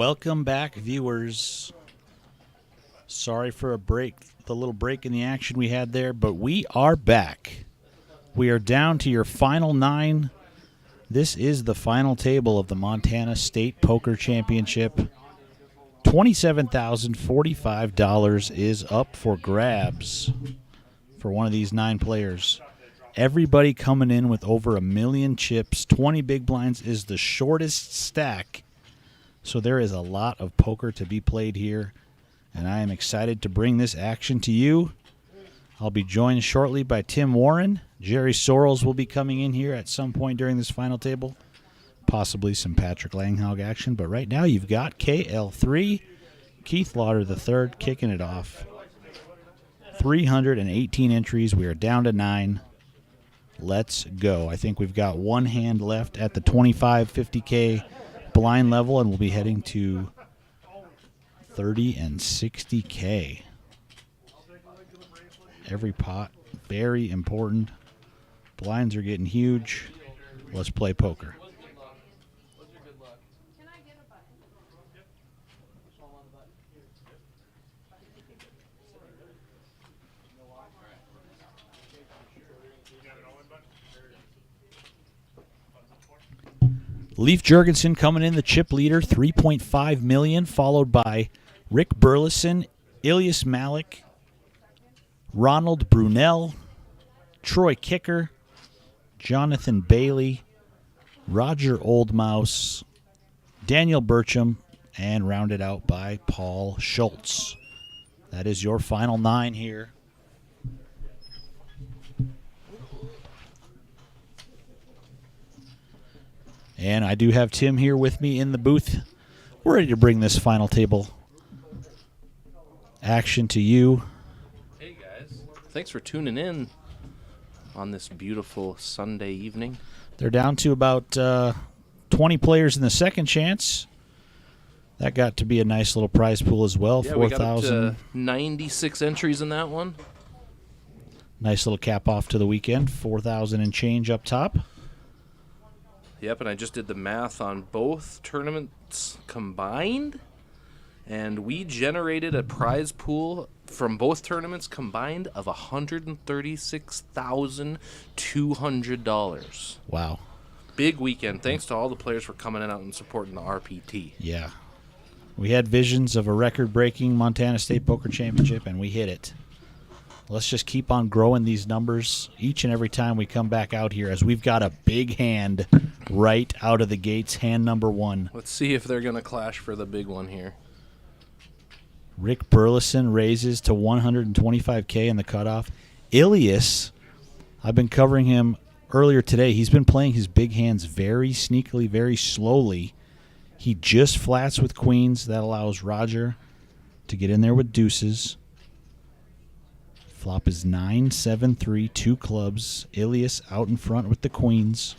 Welcome back, viewers. Sorry for the little break in the action we had there, but we are back. We are down to your final 9. This is the final table of the Montana State Poker Championship. $27,045 is up for grabs for one of these 9 players. Everybody coming in with over 1 million chips. 20 big blinds is the shortest stack. So there is a lot of poker to be played here, and I am excited to bring this action to you. I'll be joined shortly by Tim Warren. Jerry Sorrells will be coming in here at some point during this final table. Possibly some Patrick Langhog action, but right now you've got KL3, Keith Lauder III kicking it off. 318 entries. We are down to 9. Let's go. I think we've got one hand left at the 25, 50K blind level, and we'll be heading to 30 and 60K. Every pot, very important. Blinds are getting huge. Let's play poker. Leif Jurgensen coming in the chip leader, 3.5 million, followed by Rick Burleson, Ilyas Malik, Ronald Brunel, Troy Kicker, Jonathan Bailey, Roger Oldmouse, Daniel Burcham, and rounded out by Paul Schultz. That is your final 9 here. And I do have Tim here with me in the booth. We're ready to bring this final table action to you. Hey guys, thanks for tuning in on this beautiful Sunday evening. They're down to about 20 players in the second chance. That got to be a nice little prize pool as well. Yeah, 4,000. we got up to 96 entries in that one. Nice little cap off to the weekend. 4,000 and change up top. Yep, and I just did the math on both tournaments combined, and we generated a prize pool from both tournaments combined of $136,200. Wow. Big weekend. Thanks to all the players for coming out and supporting the RPT. Yeah. We had visions of a record-breaking Montana State Poker Championship, and we hit it. Let's just keep on growing these numbers each and every time we come back out here, as we've got a big hand right out of the gates, hand number 1. Let's see if they're going to clash for the big one here. Rick Burleson raises to 125K in the cutoff. Ilyas, I've been covering him earlier today. He's been playing his big hands very sneakily, very slowly. He just flats with queens. That allows Roger to get in there with deuces. Flop is 9, 7, 3, 2 clubs. Ilyas out in front with the queens.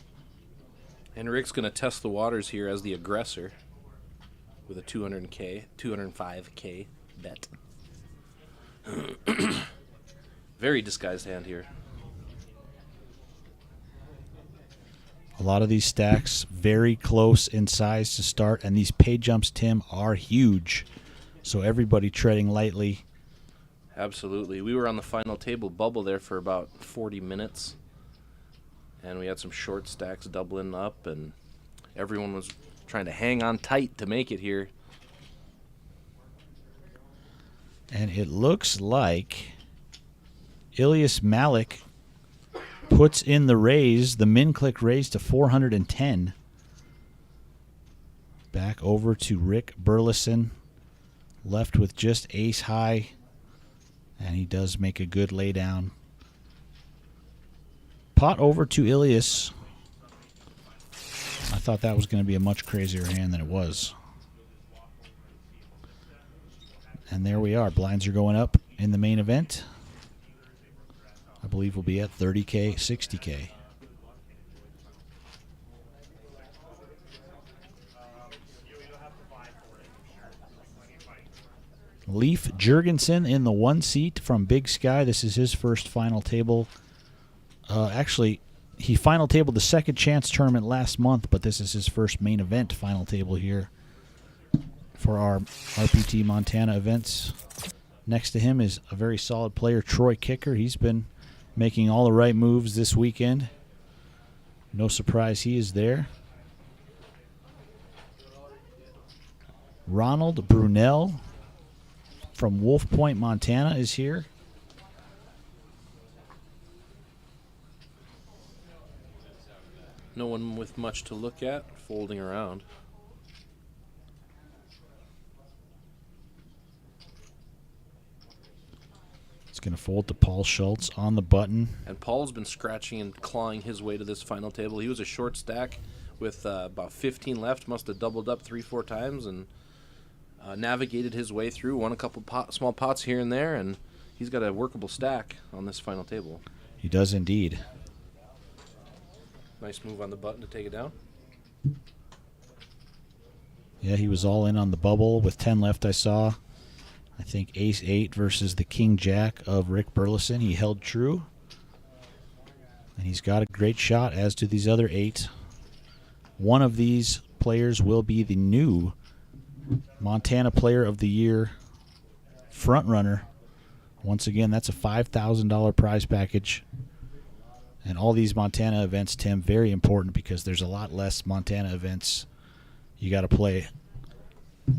And Rick's going to test the waters here as the aggressor with a 205K bet. Very disguised hand here. A lot of these stacks very close in size to start, and these pay jumps, Tim, are huge. So everybody treading lightly. Absolutely. We were on the final table bubble there for about 40 minutes, and we had some short stacks doubling up, and everyone was trying to hang on tight to make it here. And it looks like Ilyas Malik puts in the raise, the min-click raise to 410. Back over to Rick Burleson, left with just ace high. And he does make a good laydown. Pot over to Ilyas. I thought that was going to be a much crazier hand than it was. And there we are. Blinds are going up in the main event. I believe we'll be at 30K, 60K. Leif Jurgensen in the 1 seat from Big Sky. This is his first final table. Actually, he final tabled the second chance tournament last month, but this is his first main event final table here for our RPT Montana events. Next to him is a very solid player, Troy Kicker. He's been making all the right moves this weekend. No surprise he is there. Ronald Brunel from Wolf Point, Montana is here. No one with much to look at, folding around. It's going to fold to Paul Schultz on the button. And Paul's been scratching and clawing his way to this final table. He was a short stack with about 15 left, must have doubled up 3-4 times and navigated his way through, won a couple small pots here and there, and he's got a workable stack on this final table. He does indeed. Nice move on the button to take it down. Yeah, he was all in on the bubble with 10 left, I saw. I think ace-8 versus the king-jack of Rick Burleson. He held true. And he's got a great shot, as do these other 8. One of these players will be the new Montana Player of the Year frontrunner. Once again, that's a $5,000 prize package. And all these Montana events, Tim, very important because there's a lot less Montana events you got to play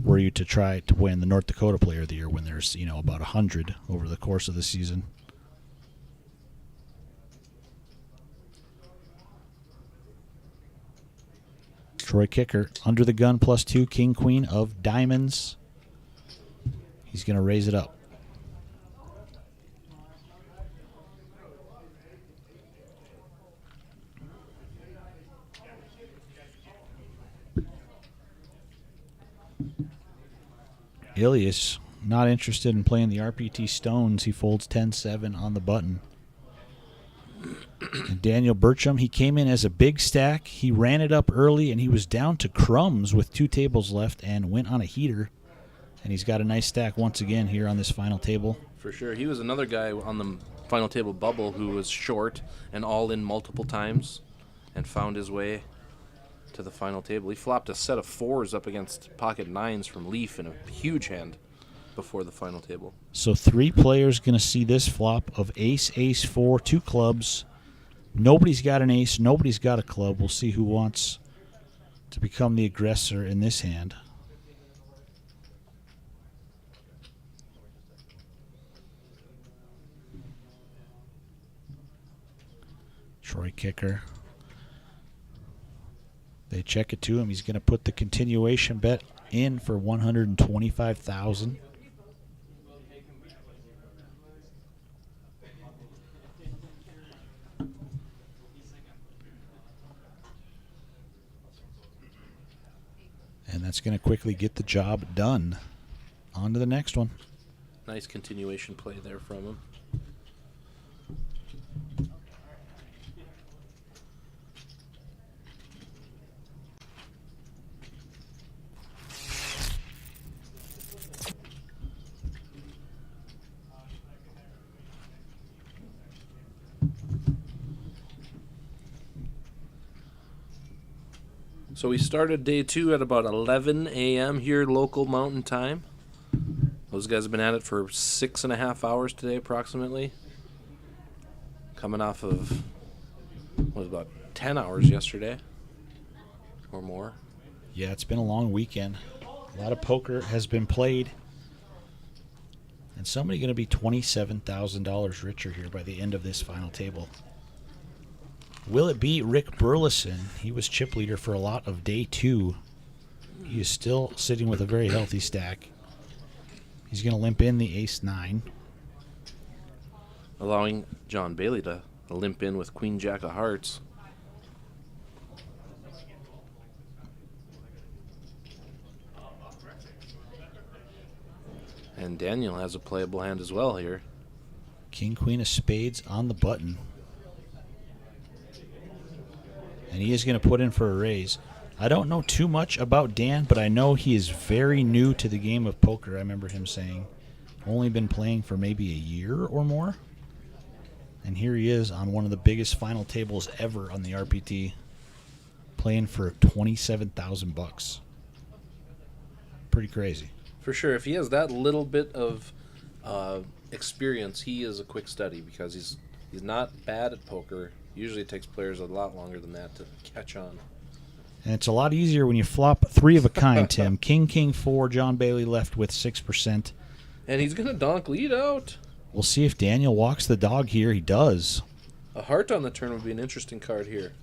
were you to try to win the North Dakota Player of the Year when there's, about 100 over the course of the season. Troy Kicker, under the gun, +2, king, queen of diamonds. He's going to raise it up. Ilias, not interested in playing the RPT Stones. He folds 10-7 on the button. And Daniel Burcham, he came in as a big stack. He ran it up early, and he was down to crumbs with 2 tables left and went on a heater. And he's got a nice stack once again here on this final table. For sure. He was another guy on the final table bubble who was short and all in multiple times and found his way to the final table. He flopped a set of 4s up against pocket 9s from Leaf in a huge hand before the final table. So 3 players going to see this flop of ace, ace, 4, 2 clubs. Nobody's got an ace. Nobody's got a club. We'll see who wants to become the aggressor in this hand. Troy Kicker. They check it to him. He's going to put the continuation bet in for $125,000. And that's going to quickly get the job done. On to the next one. Nice continuation play there from him. So we started day 2 at about 11 a.m. here local mountain time. Those guys have been at it for 6.5 hours today approximately. Coming off of, about 10 hours yesterday or more. Yeah, it's been a long weekend. A lot of poker has been played. And somebody going to be $27,000 richer here by the end of this final table. Will it be Rick Burleson? He was chip leader for a lot of day 2. He is still sitting with a very healthy stack. He's going to limp in the ace-9. Allowing John Bailey to limp in with queen jack of hearts. And Daniel has a playable hand as well here. King, queen of spades on the button. And he is going to put in for a raise. I don't know too much about Dan, but I know he is very new to the game of poker. I remember him saying only been playing for maybe a year or more. And here he is on one of the biggest final tables ever on the RPT, playing for $27,000. Pretty crazy. For sure. If he has that little bit of experience, he is a quick study because he's not bad at poker. Usually it takes players a lot longer than that to catch on. And it's a lot easier when you flop 3 of a kind, Tim. King, King, 4. John Bailey left with 6%. And he's going to donk lead out. We'll see if Daniel walks the dog here. He does. A heart on the turn would be an interesting card here.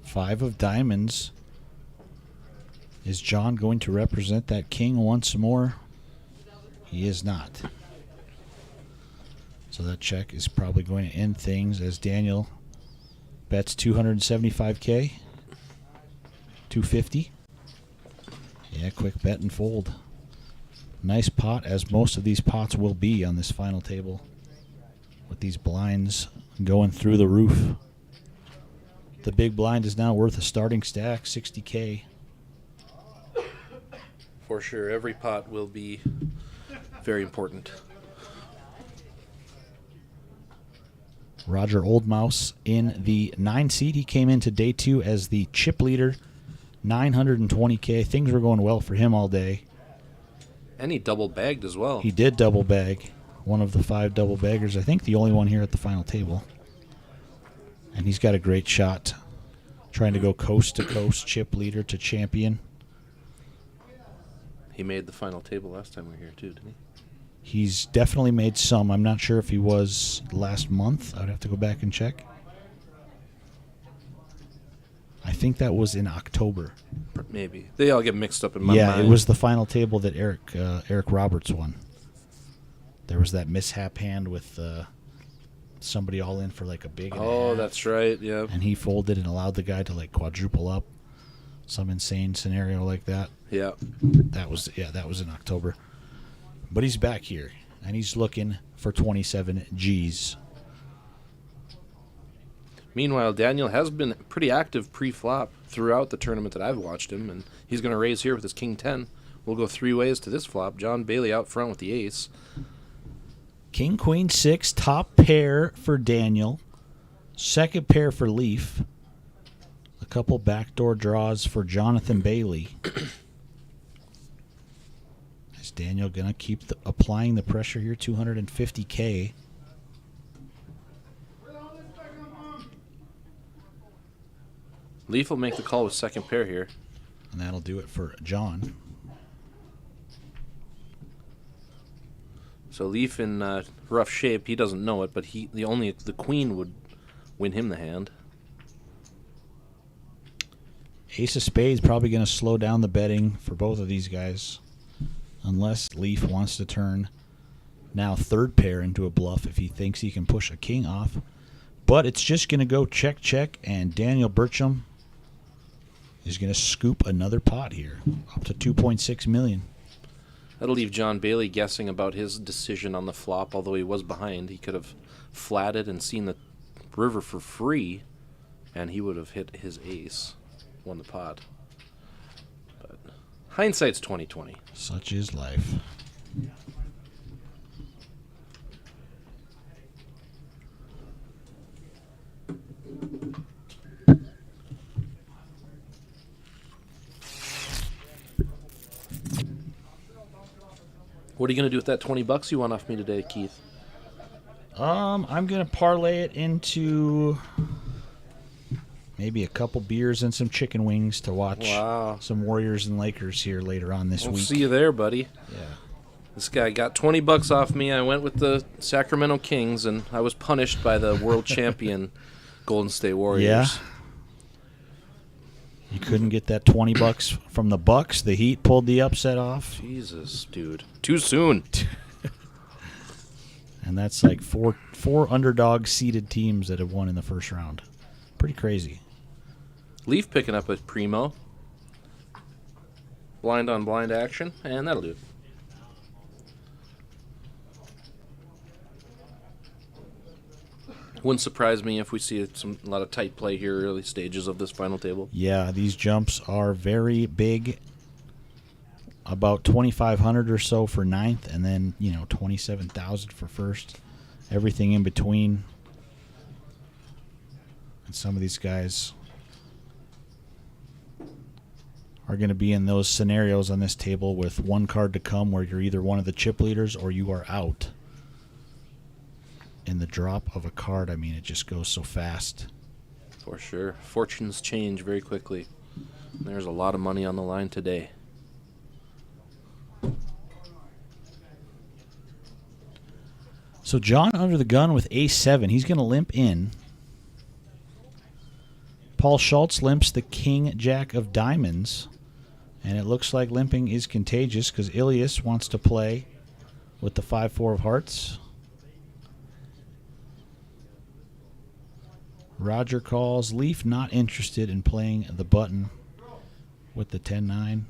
5 of diamonds. Is John going to represent that king once more? He is not. So that check is probably going to end things as Daniel bets 275K. 250. Yeah, quick bet and fold. Nice pot, as most of these pots will be on this final table, with these blinds going through the roof. The big blind is now worth a starting stack, 60K. For sure, every pot will be very important. Roger Oldmouse in the 9 seed. He came into day 2 as the chip leader, 920K. Things were going well for him all day. And he double bagged as well. He did double bag. One of the 5 double baggers. I think the only one here at the final table. And he's got a great shot. Trying to go coast to coast, chip leader to champion. He made the final table last time we were here too, didn't he? He's definitely made some. I'm not sure if he was last month. I'd have to go back and check. I think that was in October. Maybe. They all get mixed up in my mind. Yeah, it was the final table that Eric Roberts won. There was that mishap hand with somebody all in for like a big. Oh, that's right. Yeah. And he folded and allowed the guy to like quadruple up. Some insane scenario like that. Yeah. That was in October. But he's back here, and he's looking for 27 G's. Meanwhile, Daniel has been pretty active pre-flop throughout the tournament that I've watched him, and he's going to raise here with his King 10. We'll go 3 ways to this flop. John Bailey out front with the ace. King, Queen, 6, top pair for Daniel. Second pair for Leaf. A couple backdoor draws for Jonathan Bailey. Is Daniel going to keep applying the pressure here? 250K. Leaf will make the call with second pair here. And that'll do it for John. So Leaf in rough shape. He doesn't know it, but the queen would win him the hand. Ace of spades probably going to slow down the betting for both of these guys, unless Leaf wants to turn now third pair into a bluff if he thinks he can push a king off. But it's just going to go check, check, and Daniel Burcham is going to scoop another pot here, up to 2.6 million. That'll leave John Bailey guessing about his decision on the flop, although he was behind. He could have flatted and seen the river for free, and he would have hit his ace, won the pot. But hindsight's 20/20. Such is life. What are you going to do with that $20 you won off me today, Keith? I'm going to parlay it into maybe a couple beers and some chicken wings to watch some Warriors and Lakers here later on this We'll week. see you there, buddy. Yeah. This guy got $20 off me. I went with the Sacramento Kings, and I was punished by the world champion Golden State Warriors. Yeah. You couldn't get that $20 from the Bucks. The Heat pulled the upset off. Jesus, dude. Too soon. And that's like four underdog seeded teams that have won in the first round. Pretty crazy. Leaf picking up a primo. Blind on blind action, and that'll do it. Wouldn't surprise me if we see a lot of tight play here early stages of this final table. Yeah, these jumps are very big. About 2,500 or so for ninth, and then 27,000 for first. Everything in between. And some of these guys are going to be in those scenarios on this table with one card to come where you're either one of the chip leaders or you are out. In the drop of a card, I mean, it just goes so fast. For sure. Fortunes change very quickly. There's a lot of money on the line today. So John under the gun with ace-7. He's going to limp in. Paul Schultz limps the king-jack of diamonds. And it looks like limping is contagious because Ilias wants to play with the 5-4 of hearts. Roger calls. Leaf not interested in playing the button with the 10-9.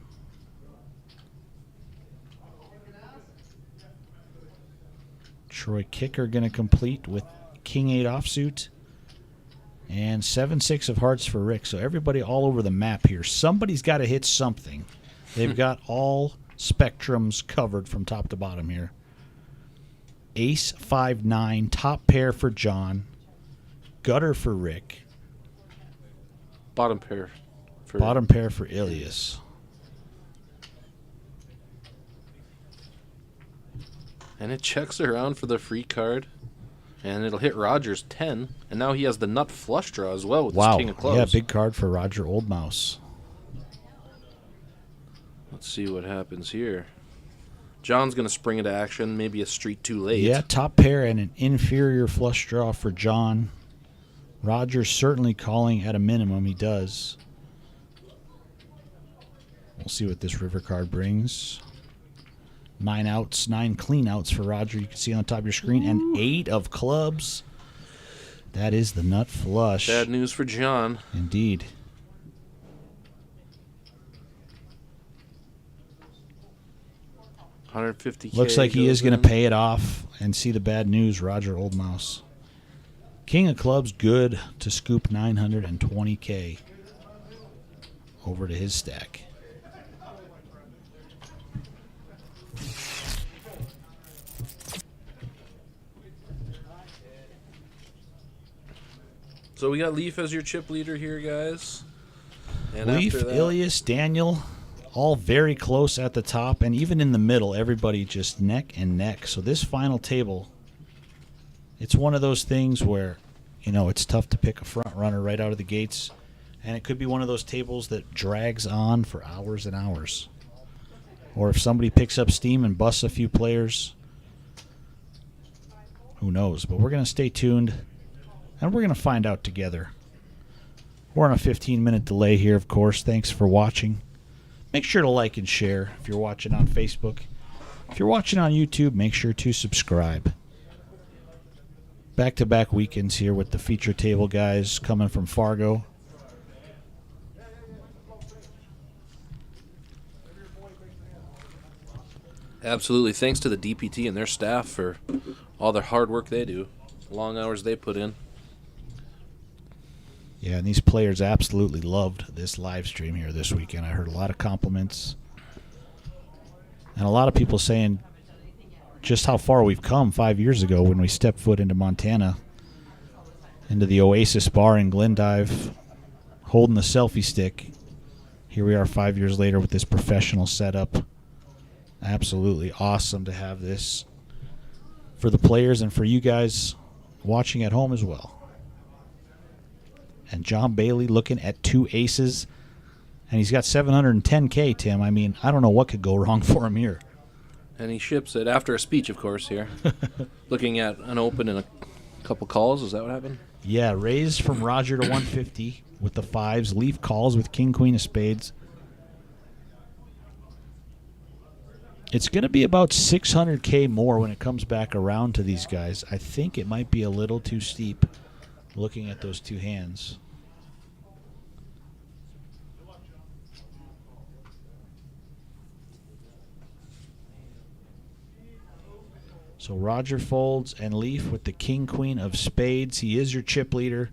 Troy Kicker going to complete with king-8 offsuit. And 7-6 of hearts for Rick. So everybody all over the map here. Somebody's got to hit something. They've got all spectrums covered from top to bottom here. Ace 5-9, top pair for John. Gutter for Rick. Bottom pair for Ilias. And it checks around for the free card. And it'll hit Roger's 10. And now he has the nut flush draw as well with his king of clubs. Yeah, big card for Roger Oldmouse. Let's see what happens here. John's going to spring into action. Maybe a street too late. Yeah, top pair and an inferior flush draw for John. Roger's certainly calling at a minimum. He does. We'll see what this river card brings. 9 outs, 9 clean outs for Roger. You can see on the top of your screen. And 8 of clubs. That is the nut flush. Bad news for John. Indeed. $150K. Looks like he is going to pay it off and see the bad news, Roger Oldmouse. King of clubs, good to scoop $920K over to his stack. So we got Leaf as your chip leader here, guys. And Leaf, after that, Ilias, Daniel, all very close at the top, and even in the middle, everybody just neck and neck. So this final table, it's one of those things where, you know, it's tough to pick a front runner right out of the gates, and it could be one of those tables that drags on for hours and hours. Or if somebody picks up steam and busts a few players, who knows? But we're going to stay tuned, and we're going to find out together. We're on a 15-minute delay here, of course. Thanks for watching. Make sure to like and share if you're watching on Facebook. If you're watching on YouTube, make sure to subscribe. Back-to-back weekends here with the feature table guys coming from Fargo. absolutely. Thanks to the DPT and their staff for all their hard work they do. Long hours they put in. Yeah, and these players absolutely loved this live stream here this weekend. I heard a lot of compliments. And a lot of people saying just how far we've come 5 years ago when we stepped foot into Montana, into the Oasis Bar in Glendive, holding the selfie stick. Here we are 5 years later with this professional setup. Absolutely awesome to have this for the players and for you guys watching at home as well. And John Bailey looking at 2 aces. And he's got $710K, Tim. I mean, I don't know what could go wrong for him here. And he ships it after a speech, of course, here. Looking at an open and a couple calls. Is that what happened? Yeah, raised from Roger to 150 with the 5s. Leaf calls with king, queen of spades. It's going to be about $600K more when it comes back around to these guys. I think it might be a little too steep looking at those 2 hands. So Roger folds and Leaf with the king, queen of spades. He is your chip leader.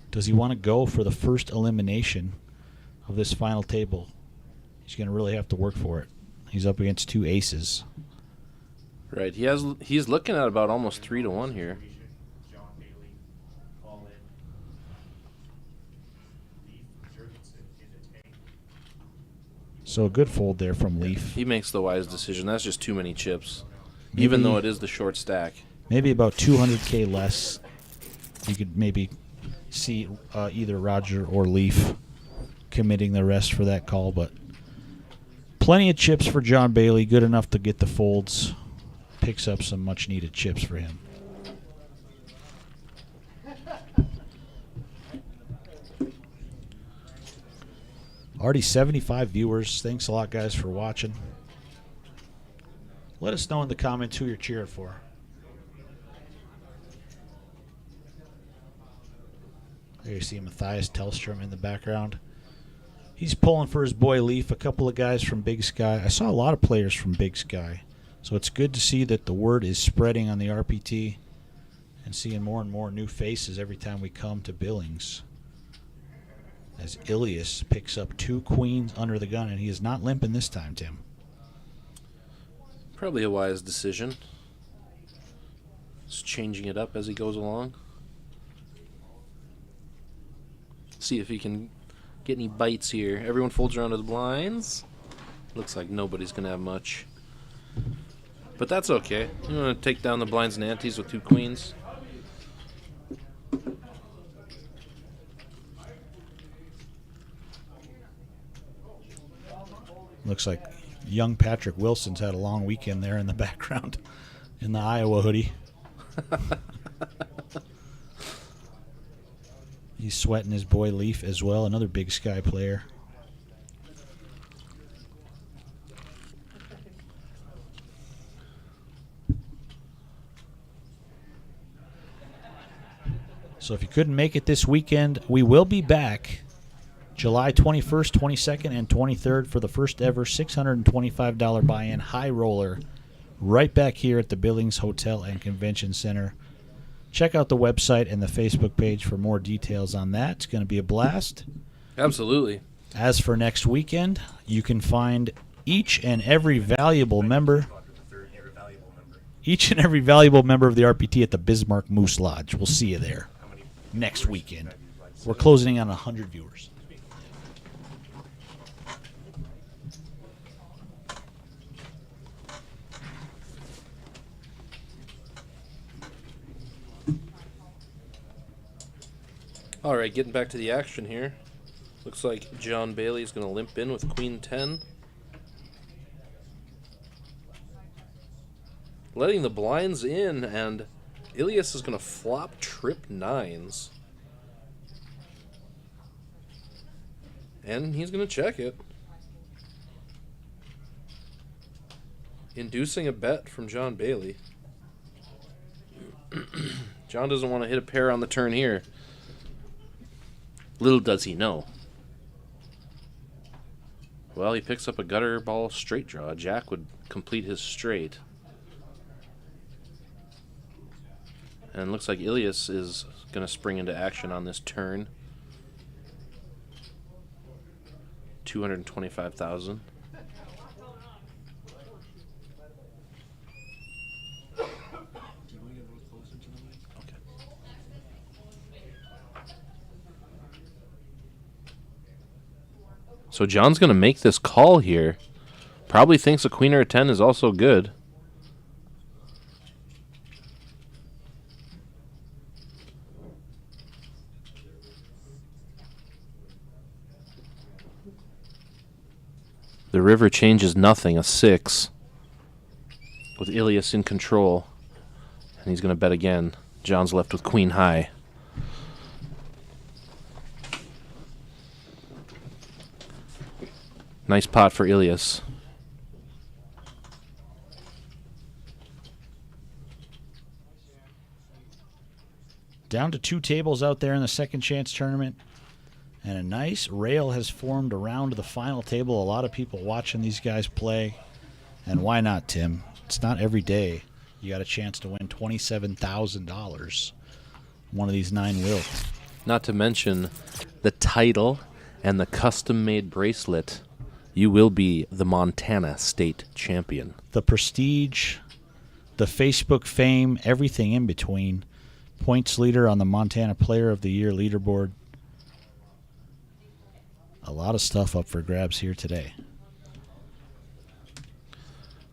Does he want to go for the first elimination of this final table? He's going to really have to work for it. He's up against 2 aces. Right. He's looking at about almost 3-1 here. So a good fold there from Leaf. He makes the wise decision. That's just too many chips, Maybe, even though it is the short stack. Maybe about 200K less. You could maybe see either Roger or Leaf committing the rest for that call, but plenty of chips for John Bailey. Good enough to get the folds. Picks up some much-needed chips for him. Already 75 viewers. Thanks a lot, guys, for watching. Let us know in the comments who you're cheering for. There you see Matthias Tellstrom in the background. He's pulling for his boy Leaf. A couple of guys from Big Sky. I saw a lot of players from Big Sky. So it's good to see that the word is spreading on the RPT and seeing more and more new faces every time we come to Billings. As Ilias picks up 2 queens under the gun, and he is not limping this time, Tim. Probably a wise decision. Just changing it up as he goes along. See if he can get any bites here. Everyone folds around to the blinds. Looks like nobody's going to have much. But that's okay. You want to take down the blinds and antes with 2 queens. Looks like young Patrick Wilson's had a long weekend there in the background in the Iowa hoodie. He's sweating his boy Leaf as well, another Big Sky player. So if you couldn't make it this weekend, we will be back July 21st, 22nd, and 23rd for the first ever $625 buy-in high roller right back here at the Billings Hotel and Convention Center. Check out the website and the Facebook page for more details on that. It's going to be a blast. Absolutely. As for next weekend, you can find each and every valuable member of the RPT at the Bismarck Moose Lodge. We'll see you there next weekend. We're closing in on 100 viewers. All right, getting back to the action here. Looks like John Bailey's going to limp in with Queen 10. Letting the blinds in, and Ilias is going to flop trip 9s. And he's going to check it. Inducing a bet from John Bailey. John doesn't want to hit a pair on the turn here. Little does he know. Well, he picks up a gutter ball straight draw. Jack would complete his straight. And looks like Ilias is going to spring into action on this turn. 225,000. So John's going to make this call here. Probably thinks a queen or a 10 is also good. The river changes nothing, a 6. With Ilias in control. And he's going to bet again. John's left with queen high. Nice pot for Ilias. Down to 2 tables out there in the second chance tournament. And a nice rail has formed around the final table. A lot of people watching these guys play. And why not, Tim? It's not every day you got a chance to win $27,000. One of these 9 will. Not to mention the title and the custom-made bracelet. You will be the Montana State Champion. The prestige, the Facebook fame, everything in between. Points leader on the Montana Player of the Year leaderboard. A lot of stuff up for grabs here today.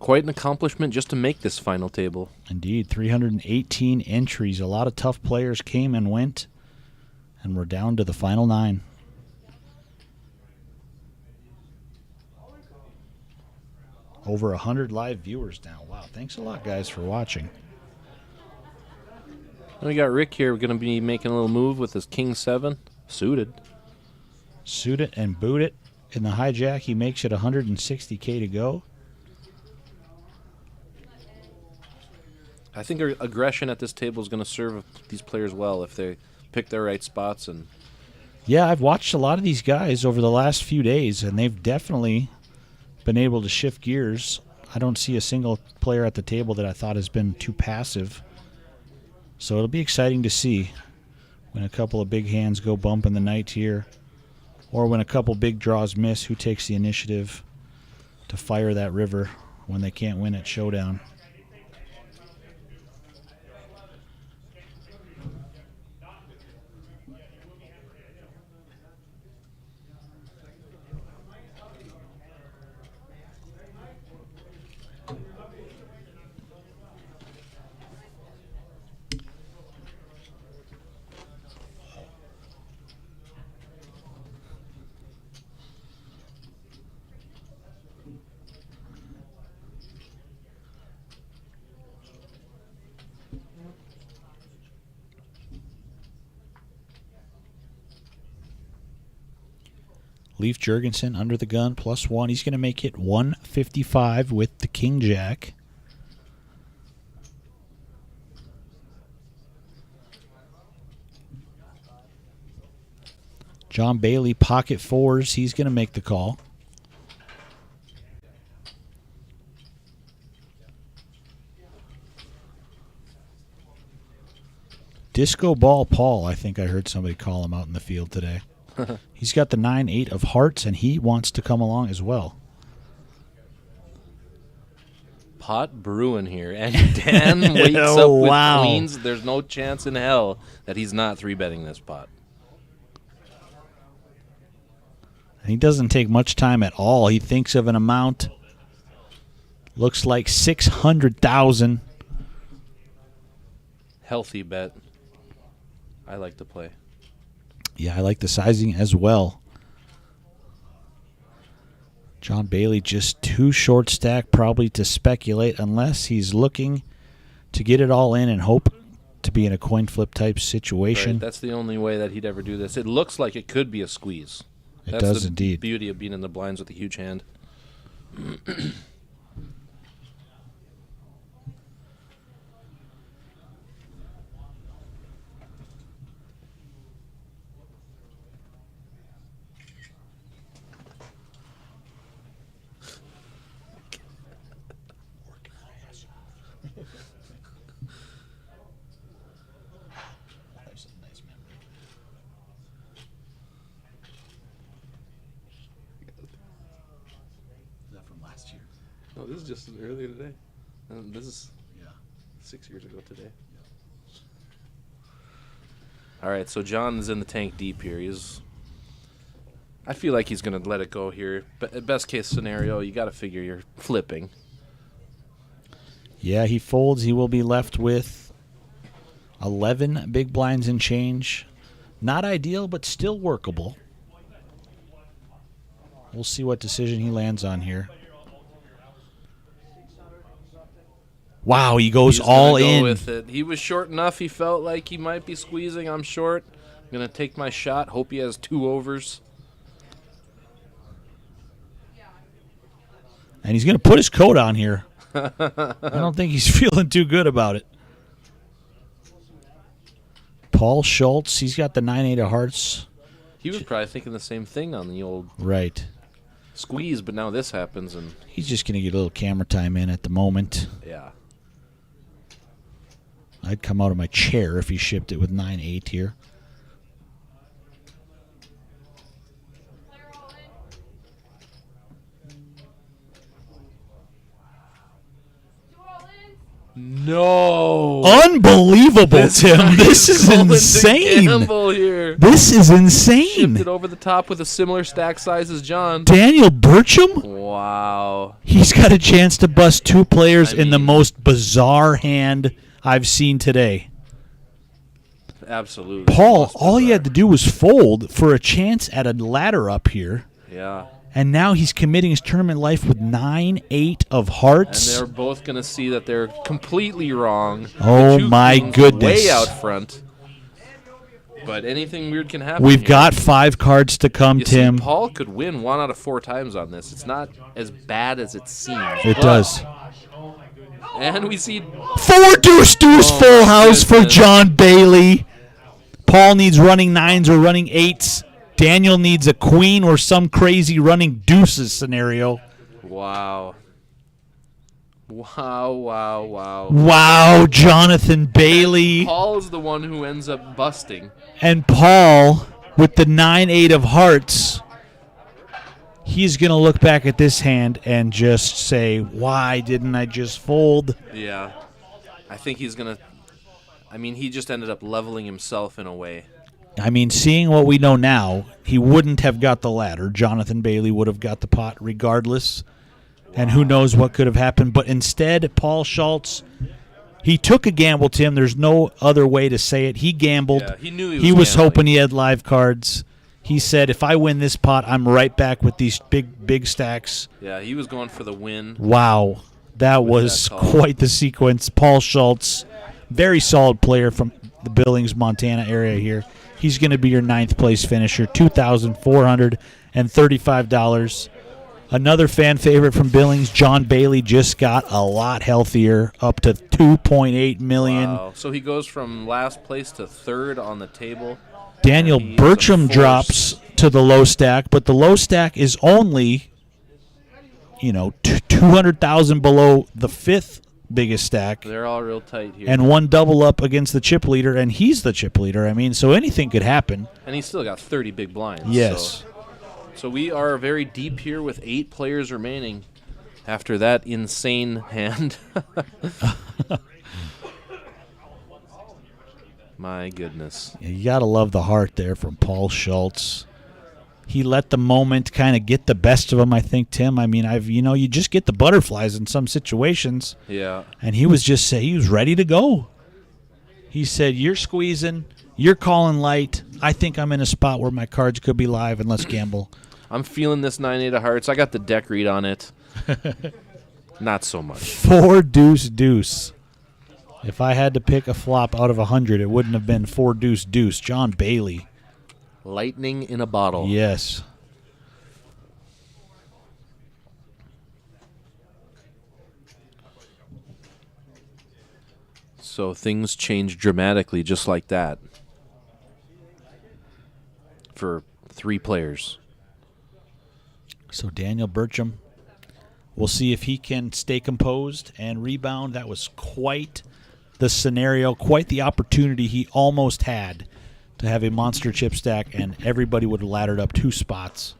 Quite an accomplishment just to make this final table. Indeed, 318 entries. A lot of tough players came and went, and we're down to the final 9. Over 100 live viewers now. Wow, thanks a lot, guys, for watching. We got Rick here. We're going to be making a little move with his King 7. Suited. Suit it and boot it. In the hijack, he makes it 160K to go. I think our aggression at this table is going to serve these players well if they pick their right spots. And yeah, I've watched a lot of these guys over the last few days, and they've definitely been able to shift gears. I don't see a single player at the table that I thought has been too passive. So it'll be exciting to see when a couple of big hands go bump in the night here, or when a couple big draws miss, who takes the initiative to fire that river when they can't win at Showdown. Leif Jurgensen under the gun, +1. He's going to make it 155 with the King Jack. John Bailey, pocket 4s. He's going to make the call. Disco Ball Paul, I think I heard somebody call him out in the field today. He's got the 9-8 of hearts, and he wants to come along as well. Pot brewing here, and Dan wakes up with queens. There's no chance in hell that he's not 3-betting this pot. And he doesn't take much time at all. He thinks of an amount. Looks like 600,000. Healthy bet. I like to play. Yeah, I like the sizing as well. John Bailey just too short stack probably to speculate unless he's looking to get it all in and hope to be in a coin flip type situation. Right, that's the only way that he'd ever do this. It looks like it could be a squeeze. It does indeed. Beauty of being in the blinds with a huge hand. No, this is just earlier today. This is 6 years ago today. All right, so John is in the tank deep here. I feel like he's going to let it go here. But best case scenario, you got to figure you're flipping. Yeah, he folds. He will be left with 11 big blinds and change. Not ideal, but still workable. We'll see what decision he lands on here. Wow, he goes all in. With it. He was short enough. He felt like he might be squeezing. I'm short. I'm going to take my shot. Hope he has 2 overs. And he's going to put his coat on here. I don't think he's feeling too good about it. Paul Schultz, he's got the 9-8 of hearts. He was probably thinking the same thing on the old squeeze, but now this happens. And he's just going to get a little camera time in at the moment. Yeah. I'd come out of my chair if he shipped it with 9-8 here. No. Unbelievable, Tim. This is insane. Here. This is insane. Shipped it over the top with a similar stack size as John. Daniel Burcham? Wow. Wow. He's got a chance to bust 2 players in the mean- most bizarre hand I've seen today. Absolutely. Paul, Most all he bizarre. had to do was fold for a chance at a ladder up here. Yeah. And now he's committing his tournament life with 9-8 of And hearts. they're both going to see that they're completely wrong. Oh, The two my queens goodness. Way out front. But anything weird can happen. We've here. got 5 cards to come, You Tim. see, Paul could win 1 out of 4 times on this. It's not as bad as it seems. It but- does. And we see 4 deuce deuce Oh, full my house for goodness. John Bailey. Paul needs running 9s or running 8s. Daniel needs a queen or some crazy running deuces scenario. Wow. Wow. Wow, Jonathan Bailey. Paul is the one who ends up busting. And Paul, with the 9-8 of hearts, he's going to look back at this hand and just say, why didn't I just fold? Yeah. I think he's going to... I mean, he just ended up leveling himself in a way. I mean, seeing what we know now, he wouldn't have got the ladder. Jonathan Bailey would have got the pot regardless. And who knows what could have happened. But instead, Paul Schultz, he took a gamble, Tim. There's no other way to say it. He gambled. Yeah, he knew He was gambling. hoping he had live cards. He said, if I win this pot, I'm right back with these big stacks. Yeah, he was going for the win. Wow. That was that call. quite the sequence. Paul Schultz, very solid player from the Billings, Montana area here. He's going to be your 9th place finisher, $2,435. Another fan favorite from Billings, John Bailey, just got a lot healthier, up to $2.8 million. Wow. So he goes from last place to 3rd on the table. Daniel He's a Bertram force. drops to the low stack, but the low stack is only, 200,000 below the 5th biggest stack. They're all real tight here. And 1 double up against the chip leader, and he's the chip leader. I mean, so anything could happen. And he's still got 30 big blinds. Yes. So we are very deep here with 8 players remaining after that insane hand. My goodness. You got to love the heart there from Paul Schultz. He let the moment kind of get the best of him, I think, Tim. I mean, you just get the butterflies in some situations. Yeah. And he was ready to go. He said, you're squeezing, you're calling light. I think I'm in a spot where my cards could be live, and let's gamble. I'm feeling this 9-8 of hearts. I got the deck read on it. Not so much. 4 deuce deuce. If I had to pick a flop out of 100, it wouldn't have been 4 deuce deuce. John Bailey. Lightning in a bottle. Yes. So things change dramatically just like that for 3 players. So Daniel Bertram, we'll see if he can stay composed and rebound. That was quite the scenario, quite the opportunity he almost had to have a monster chip stack, and everybody would have laddered up 2 spots.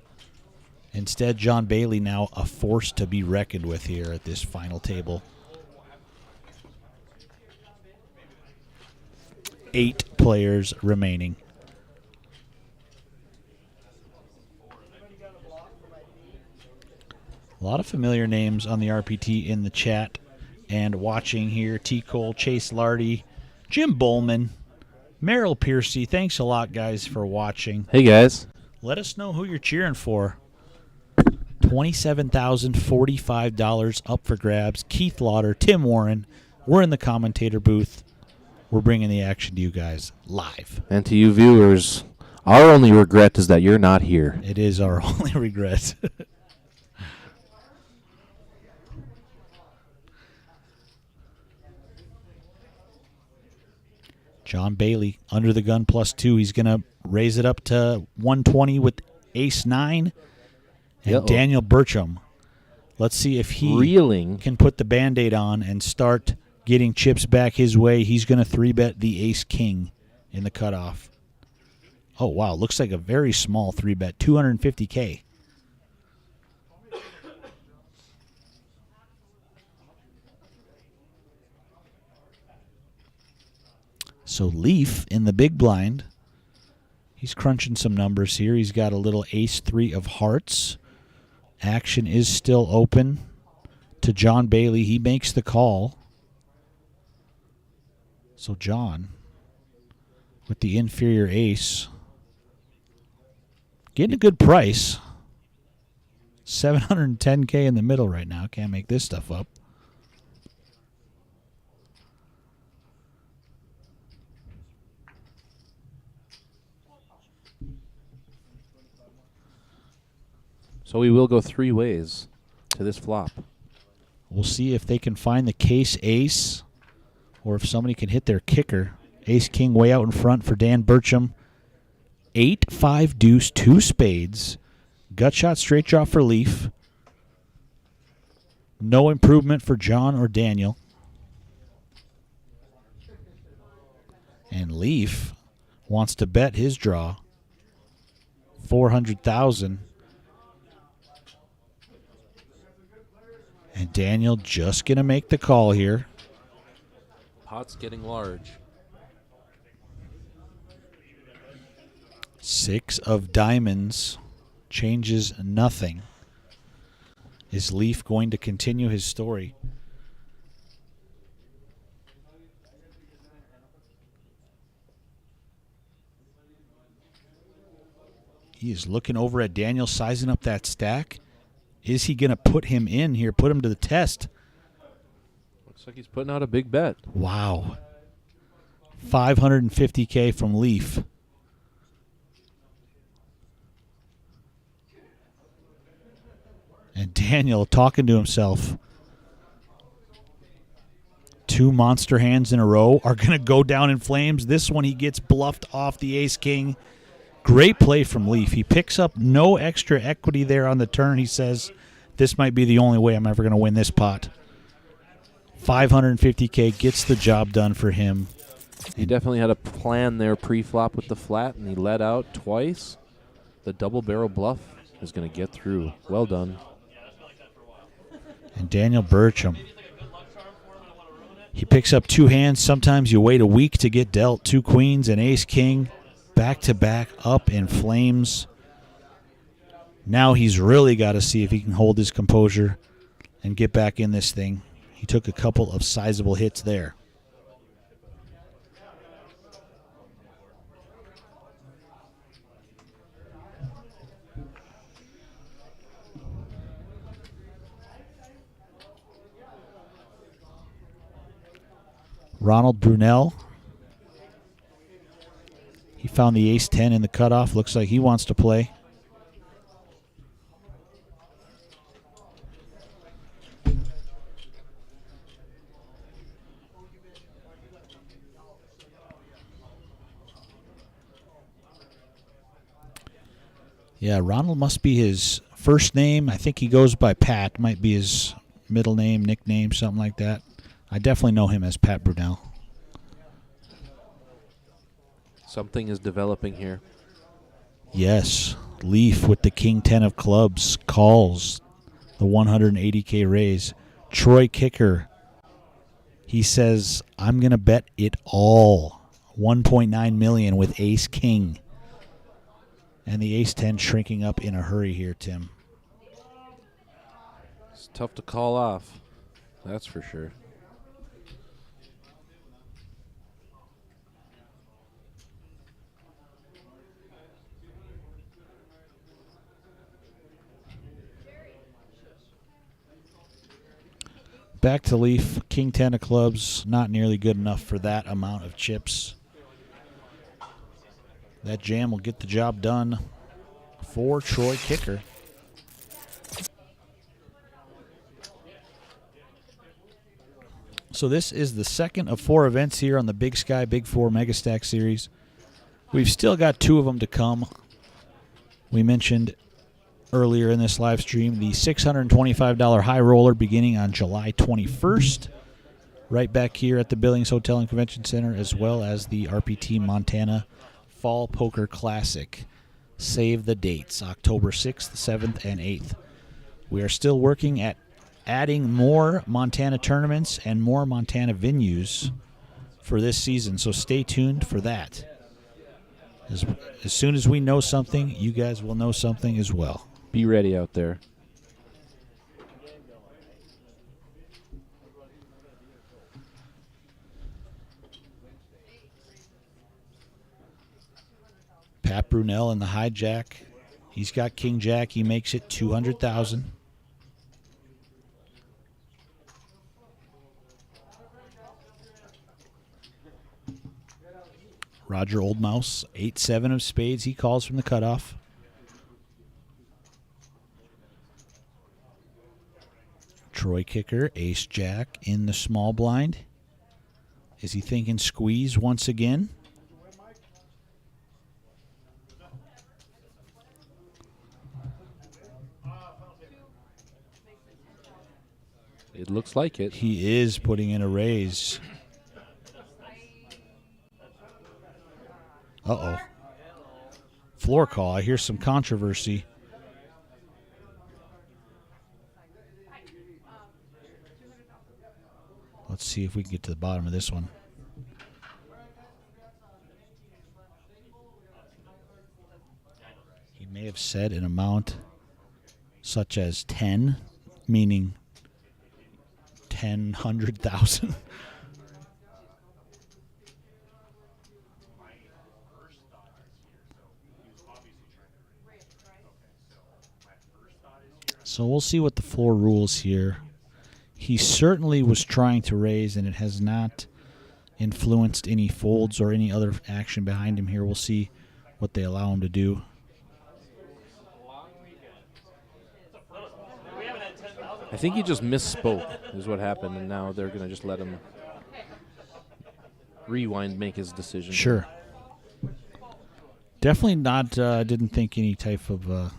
Instead, John Bailey now a force to be reckoned with here at this final table. 8 players remaining. A lot of familiar names on the RPT in the chat and watching here. T. Cole, Chase Lardy, Jim Bowman, Merrill Piercy. Thanks a lot, guys, for watching. Hey, guys. Let us know who you're cheering for. $27,045 up for grabs. Keith Lauder, Tim Warren. We're in the commentator booth. We're bringing the action to you guys live. And to you viewers, our only regret is that you're not here. It is our only regret. John Bailey under the gun +2. He's going to raise it up to 120 with ace-9. And Uh-oh. Daniel Bertram. Let's see if he Reeling. can put the Band-Aid on and start getting chips back his way. He's going to 3-bet the ace-king in the cutoff. Oh, wow. Looks like a very small 3-bet, $250K. So Leaf in the big blind. He's crunching some numbers here. He's got a little ace-3 of hearts. Action is still open to John Bailey. He makes the call. So John, with the inferior ace, getting a good price. $710K in the middle right now. Can't make this stuff up. So we will go 3 ways to this flop. We'll see if they can find the case ace or if somebody can hit their kicker. Ace king way out in front for Dan Burcham. 8, 5, deuce, 2 spades. Gut shot straight draw for Leaf. No improvement for John or Daniel. And Leaf wants to bet his draw. 400,000. And Daniel just going to make the call here. Pot's getting large. 6 of diamonds changes nothing. Is Leaf going to continue his story? He is looking over at Daniel, sizing up that stack. Is he going to put him in here, put him to the test? Looks like he's putting out a big bet. Wow. 550K from Leaf. And Daniel talking to himself. 2 monster hands in a row are going to go down in flames. This one he gets bluffed off the ace-king. Great play from Leaf. He picks up no extra equity there on the turn. He says, this might be the only way I'm ever going to win this pot. 550K gets the job done for him. He definitely had a plan there pre-flop with the flat, and he let out twice. The double barrel bluff is going to get through. Well done. And Daniel Burcham. He picks up 2 hands. Sometimes you wait a week to get dealt. 2 queens and ace-king. Back-to-back up in flames. Now he's really got to see if he can hold his composure and get back in this thing. He took a couple of sizable hits there. Ronald Brunel. He found the ace-10 in the cutoff. Looks like he wants to play. Yeah, Ronald must be his first name. I think he goes by Pat. Might be his middle name, nickname, something like that. I definitely know him as Pat Brunel. Something is developing here. Yes. Leaf with the king 10 of clubs calls the 180K raise. Troy Kicker. He says, I'm going to bet it all. 1.9 million with ace king. And the ace 10 shrinking up in a hurry here, Tim. It's tough to call off. That's for sure. Back to Leaf. King 10 of clubs. Not nearly good enough for that amount of chips. That jam will get the job done for Troy Kicker. So this is the second of 4 events here on the Big Sky Big 4 Mega Stack Series. We've still got 2 of them to come. We mentioned earlier in this live stream the $625 high roller beginning on July 21st. Right back here at the Billings Hotel and Convention Center, as well as the RPT Montana Fall Poker Classic. Save the dates, October 6th, 7th, and 8th. We are still working at adding more Montana tournaments and more Montana venues for this season, so stay tuned for that. As soon as we know something, you guys will know something as well. Be ready out there. Pat Brunel in the hijack. He's got King Jack. He makes it 200,000. Roger Oldmouse, 8-7 of spades. He calls from the cutoff. Troy Kicker, ace jack in the small blind. Is he thinking squeeze once again? It looks like it. He is putting in a raise. Uh-oh. Floor call. I hear some controversy. Let's see if we can get to the bottom of this one. He may have said an amount such as 10, meaning 100,000. So we'll see what the floor rules here. He certainly was trying to raise, and it has not influenced any folds or any other action behind him here. We'll see what they allow him to do. I think he just misspoke is what happened, and now they're going to just let him rewind, make his decision. Sure. Definitely not, didn't think any type of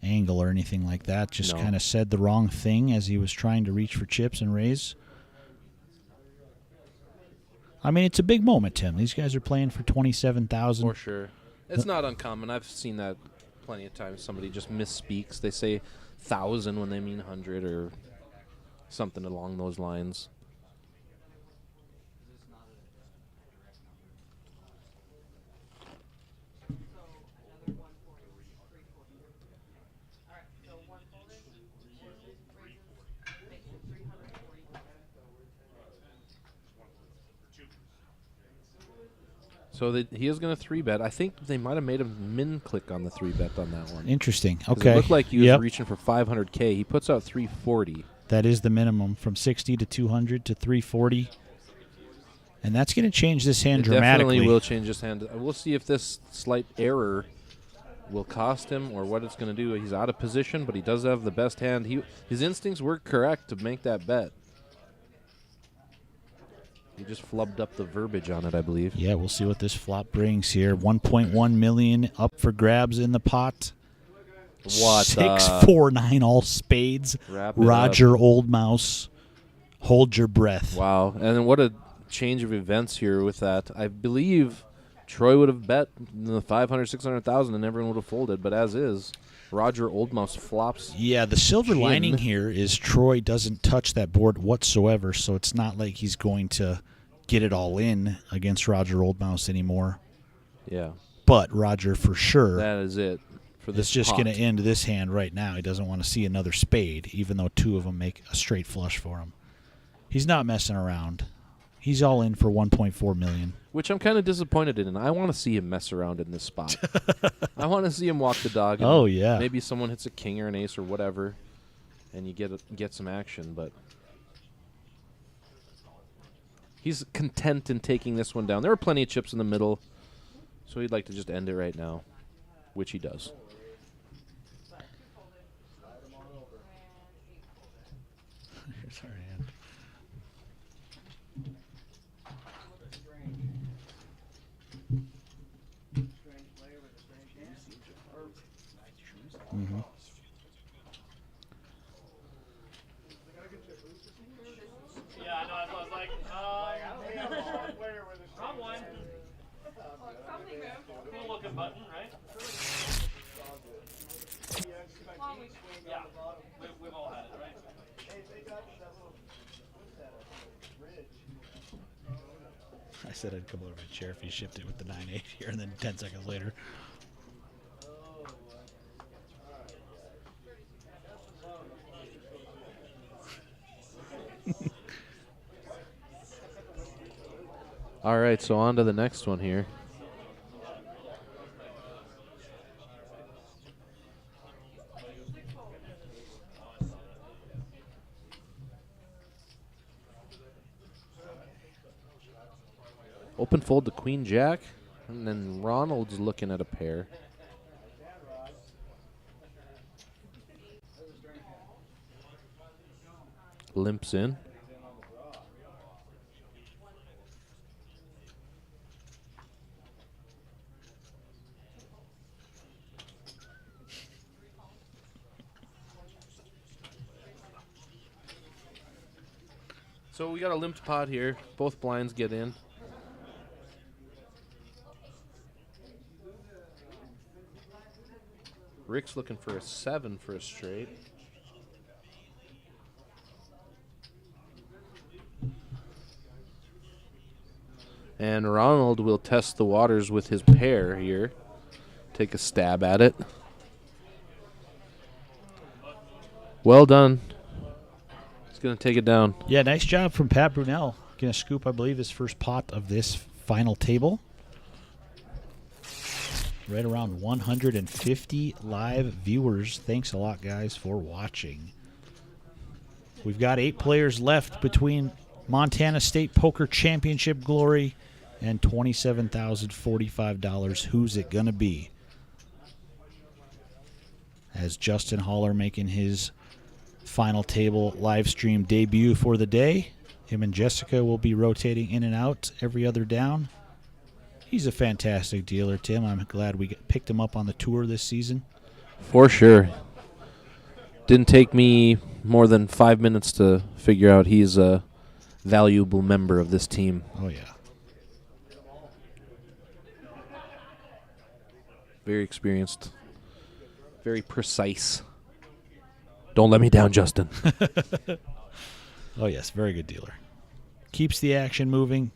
angle or anything like that. Just kind of said the wrong thing as he was trying to reach for chips and raise. I mean, it's a big moment, Tim. These guys are playing for 27,000. For sure. It's not uncommon. I've seen that plenty of times. Somebody just misspeaks. They say 1,000 when they mean 100 or something along those lines. So he is going to 3-bet. I think they might have made him min-click on the 3-bet on that one. Interesting. Okay. It looked like he was reaching for 500K. He puts out 340. That is the minimum, from 60 to 200 to 340. And that's going to change this hand dramatically. Definitely will change this hand. We'll see if this slight error will cost him or what it's going to do. He's out of position, but he does have the best hand. His instincts were correct to make that bet. He just flubbed up the verbiage on it, I believe. Yeah, we'll see what this flop brings here. 1.1 million up for grabs in the pot. What? 649 all spades. Roger Oldmouse. Hold your breath. Wow. And then what a change of events here with that. I believe Troy would have bet the 500, 600,000 and everyone would have folded, but as is, Roger Oldmouse flops. Yeah, the silver lining here is Troy doesn't touch that board whatsoever, so it's not like he's going to get it all in against Roger Oldmouse anymore. Yeah. But Roger, for sure, that is it. For this it's just going to end this hand right now. He doesn't want to see another spade, even though two of them make a straight flush for him. He's not messing around. He's all in for 1.4 million. Which I'm kind of disappointed in. I want to see him mess around in this spot. I want to see him walk the dog. Oh, yeah. Maybe someone hits a king or an ace or whatever, and you get some action. But he's content in taking this one down. There were plenty of chips in the middle, so he'd like to just end it right now, which he does. Here's our hand. Mm-hmm. Yeah, I know. I was like, wrong one. Cool looking button, right? Yeah, we've all had it, right? I said I'd come over to a chair if he shipped it with the 9-8 here, and then 10 seconds later. All right, so on to the next one here. Open fold to Queen Jack, and then Ronald's looking at a pair. Limps in. So we got a limped pot here. Both blinds get in. Rick's looking for a 7 for a straight. And Ronald will test the waters with his pair here. Take a stab at it. Well done. He's going to take it down. Yeah, nice job from Pat Brunel. Going to scoop, I believe, his first pot of this final table. Right around 150 live viewers. Thanks a lot, guys, for watching. We've got 8 players left between Montana State Poker Championship glory and $27,045. Who's it going to be? As Justin Haller making his final table live stream debut for the day. Him and Jessica will be rotating in and out every other down. He's a fantastic dealer, Tim. I'm glad we picked him up on the tour this season. For sure. Didn't take me more than 5 minutes to figure out he's a valuable member of this team. Oh, yeah. Very experienced. Very precise. Don't let me down, Justin. Oh, yes, very good dealer. Keeps the action moving.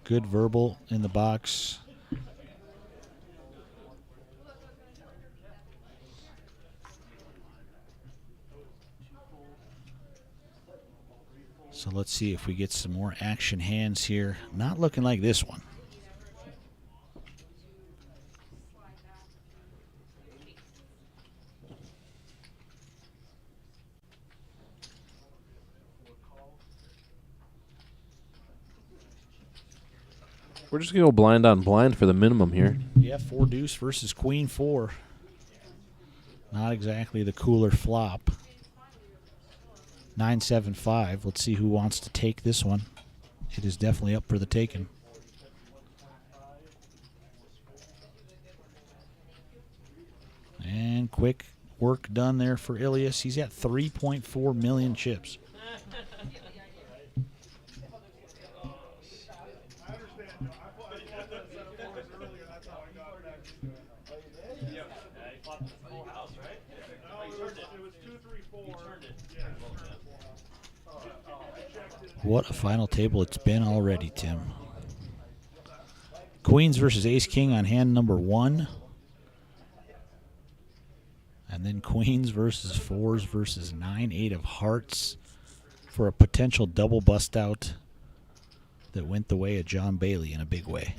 Good verbal in the box. So let's see if we get some more action hands here. Not looking like this one. We're just going to go blind on blind for the minimum here. Yeah, 4 deuce versus queen 4. Not exactly the cooler flop. 9-7-5. Let's see who wants to take this one. It is definitely up for the taking. And quick work done there for Ilias. He's at 3.4 million chips. What a final table it's been already, Tim. Queens versus Ace-King on hand number 1. And then Queens versus 4s versus 9-8 of hearts for a potential double bust out that went the way of John Bailey in a big way.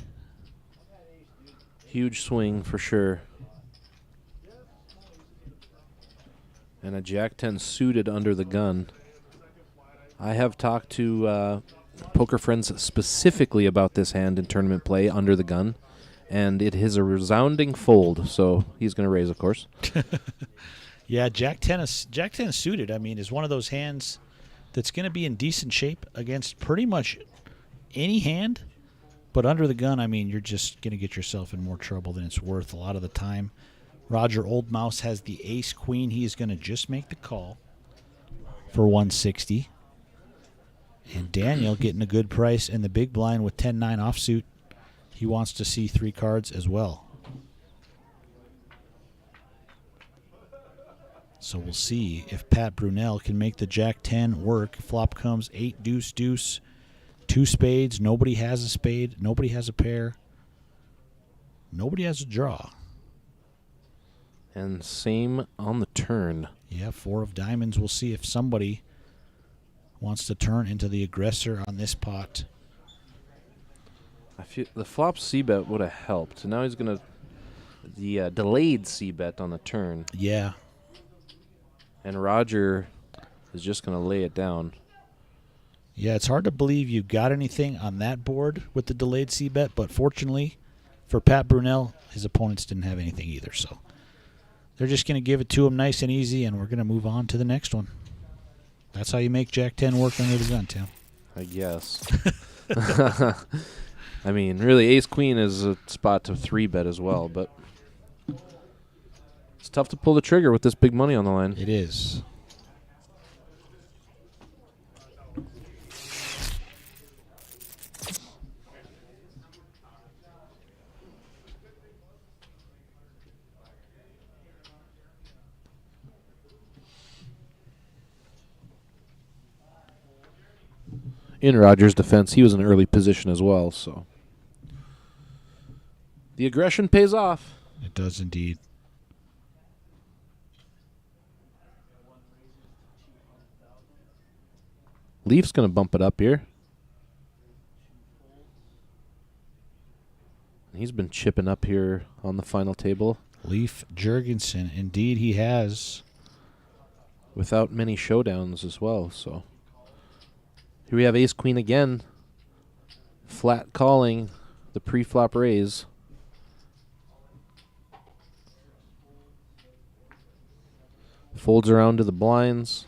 Huge swing for sure. And a Jack-10 suited under the gun. I have talked to poker friends specifically about this hand in tournament play under the gun, and it is a resounding fold, so he's going to raise, of course. Yeah, Jack-10 suited, I mean, is one of those hands that's going to be in decent shape against pretty much any hand, but under the gun, I mean, you're just going to get yourself in more trouble than it's worth a lot of the time. Roger Oldmouse has the ace-queen. He is going to just make the call for 160. And Daniel getting a good price in the big blind with 10-9 offsuit. He wants to see 3 cards as well. So we'll see if Pat Brunel can make the Jack-10 work. Flop comes 8 deuce deuce, 2 spades. Nobody has a spade. Nobody has a pair. Nobody has a draw. And same on the turn. Yeah, 4 of diamonds. We'll see if somebody wants to turn into the aggressor on this pot. I feel the flop c-bet would have helped. Now he's going to the delayed c-bet on the turn. Yeah. And Roger is just going to lay it down. Yeah, it's hard to believe you got anything on that board with the delayed c-bet, but fortunately for Pat Brunel, his opponents didn't have anything either. So they're just going to give it to him nice and easy, and we're going to move on to the next one. That's how you make Jack 10 work under the gun, Tim. I guess. I mean, really, ace-queen is a spot to 3-bet as well, but it's tough to pull the trigger with this big money on the line. It is. In Rogers' defense, he was in early position as well, so the aggression pays off. It does indeed. Leaf's going to bump it up here. He's been chipping up here on the final table. Leif Jurgensen, indeed he has. Without many showdowns as well, so here we have ace-queen again. Flat calling the pre-flop raise. Folds around to the blinds.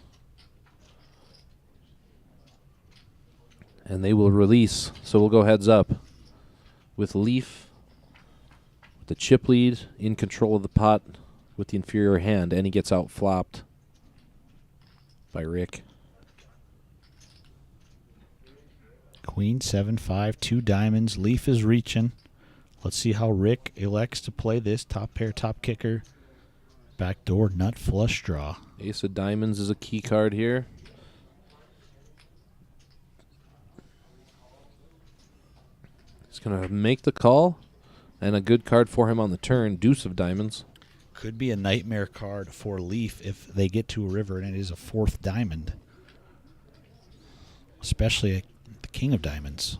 And they will release, so we'll go heads up with Leaf, with the chip lead, in control of the pot with the inferior hand, and he gets out flopped by Rick. Queen 7-5, 2 diamonds. Leaf is reaching. Let's see how Rick elects to play this. Top pair, top kicker. Backdoor nut flush draw. Ace of diamonds is a key card here. He's going to make the call, and a good card for him on the turn, deuce of diamonds. Could be a nightmare card for Leaf if they get to a river and it is a 4th diamond. Especially the king of diamonds.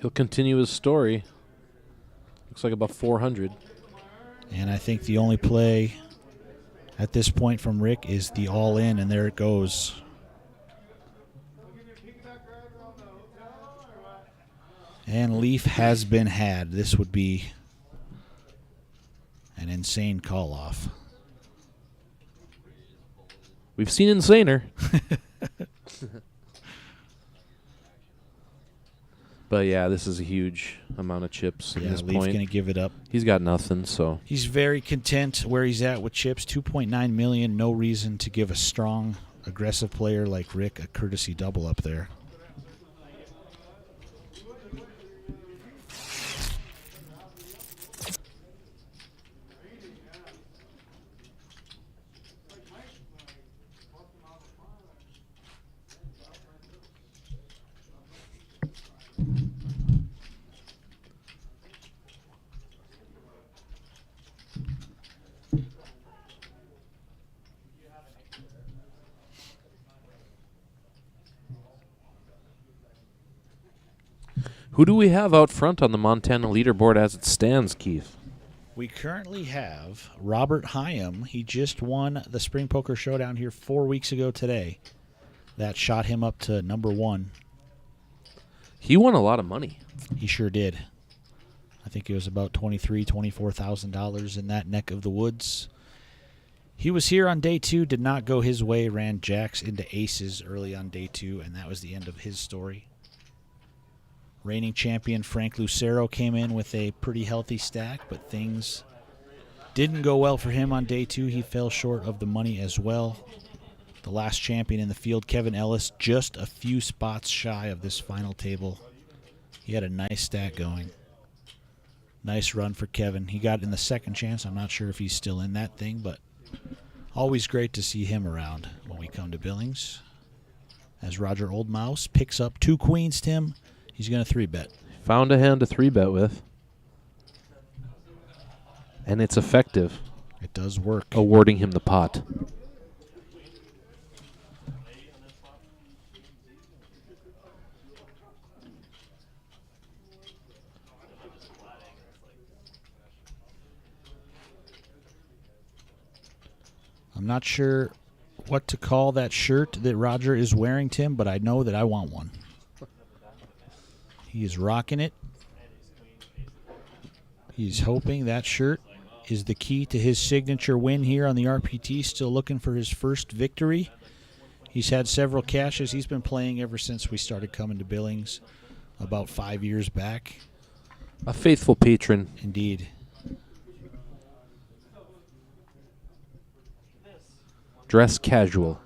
He'll continue his story. Looks like about 400. And I think the only play at this point from Rick is the all-in, and there it goes. And Leaf has been had. This would be an insane call-off. We've seen insaner. But yeah, this is a huge amount of chips at Yeah, this Leaf's point. going to give it up. He's got nothing, so He's very content where he's at with chips. 2.9 million. No reason to give a strong, aggressive player like Rick a courtesy double up there. who do we have out front on the Montana leaderboard as it stands, Keith? We currently have Robert Hyam. He just won the Spring Poker Showdown here 4 weeks ago today. That shot him up to number 1. He won a lot of money. He sure did. I think it was about $23,000, $24,000 in that neck of the woods. He was here on day 2, did not go his way, ran jacks into aces early on day 2, and that was the end of his story. Reigning champion Frank Lucero came in with a pretty healthy stack, but things didn't go well for him on day 2. He fell short of the money as well. The last champion in the field, Kevin Ellis, just a few spots shy of this final table. He had a nice stack going. Nice run for Kevin. He got in the second chance. I'm not sure if he's still in that thing, but always great to see him around when we come to Billings. As Roger Oldmouse picks up 2 queens, Tim, he's going to 3-bet. Found a hand to 3-bet with. And it's effective, It does work. awarding him the pot. I'm not sure what to call that shirt that Roger is wearing, Tim, but I know that I want one. He is rocking it. He's hoping that shirt is the key to his signature win here on the RPT. Still looking for his first victory. He's had several cashes. He's been playing ever since we started coming to Billings about 5 years back. A faithful patron. Indeed. Dress casual.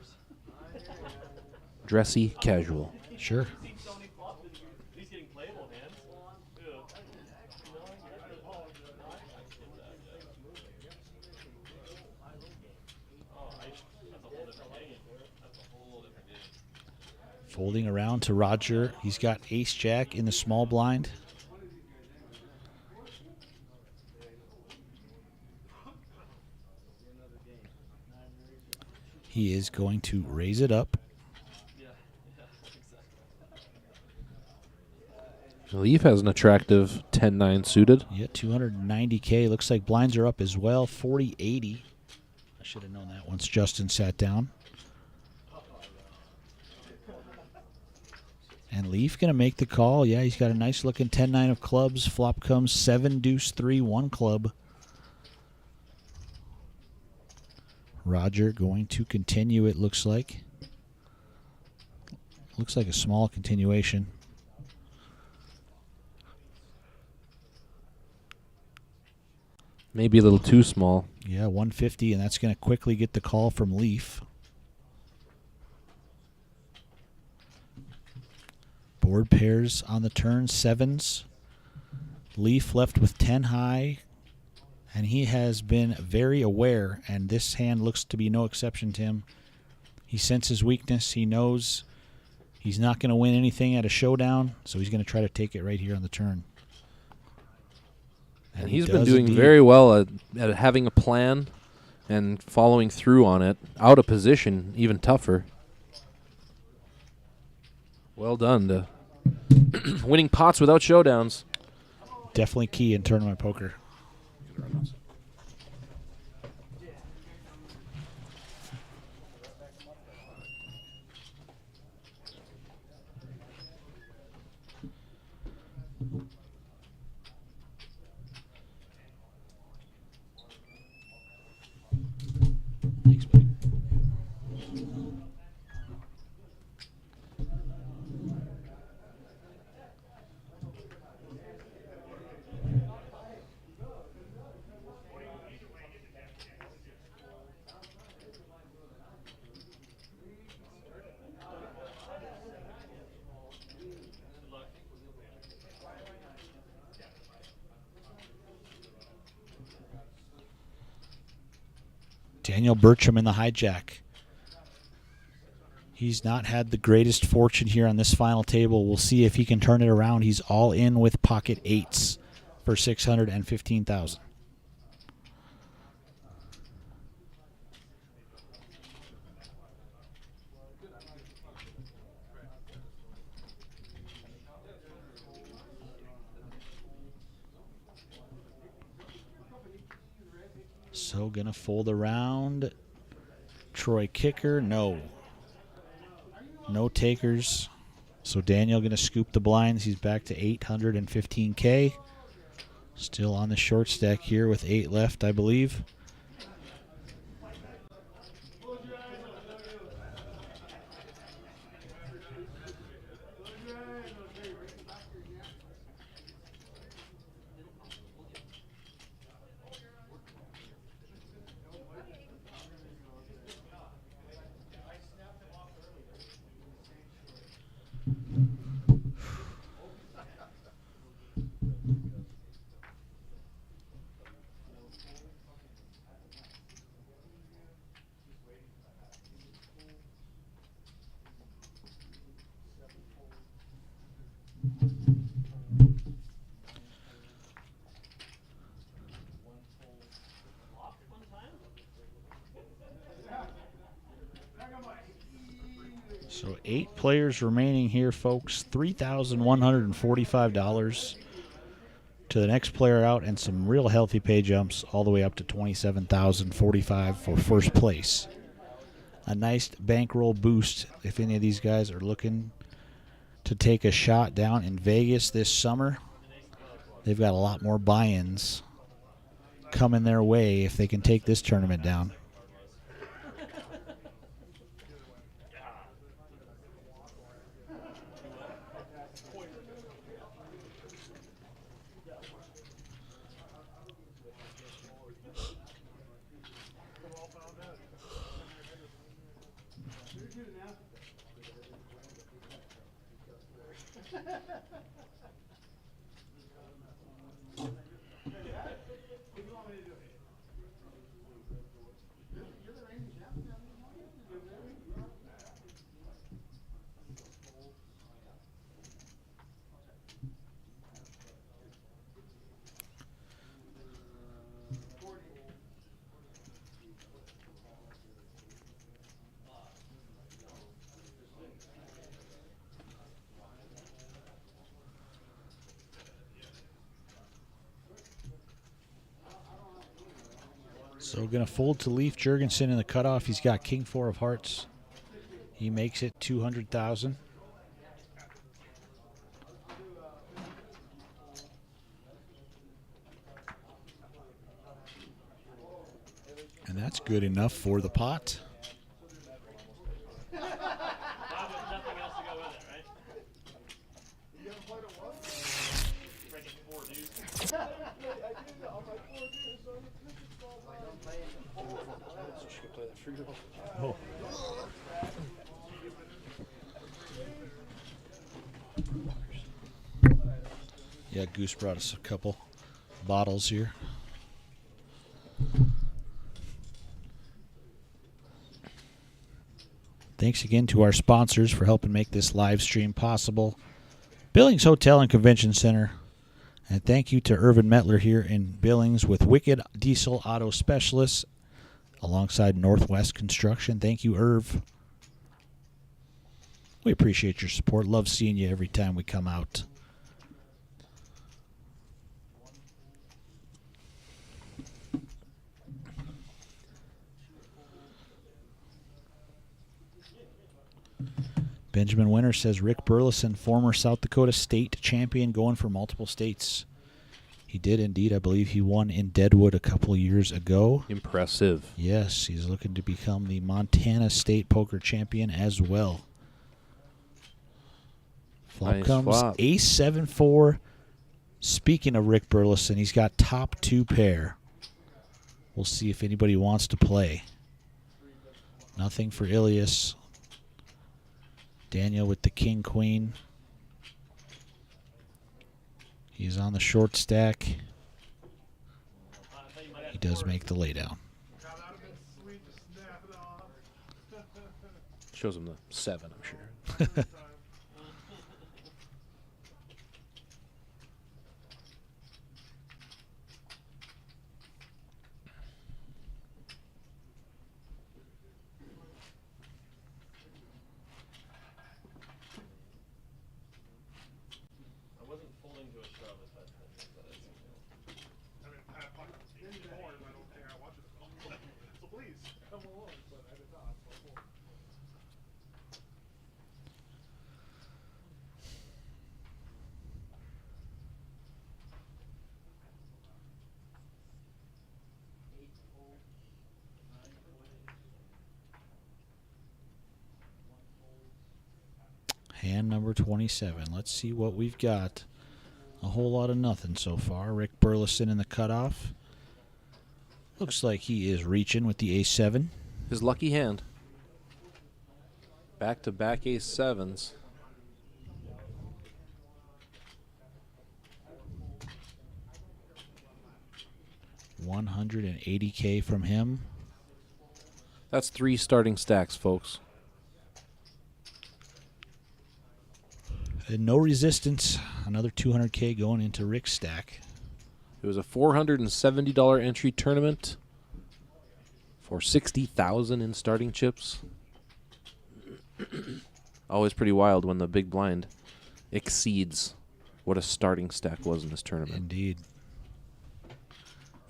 Dressy casual. Sure. He's getting playable, man. Folding around to Roger. He's got ace-jack in the small blind. He is going to raise it up. Leaf has an attractive 10-9 suited. Yeah, 290K. Looks like blinds are up as well, 40-80. I should have known that once Justin sat down. And Leaf going to make the call. Yeah, he's got a nice looking 10-9 of clubs. Flop comes 7, deuce, 3, 1 club. Roger going to continue, it looks like. Looks like a small continuation. Maybe a little too small. Yeah, 150, and that's going to quickly get the call from Leaf. Board pairs on the turn, sevens. Leaf left with 10 high, and he has been very aware, and this hand looks to be no exception to him. He senses weakness. He knows he's not going to win anything at a showdown, so he's going to try to take it right here on the turn. And he's been does doing indeed. very well at having a plan and following through on it. Out of position, even tougher. Well done to winning pots without showdowns. Definitely key in tournament poker. Thanks, buddy. Daniel Bertram in the hijack. He's not had the greatest fortune here on this final table. We'll see if he can turn it around. He's all in with pocket eights for $615,000. So gonna fold around. Troy kicker, no. No takers. So Daniel gonna scoop the blinds. He's back to 815K. Still on the short stack here with 8 left, I believe. So 8 players remaining here, folks. $3,145. to the next player out and some real healthy pay jumps all the way up to $27,045 for first place. A nice bankroll boost if any of these guys are looking to take a shot down in Vegas this summer. They've got a lot more buy-ins coming their way if they can take this tournament down. So going to fold to Leif Jurgensen in the cutoff. He's got King 4 of hearts. He makes it 200,000. And that's good enough for the pot. Oh. Yeah, Goose brought us a couple bottles here. Thanks again to our sponsors for helping make this live stream possible. Billings Hotel and Convention Center. And thank you to Irvin Metler here in Billings with Wicked Diesel Auto Specialists alongside Northwest Construction. Thank you, Irv. We appreciate your support. Love seeing you every time we come out. Benjamin Winter says Rick Burleson, former South Dakota state champion, going for multiple states. He did indeed. I believe he won in Deadwood a couple years ago. Impressive. Yes, he's looking to become the Montana state poker champion as well. Flop Nice comes flop. Ace 7-4. Speaking of Rick Burleson, he's got top 2 pair. We'll see if anybody wants to play. Nothing for Ilias. Daniel with the King Queen. He's on the short stack. He does make the laydown. Shows him the 7, I'm sure. Hand number 27. Let's see what we've got. A whole lot of nothing so far. Rick Burleson in the cutoff. Looks like he is reaching with the A7. His lucky hand. Back-to-back A7s. $180K from him. That's 3 starting stacks, folks. And no resistance. Another $200K going into Rick's stack. It was a $470 entry tournament for $60,000 in starting chips. Always pretty wild when the big blind exceeds what a starting stack was in this tournament. Indeed.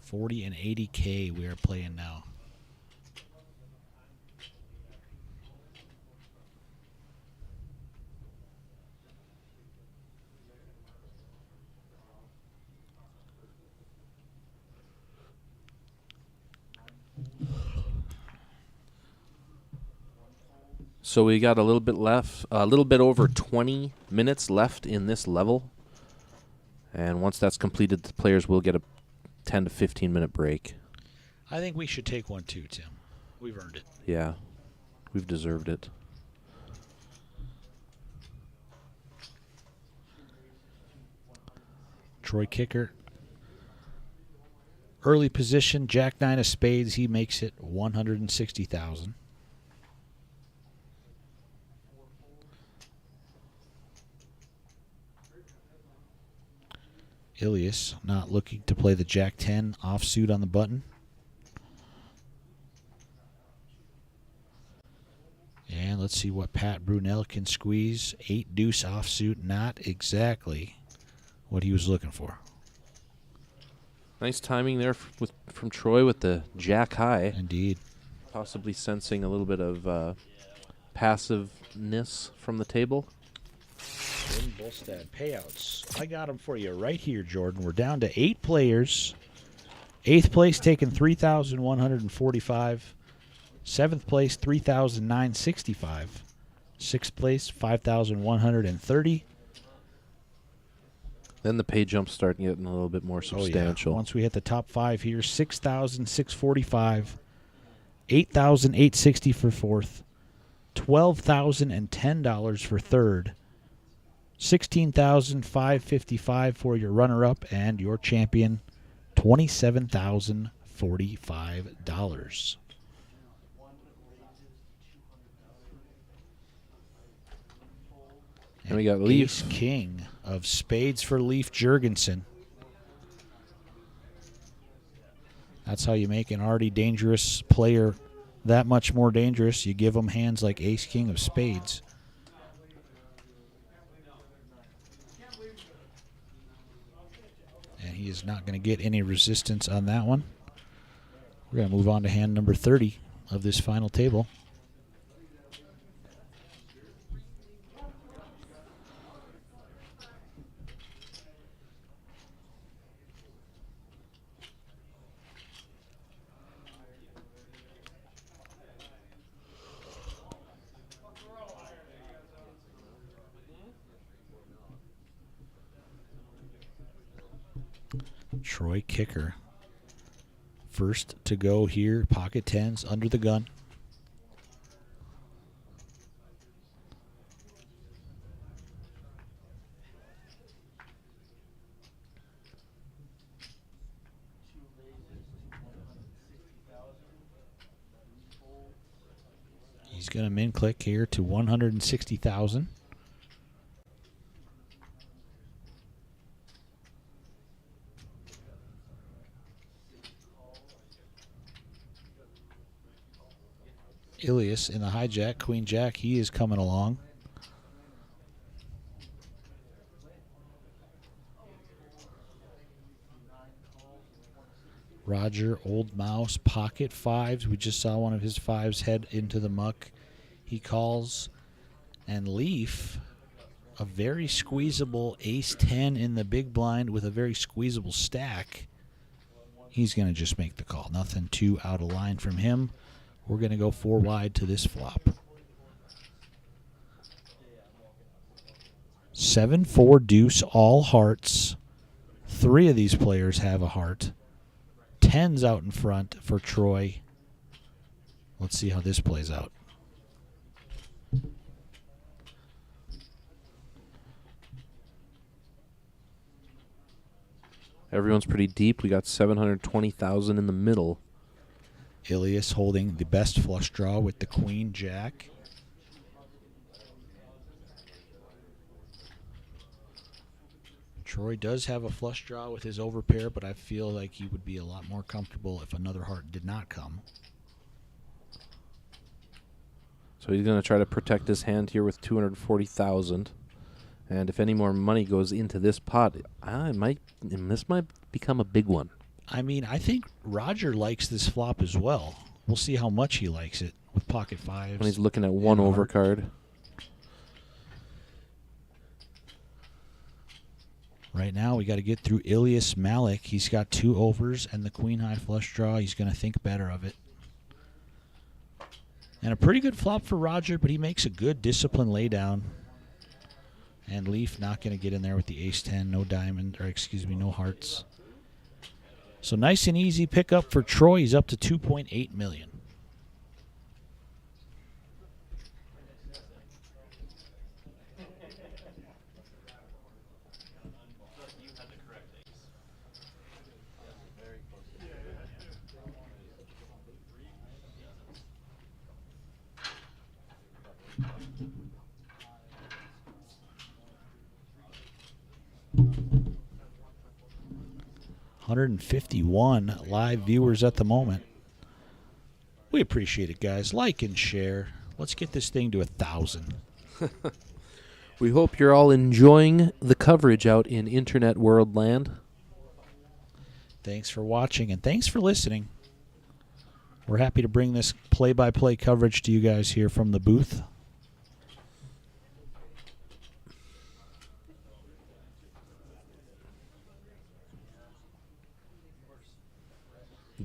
40 and 80K we are playing now. So we got a little bit left, a little bit over 20 minutes left in this level. And once that's completed, the players will get a 10 to 15 minute break. I think we should take one too, Tim. We've earned it. Yeah, we've deserved it. Troy kicker. Early position, Jack 9 of spades. He makes it 160,000. Ilias not looking to play the Jack 10 offsuit on the button. And let's see what Pat Brunel can squeeze. 8 deuce offsuit, not exactly what he was looking for. Nice timing there from Troy with the Jack high. Indeed. Possibly sensing a little bit of passiveness from the table. Jordan Bolstad payouts. I got them for you right here, Jordan. We're down to 8 players. 8th place taking $3,145. 7th place $3,965. 6th place $5,130. Then the pay jumps start getting a little bit more substantial. Oh, yeah. Once we hit the top 5 here, $6,645, $8,860 for 4th, $12,010 for 3rd, $16,555 for your runner-up, and your champion, $27,045. And we got Leaf. Ace King of spades for Leaf Jurgensen. That's how you make an already dangerous player that much more dangerous. You give them hands like Ace King of spades. And he is not going to get any resistance on that one. We're going to move on to hand number 30 of this final table. Troy kicker. First to go here, pocket tens under the gun. He's going to min click here to 160,000. Ilias in the hijack, Queen Jack, he is coming along. Roger, Old Mouse, pocket fives. We just saw one of his fives head into the muck. He calls. And Leaf, a very squeezable ace 10 in the big blind with a very squeezable stack. He's going to just make the call. Nothing too out of line from him. We're going to go 4 wide to this flop. 7-4 deuce, all hearts. 3 of these players have a heart. 10's out in front for Troy. Let's see how this plays out. Everyone's pretty deep. We got 720,000 in the middle. Ilias holding the best flush draw with the Queen Jack. Troy does have a flush draw with his overpair, but I feel like he would be a lot more comfortable if another heart did not come. So he's going to try to protect his hand here with 240,000. And if any more money goes into this pot, this might become a big one. I mean, I think Roger likes this flop as well. We'll see how much he likes it with pocket fives. When he's looking at one and a heart. overcard. Right now, we got to get through Ilias Malik. He's got 2 overs and the queen high flush draw. He's going to think better of it. And a pretty good flop for Roger, but he makes a good disciplined laydown. And Leaf not going to get in there with the ace-10, no diamond, or excuse me, no hearts. So nice and easy pickup for Troy. He's up to $2.8 million. $151 live viewers at the moment. We appreciate it, guys. Like and share. Let's get this thing to 1,000. We hope you're all enjoying the coverage out in internet world land. Thanks for watching and thanks for listening. We're happy to bring this play-by-play coverage to you guys here from the booth.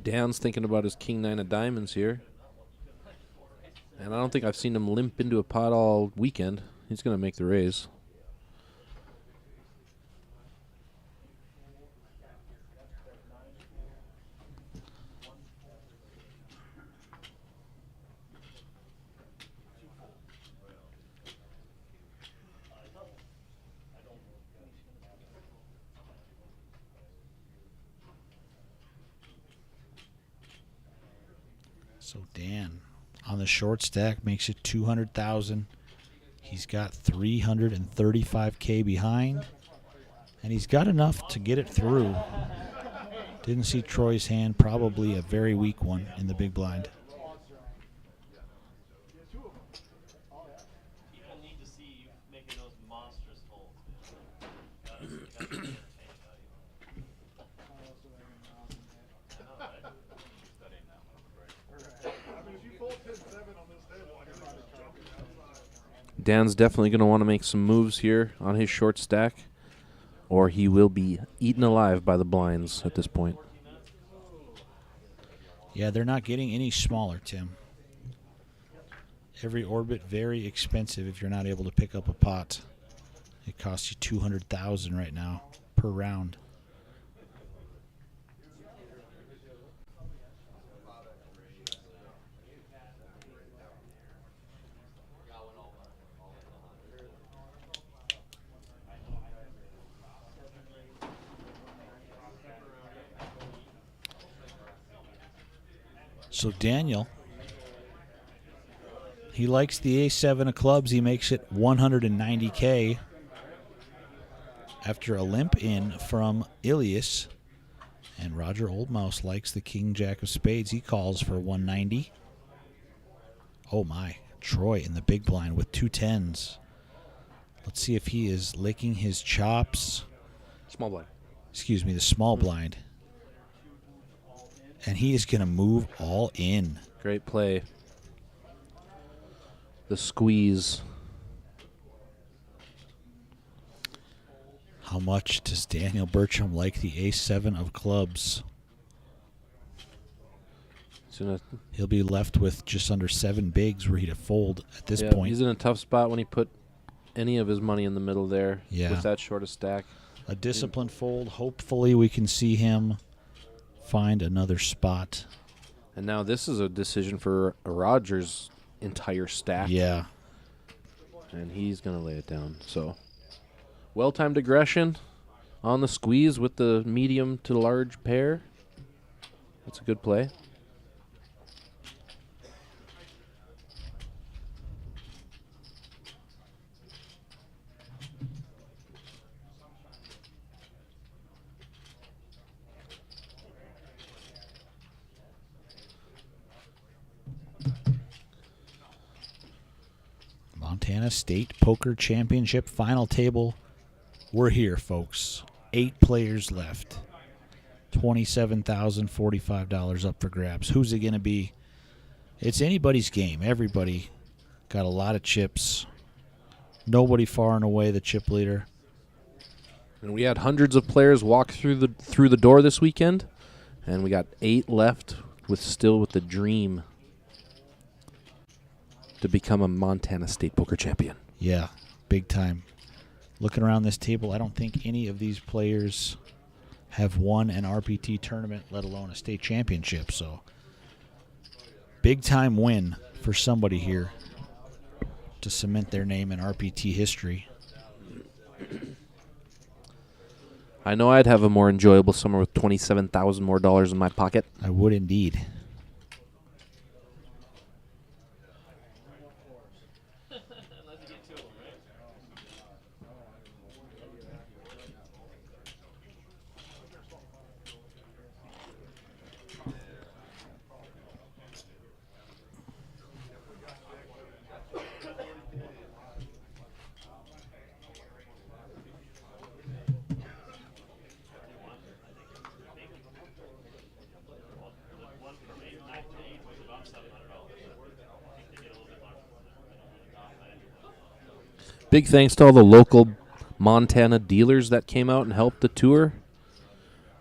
Dan's thinking about his king 9 of diamonds here. And I don't think I've seen him limp into a pot all weekend. He's going to make the raise. So Dan on the short stack makes it 200,000. He's got 335K behind, and he's got enough to get it through. Didn't see Troy's hand, probably a very weak one in the big blind. People need to see you making those monstrous folds. Dan's definitely going to want to make some moves here on his short stack, or he will be eaten alive by the blinds at this point. Yeah, they're not getting any smaller, Tim. Every orbit very expensive if you're not able to pick up a pot. It costs you 200,000 right now per round. So Daniel, he likes the A7 of clubs. He makes it 190K after a limp in from Ilias. And Roger Oldmouse likes the King Jack of Spades. He calls for 190. Oh my, Troy in the big blind with 2 10s. Let's see if he is licking his chops. Small blind. Excuse me, the small blind. And he is going to move all in. Great play. The squeeze. How much does Daniel Bertram like the ace-7 of clubs? He'll be left with just under 7 bigs were he to fold at this point. He's in a tough spot when he put any of his money in the middle there with that short a stack. A disciplined fold. Hopefully we can see him find another spot. And now this is a decision for Rogers' entire stack. Yeah. And he's going to lay it down. So, well-timed aggression on the squeeze with the medium to large pair. That's a good play. Montana Montana State Poker Championship final table. We're here, folks. 8 players left. $27,045 up for grabs. Who's it going to be? It's anybody's game. Everybody got a lot of chips. Nobody far and away the chip leader. And we had hundreds of players walk through the door this weekend, and we got 8 left with the dream to become a Montana State Poker champion. Yeah, big time. Looking around this table, I don't think any of these players have won an RPT tournament, let alone a state championship. So, big time win for somebody here to cement their name in RPT history. I know I'd have a more enjoyable summer with $27,000 more in my pocket. I would indeed. Big thanks to all the local Montana dealers that came out and helped the tour.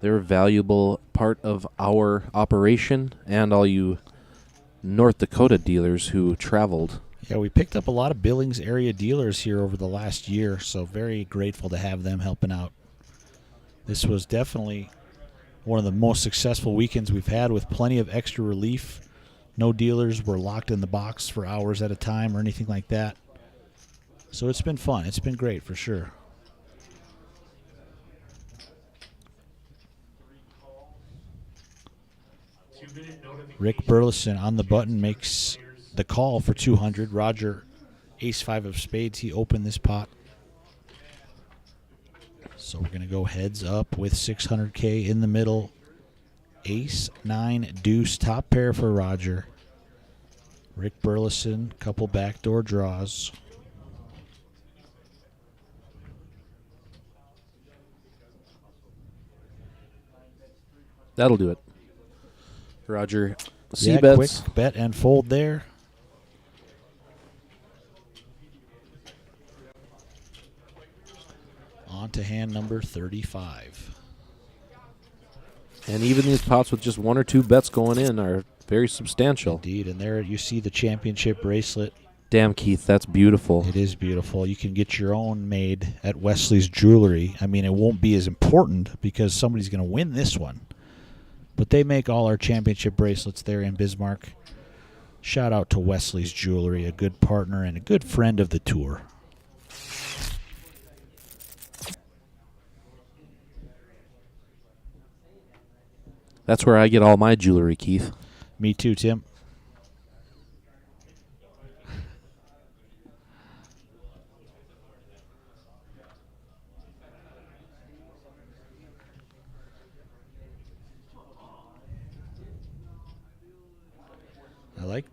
They're a valuable part of our operation, and all you North Dakota dealers who traveled. Yeah, we picked up a lot of Billings area dealers here over the last year, so very grateful to have them helping out. This was definitely one of the most successful weekends we've had with plenty of extra relief. No dealers were locked in the box for hours at a time or anything like that. So it's been fun. It's been great for sure. Rick Burleson on the button makes the call for 200. Roger, ace-5 of spades. He opened this pot. So we're going to go heads up with 600K in the middle. Ace-9 deuce, top pair for Roger. Rick Burleson, couple backdoor draws. That'll do it. Roger, Yeah, C-bets. quick bet and fold there. On to hand number 35. And even these pots with just 1 or 2 bets going in are very substantial. Indeed, and there you see the championship bracelet. Damn, Keith, that's beautiful. It is beautiful. You can get your own made at Wesley's Jewelry. I mean, it won't be as important because somebody's going to win this one. But they make all our championship bracelets there in Bismarck. Shout out to Wesley's Jewelry, a good partner and a good friend of the tour. That's where I get all my jewelry, Keith. Me too, Tim. I like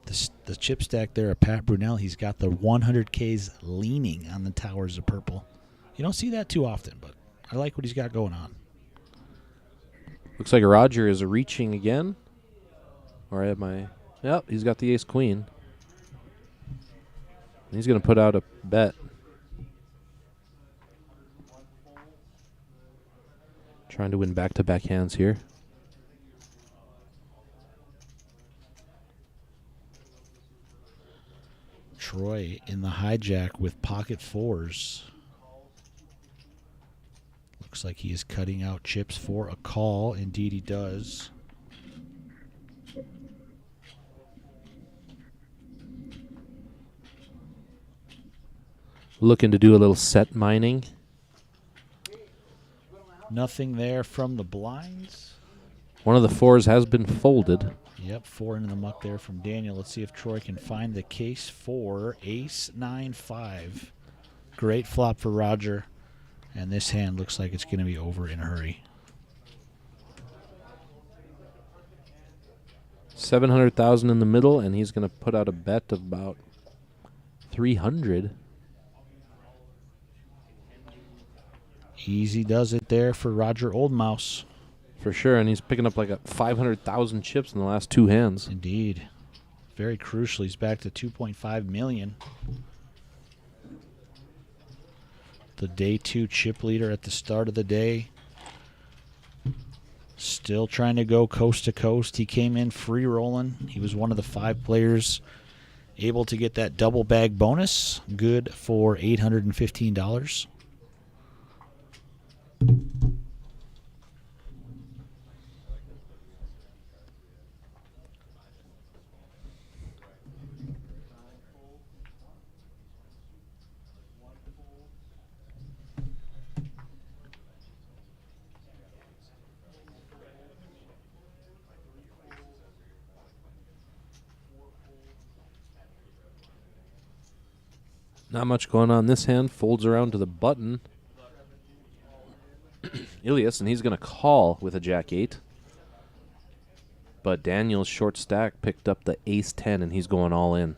the chip stack there of Pat Brunel. He's got the 100Ks leaning on the towers of purple. You don't see that too often, but I like what he's got going on. Looks like Roger is reaching again. Or I have my... Yep, he's got the ace-queen. He's going to put out a bet. Trying to win back-to-back hands here. Troy in the hijack with pocket fours. Looks like he is cutting out chips for a call. Indeed he does. Looking to do a little set mining. Nothing there from the blinds. One of the 4s has been folded. Yep, 4 into the muck there from Daniel. Let's see if Troy can find the case for ace-9-5. Great flop for Roger. And this hand looks like it's going to be over in a hurry. 700,000 in the middle, and he's going to put out a bet of about 300. Easy does it there for Roger Oldmouse. For sure, and he's picking up like 500,000 chips in the last 2 hands. Indeed. Very crucial. He's back to 2.5 million. The day 2 chip leader at the start of the day. Still trying to go coast to coast. He came in free rolling. He was one of the 5 players able to get that double bag bonus. Good for $815. Not much going on this hand. Folds around to the button. Ilias, and he's going to call with a Jack-8. But Daniel's short stack picked up the Ace-10, and he's going all in.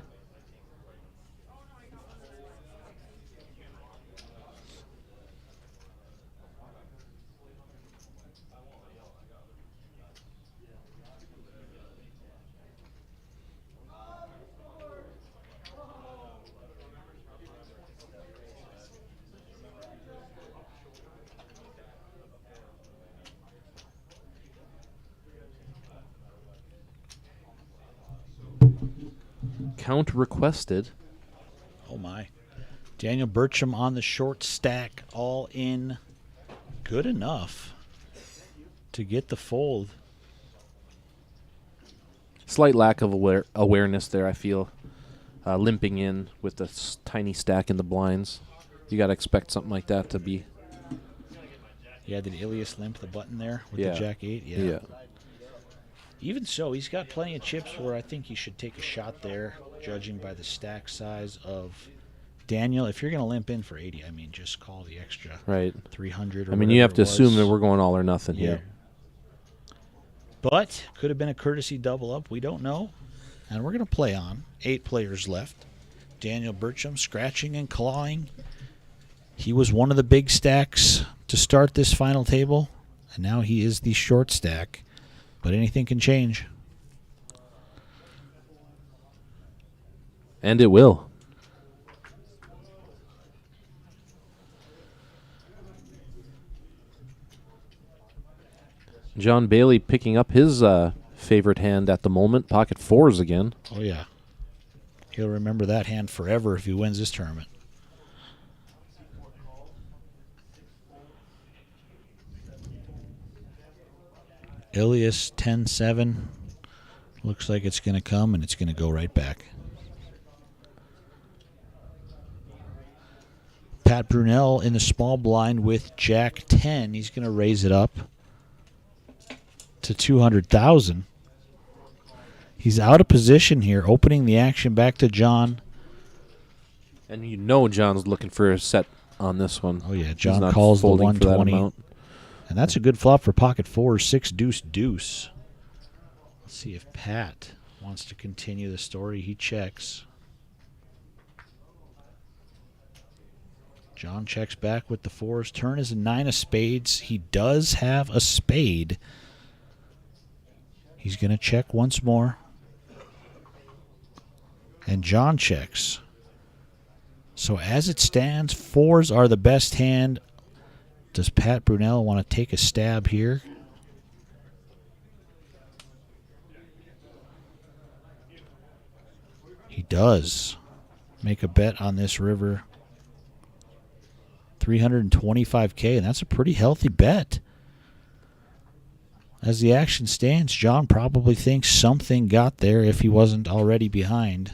Count requested. Oh, my. Daniel Burcham on the short stack, all in. Good enough to get the fold. Slight lack of awareness there, I feel. Limping in with the tiny stack in the blinds. You got to expect something like that to be. Yeah, did Ilias limp the button there with Yeah. the Jack-8? Yeah. Even so, he's got plenty of chips where I think he should take a shot there, judging by the stack size of Daniel. If you're going to limp in for 80, I mean, just call the extra Right. 300 or I mean, you have to whatever it assume that was. we're going all or nothing Yeah. here. But could have been a courtesy double up. We don't know. And we're going to play on. 8 players left. Daniel Burcham scratching and clawing. He was one of the big stacks to start this final table, and now he is the short stack. But anything can change. And it will. John Bailey picking up his favorite hand at the moment, pocket 4s again. Oh, yeah. He'll remember that hand forever if he wins this tournament. Ilias 10-7. Looks like it's going to come, and it's going to go right back. Pat Brunel in the small blind with Jack 10. He's going to raise it up to 200,000. He's out of position here, opening the action back to John. And you know John's looking for a set on this one. Oh, yeah. He's John not calls the folding for that 120. amount. And that's a good flop for pocket 4, 6 deuce deuce. Let's see if Pat wants to continue the story. He checks. John checks back with the 4s. Turn is a 9 of spades. He does have a spade. He's going to check once more. And John checks. So as it stands, 4s are the best hand. Does Pat Brunel want to take a stab here? He does. Make a bet on this river. 325K, and that's a pretty healthy bet. As the action stands, John probably thinks something got there if he wasn't already behind.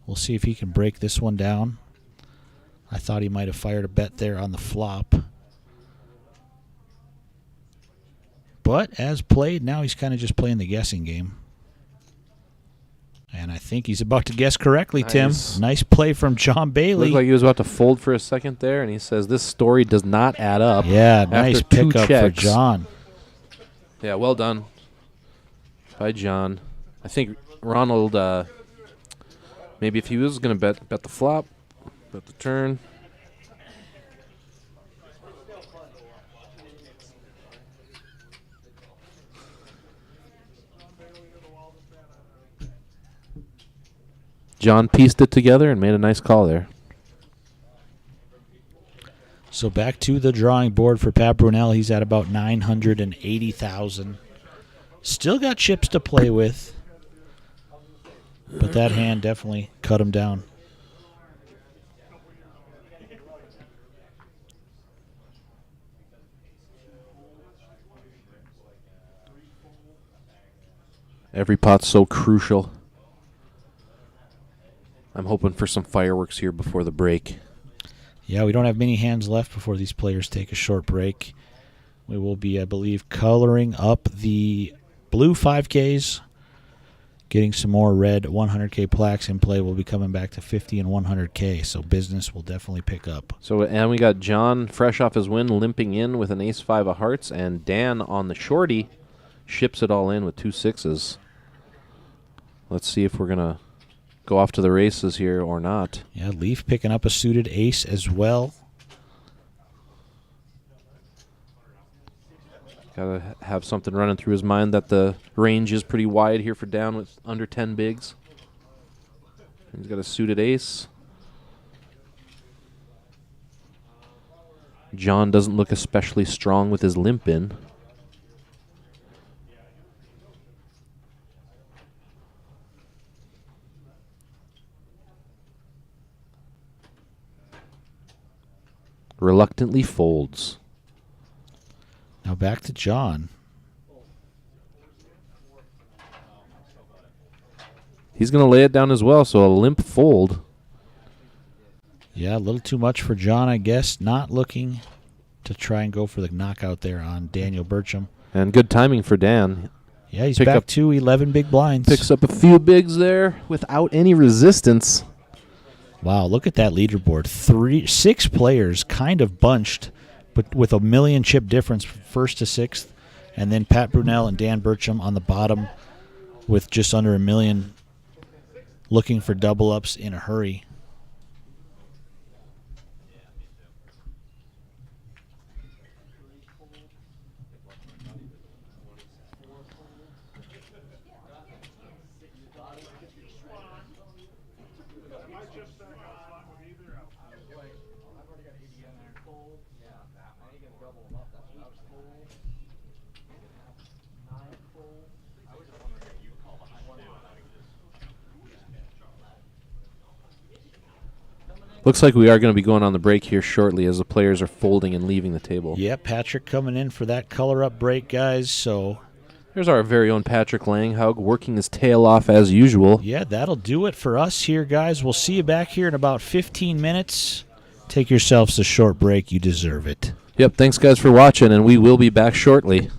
We'll see if he can break this one down. I thought he might have fired a bet there on the flop. But as played, now he's kind of just playing the guessing game. And I think he's about to guess correctly, Nice. Tim. Nice play from John Bailey. Looked like he was about to fold for a second there, and he says this story does not add up. Yeah, nice after 2 pickup for checks. John. Yeah, well done by John. I think Ronald, maybe if he was going to bet the flop, bet the turn. John pieced it together and made a nice call there. So back to the drawing board for Pat Brunel. He's at about 980,000. Still got chips to play with, but that hand definitely cut him down. Every pot's so crucial. I'm hoping for some fireworks here before the break. Yeah, we don't have many hands left before these players take a short break. We will be, I believe, coloring up the blue 5Ks, getting some more red 100K plaques in play. We'll be coming back to 50 and 100K, so business will definitely pick up. So, and we got John, fresh off his win, limping in with an ace-5 of hearts, and Dan on the shorty ships it all in with 2 6s. Let's see if we're going to go off to the races here or not. Yeah, Leaf picking up a suited ace as well. Got to have something running through his mind that the range is pretty wide here for Dan with under 10 bigs. He's got a suited ace. John doesn't look especially strong with his limp in. Reluctantly folds. Now back to John. He's going to lay it down as well, so a limp fold. Yeah, a little too much for John, I guess. Not looking to try and go for the knockout there on Daniel Burcham. And good timing for Dan. Yeah, he's back to 11 big blinds. Picks up a few bigs there without any resistance. Wow, look at that leaderboard. 6 players kind of bunched, but with a million chip difference from first to sixth. And then Pat Brunel and Dan Burcham on the bottom with just under a million, looking for double ups in a hurry. Looks like we are going to be going on the break here shortly as the players are folding and leaving the table. Yeah, Patrick coming in for that color-up break, guys. So there's our very own Patrick Langhaug working his tail off as usual. Yeah, that'll do it for us here, guys. We'll see you back here in about 15 minutes. Take yourselves a short break. You deserve it. Yep, thanks, guys, for watching, and we will be back shortly.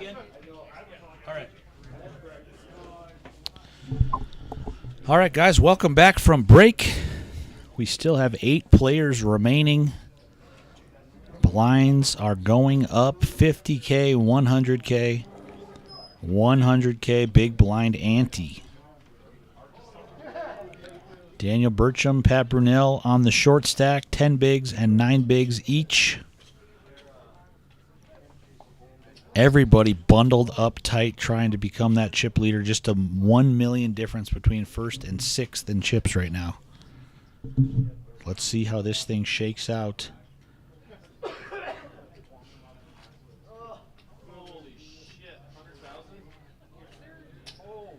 again? All right. All right, guys, welcome back from break. We still have 8 players remaining. Blinds are going up 50K, 100K, 100K big blind ante. Daniel Burcham, Pat Brunell on the short stack, 10 bigs and 9 bigs each. Everybody bundled up tight trying to become that chip leader. Just a 1 million difference between first and sixth in chips right now. Let's see how this thing shakes out. Holy shit, 100,000? Holy.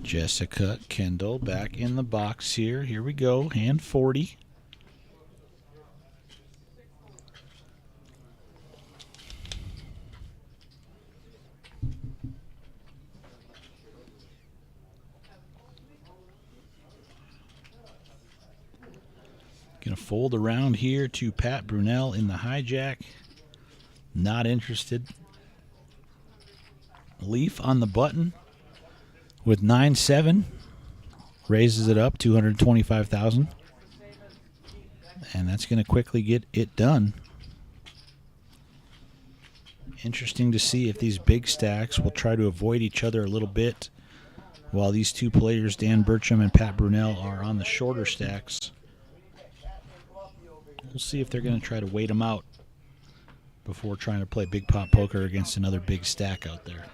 Jessica Kendall back in the box here. Here we go. Hand 40. Going to fold around here to Pat Brunell in the hijack. Not interested. Leaf on the button with 9-7. Raises it up 225,000. And that's going to quickly get it done. Interesting to see if these big stacks will try to avoid each other a little bit while these two players, Dan Burcham and Pat Brunell, are on the shorter stacks. We'll see if they're going to try to wait them out before trying to play big pot poker against another big stack out there.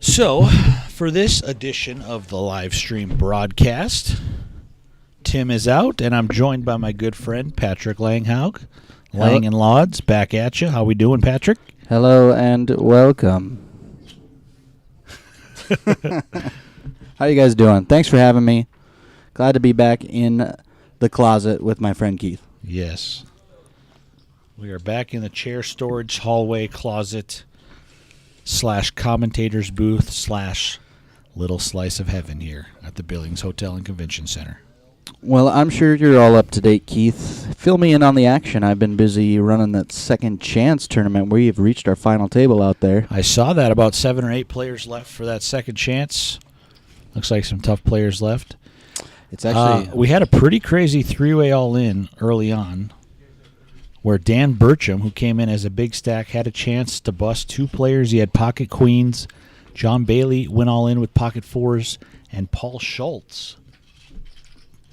So, for this edition of the live stream broadcast, Tim is out, and I'm joined by my good friend Patrick Langhaug. Lang and Lauds, back at you. How we doing, Patrick? Hello and welcome. How you guys doing? Thanks for having me. Glad to be back in the closet with my friend Keith. Yes. We are back in the chair storage hallway closet / commentator's booth / little slice of heaven here at the Billings Hotel and Convention Center. Well, I'm sure you're all up to date, Keith. Fill me in on the action. I've been busy running that second chance tournament. We have reached our final table out there. I saw that about 7 or 8 players left for that second chance. Looks like some tough players left. It's actually we had a pretty crazy 3-way all-in early on where Dan Burcham, who came in as a big stack, had a chance to bust 2 players. He had pocket queens. John Bailey went all in with pocket 4s, and Paul Schultz.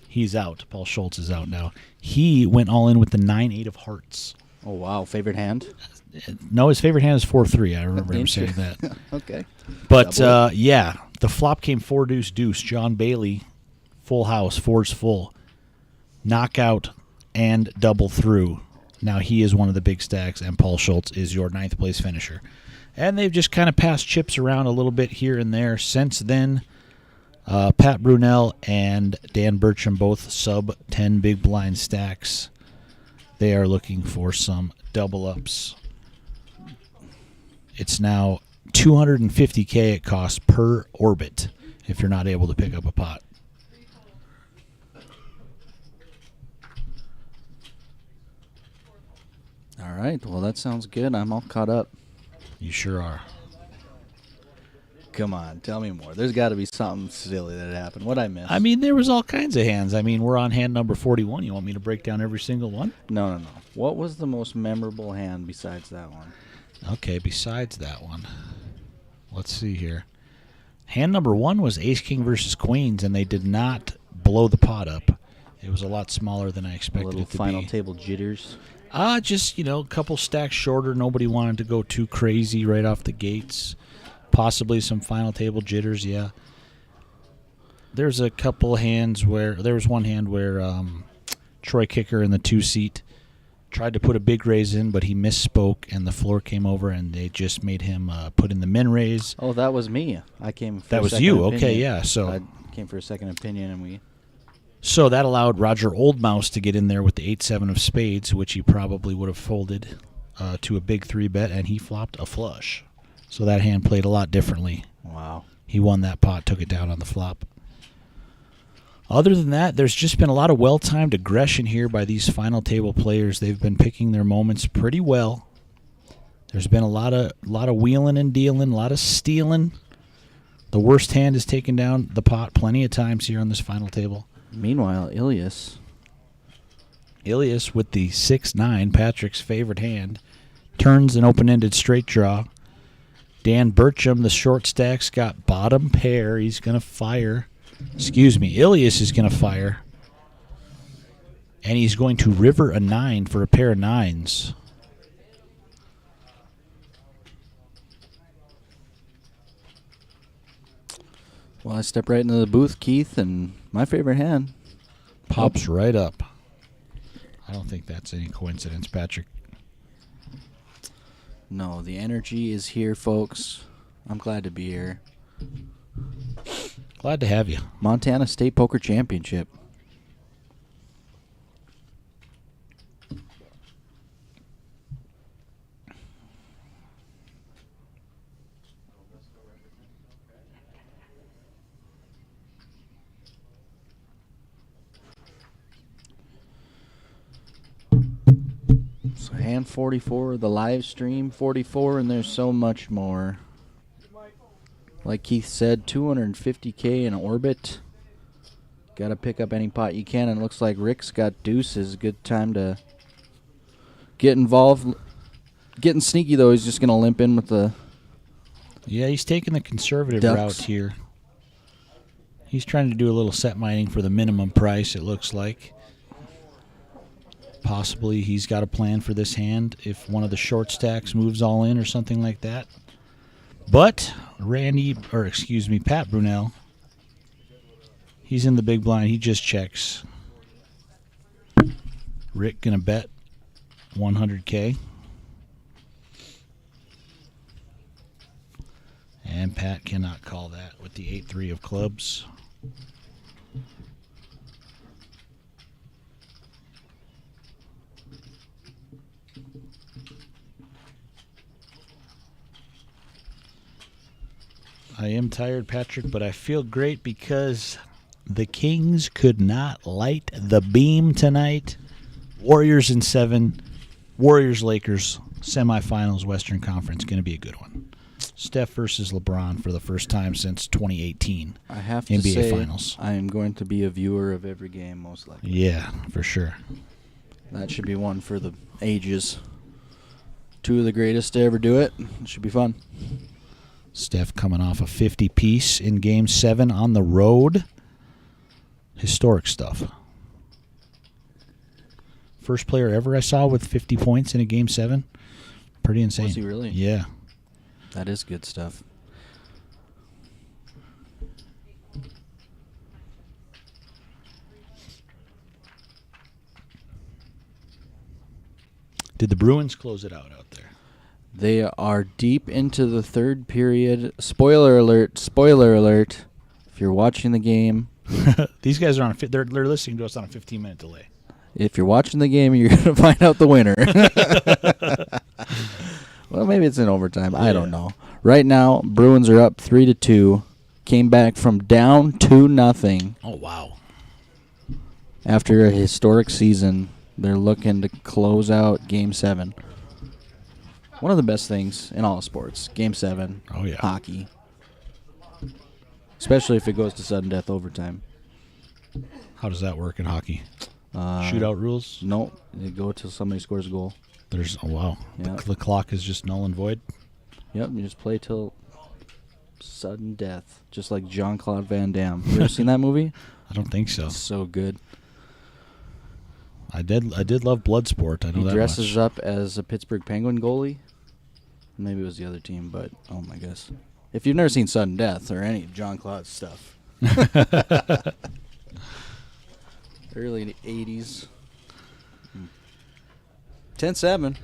He's out. Paul Schultz is out now. He went all in with the 9-8 of hearts. Oh, wow. Favorite hand? No, his favorite hand is 4-3. I remember him saying that. Okay. But, yeah, the flop came 4-deuce-deuce. John Bailey, full house, 4s full. Knockout and double through. Now he is one of the big stacks, and Paul Schultz is your 9th place finisher. And they've just kind of passed chips around a little bit here and there since then. Pat Brunell and Dan Burcham both sub 10 big blind stacks. They are looking for some double ups. It's now $250K it costs per orbit if you're not able to pick up a pot. All right. Well, that sounds good. I'm all caught up. You sure are. Come on. Tell me more. There's got to be something silly that happened. What'd I miss? I mean, there was all kinds of hands. I mean, we're on hand number 41. You want me to break down every single one? No. What was the most memorable hand besides that one? Okay, besides that one. Let's see here. Hand number 1 was Ace-King versus Queens, and they did not blow the pot up. It was a lot smaller than I expected little it to final be. table jitters. Just, a couple stacks shorter. Nobody wanted to go too crazy right off the gates. Possibly some final table jitters, yeah. there's a couple hands where there was one hand where Troy Kicker in the 2-seat tried to put a big raise in, but he misspoke, and the floor came over, and they just made him put in the min raise. Oh, that was me. I came for That a was second you. opinion. Okay, yeah. So I came for a second opinion, and we... So that allowed Roger Oldmouse to get in there with the 8-7 of spades, which he probably would have folded to a big 3-bet, and he flopped a flush. So that hand played a lot differently. Wow. He won that pot, took it down on the flop. Other than that, there's just been a lot of well-timed aggression here by these final table players. They've been picking their moments pretty well. There's been a lot of wheeling and dealing, a lot of stealing. The worst hand has taken down the pot plenty of times here on this final table. Meanwhile, Ilias with the 6-9, Patrick's favorite hand, turns an open-ended straight draw. Dan Burcham, the short stacks, got bottom pair. He's going to fire. Ilias is going to fire. And he's going to river a 9 for a pair of 9s. Well, I step right into the booth, Keith, and my favorite hand Pops right up. I don't think that's any coincidence, Patrick. No, the energy is here, folks. I'm glad to be here. Glad to have you. Montana State Poker Championship. So hand 44, the live stream 44, and there's so much more. Like Keith said, 250K in orbit. Got to pick up any pot you can, and it looks like Rick's got deuces. Good time to get involved. Getting sneaky, though, he's just going to limp in with the... Yeah, he's taking the conservative Ducks. route here. He's trying to do a little set mining for the minimum price, it looks like. Possibly he's got a plan for this hand if one of the short stacks moves all in or something like that. But Pat Brunel, he's in the big blind. He just checks. Rick gonna bet 100K. And Pat cannot call that with the 8-3 of clubs. I am tired, Patrick, but I feel great because the Kings could not light the beam tonight. Warriors in 7, Warriors-Lakers, semifinals, Western Conference, going to be a good one. Steph versus LeBron for the first time since 2018. I have to NBA say, Finals. I am going to be a viewer of every game, most likely. Yeah, for sure. That should be one for the ages. Two of the greatest to ever do it. It should be fun. Steph coming off a 50-piece in Game 7 on the road. Historic stuff. First player ever I saw with 50 points in a Game 7. Pretty insane. Was he really? Yeah. That is good stuff. Did the Bruins close it out there? They are deep into the third period. Spoiler alert, spoiler alert. If you're watching the game, These guys are on. They're listening to us on a 15-minute delay. if you're watching the game, you're going to find out the winner. Well, maybe it's in overtime. I don't know. Right now, Bruins are up 3-2. Came back from down 2-0 Oh wow! after a historic season. They're looking to close out Game 7. One of the best things in all sports, Game 7, Oh yeah. hockey. Especially if it goes to sudden death overtime. How does that work in hockey? Uh, Shootout rules? No, they go till somebody scores a goal. There's wow. Yeah. The clock is just null and void. Yep, you just play till sudden death, just like Jean-Claude Van Damme. You ever seen that movie? I don't think so. It's so good. I did love Bloodsport. I know He that dresses much. up as a Pittsburgh Penguin goalie. Maybe it was the other team, but oh my gosh. If you've never seen Sudden Death or any of Jean-Claude's stuff, Early 80s. 10-7.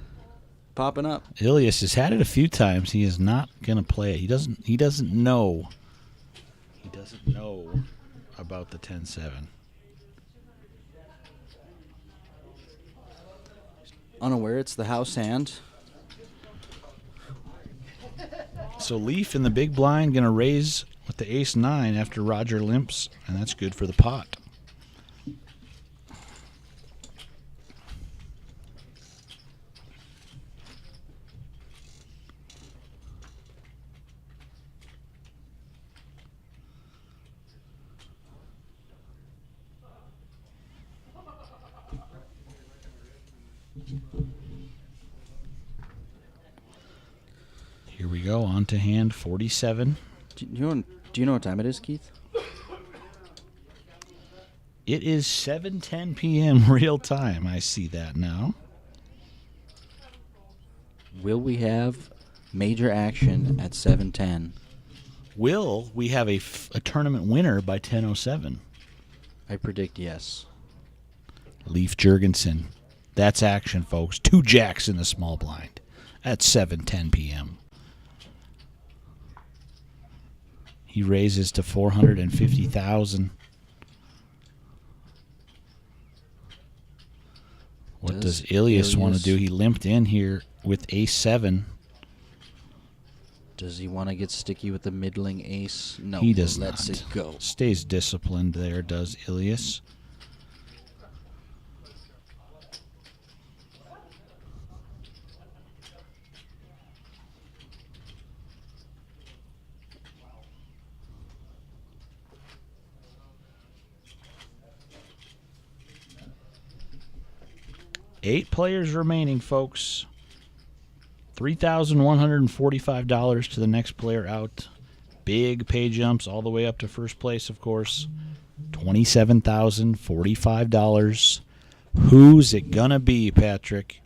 Popping up. Ilias has had it a few times. He is not going to play it. He doesn't know. He doesn't know about the 10-7. Unaware it's the house hand. So Leaf in the big blind going to raise with the ace-9 after Roger limps, and that's good for the pot. Here we go, on to hand 47. Do you know what time it is, Keith? It is 7:10 p.m. real time. I see that now. Will we have major action at 7:10? Will we have a tournament winner by 10:07? I predict yes. Leif Jurgensen. That's action, folks. 2 jacks in the small blind at 7:10 p.m. He raises to 450,000. What does Ilias want to do? He limped in here with ace-7. Does he want to get sticky with the middling ace? No, He does lets not. it go. Stays disciplined there, does Ilias. Eight players remaining, folks. $3,145 to the next player out. Big pay jumps all the way up to first place, of course. $27,045. Who's it gonna be, Patrick?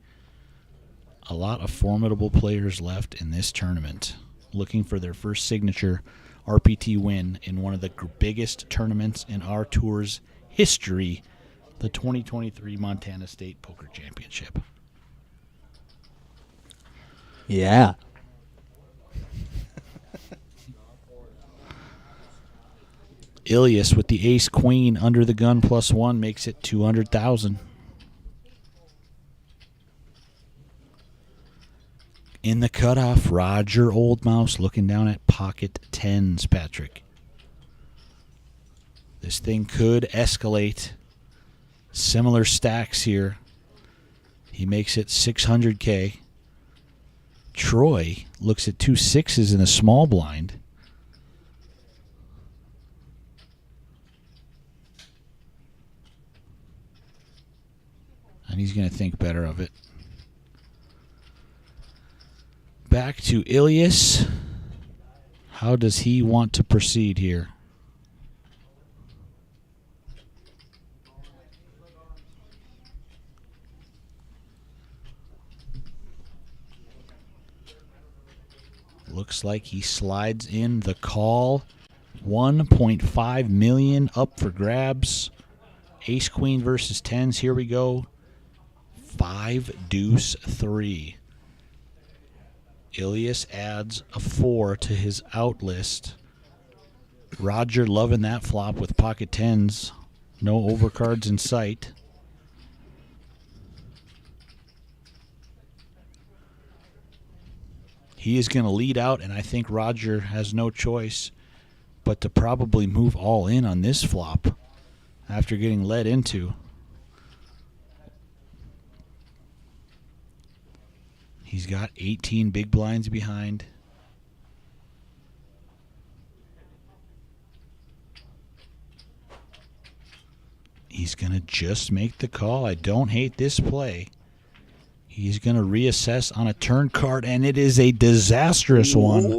A lot of formidable players left in this tournament, looking for their first signature RPT win in one of the biggest tournaments in our tour's history, the 2023 Montana State Poker Championship. Yeah. Ilias with the ace-queen under the gun +1 makes it 200,000. In the cutoff, Roger Oldmouse looking down at pocket 10s, Patrick. This thing could escalate. Similar stacks here. He makes it 600K. Troy looks at 2 6s in a small blind. And he's going to think better of it. Back to Ilias. How does he want to proceed here? Looks like he slides in the call. 1.5 million up for grabs. Ace queen versus 10s. Here we go. 5 deuce 3. Ilias adds a 4 to his out list. Roger loving that flop with pocket 10s. No overcards in sight. He is going to lead out, and I think Roger has no choice but to probably move all in on this flop after getting led into. He's got 18 big blinds behind. He's going to just make the call. I don't hate this play. He's going to reassess on a turn card, and it is a disastrous one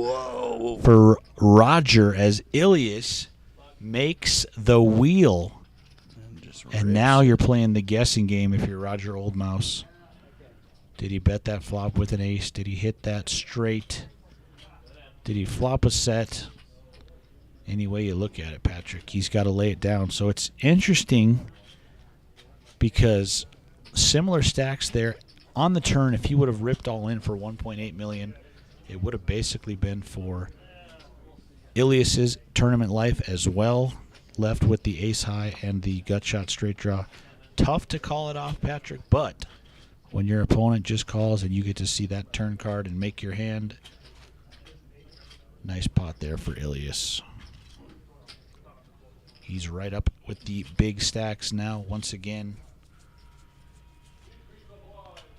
for Roger as Ilias makes the wheel. And now you're playing the guessing game if you're Roger Oldmouse. Did he bet that flop with an ace? Did he hit that straight? Did he flop a set? Any way you look at it, Patrick, he's got to lay it down. So it's interesting because similar stacks there on the turn. If he would have ripped all in for 1.8 million, it would have basically been for Ilias's tournament life as well. Left with the ace high and the gut shot straight draw. Tough to call it off, Patrick, but when your opponent just calls and you get to see that turn card and make your hand, nice pot there for Ilias. He's right up with the big stacks now once again.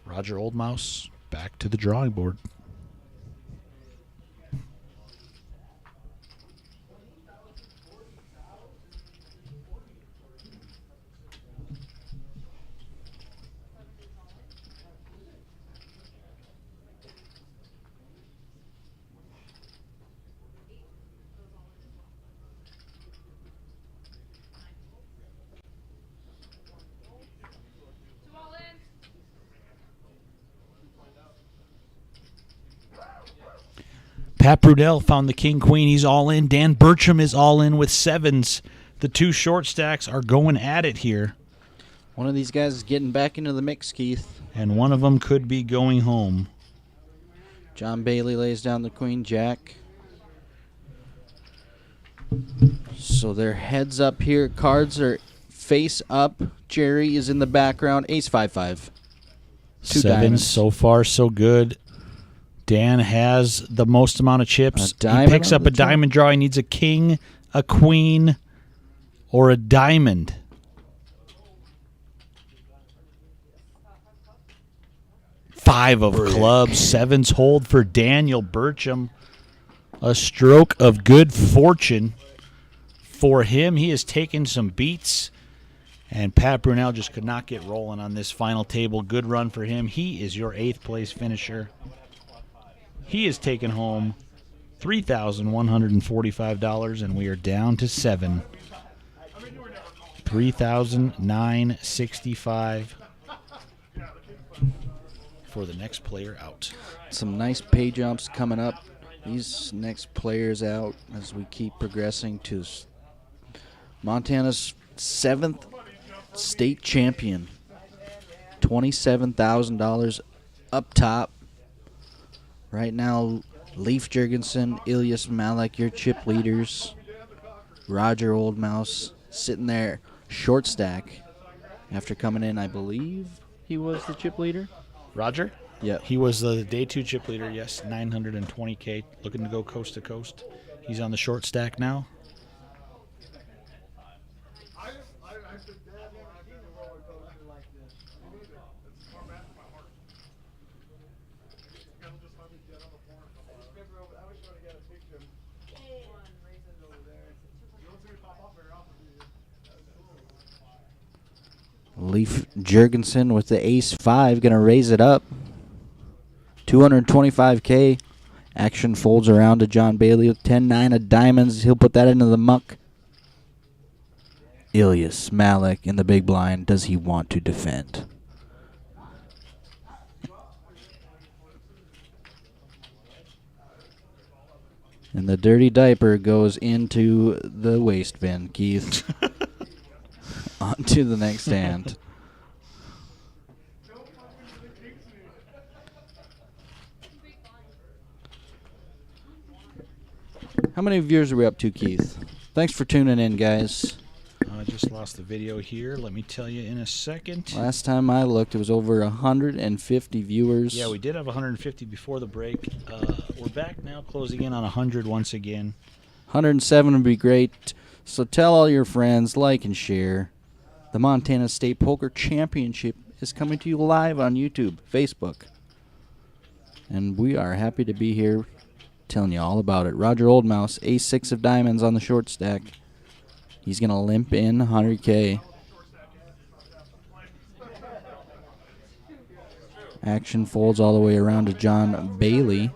Roger Oldmouse back to the drawing board. Pat Brudell found the king queen. He's all in. Dan Bertram is all in with sevens. The two short stacks are going at it here. One of these guys is getting back into the mix, Keith. And one of them could be going home. John Bailey lays down the queen jack. So their heads up here. Cards are face up. Jerry is in the background. Ace 5-5. Two Sevens, diamonds. so far so good. Dan has the most amount of chips. A diamond He picks on up the a diamond draw. He needs a king, a queen, or a diamond. Five of clubs. Sevens hold for Daniel Bertram. A stroke of good fortune for him. He has taken some beats. And Pat Brunel just could not get rolling on this final table. Good run for him. He is your 8th place finisher. He has taken home $3,145, and we are down to 7. $3,965 for the next player out. Some nice pay jumps coming up. These next players out as we keep progressing to Montana's 7th state champion. $27,000 up top. Right now, Leif Jurgensen, Ilias Malik, your chip leaders. Roger Oldmouse sitting there, short stack. After coming in, I believe he was the chip leader. Roger? Yeah. He was the day 2 chip leader, yes, 920K, looking to go coast to coast. He's on the short stack now. Leif Jurgensen with the ace 5, going to raise it up. 225K. Action folds around to John Bailey with 10-9 of diamonds. He'll put that into the muck. Ilias Malik in the big blind. Does he want to defend? And the dirty diaper goes into the waste bin, Keith. On to the next hand. How many viewers are we up to, Keith? Thanks for tuning in, guys. I just lost the video here. Let me tell you in a second. Last time I looked, it was over 150 viewers. Yeah, we did have 150 before the break. We're back now, closing in on 100 once again. 107 would be great. So tell all your friends, like and share. The Montana State Poker Championship is coming to you live on YouTube, Facebook. And we are happy to be here telling you all about it. Roger Oldmouse, ace 6 of diamonds on the short stack. He's going to limp in 100K. Action folds all the way around to John Bailey.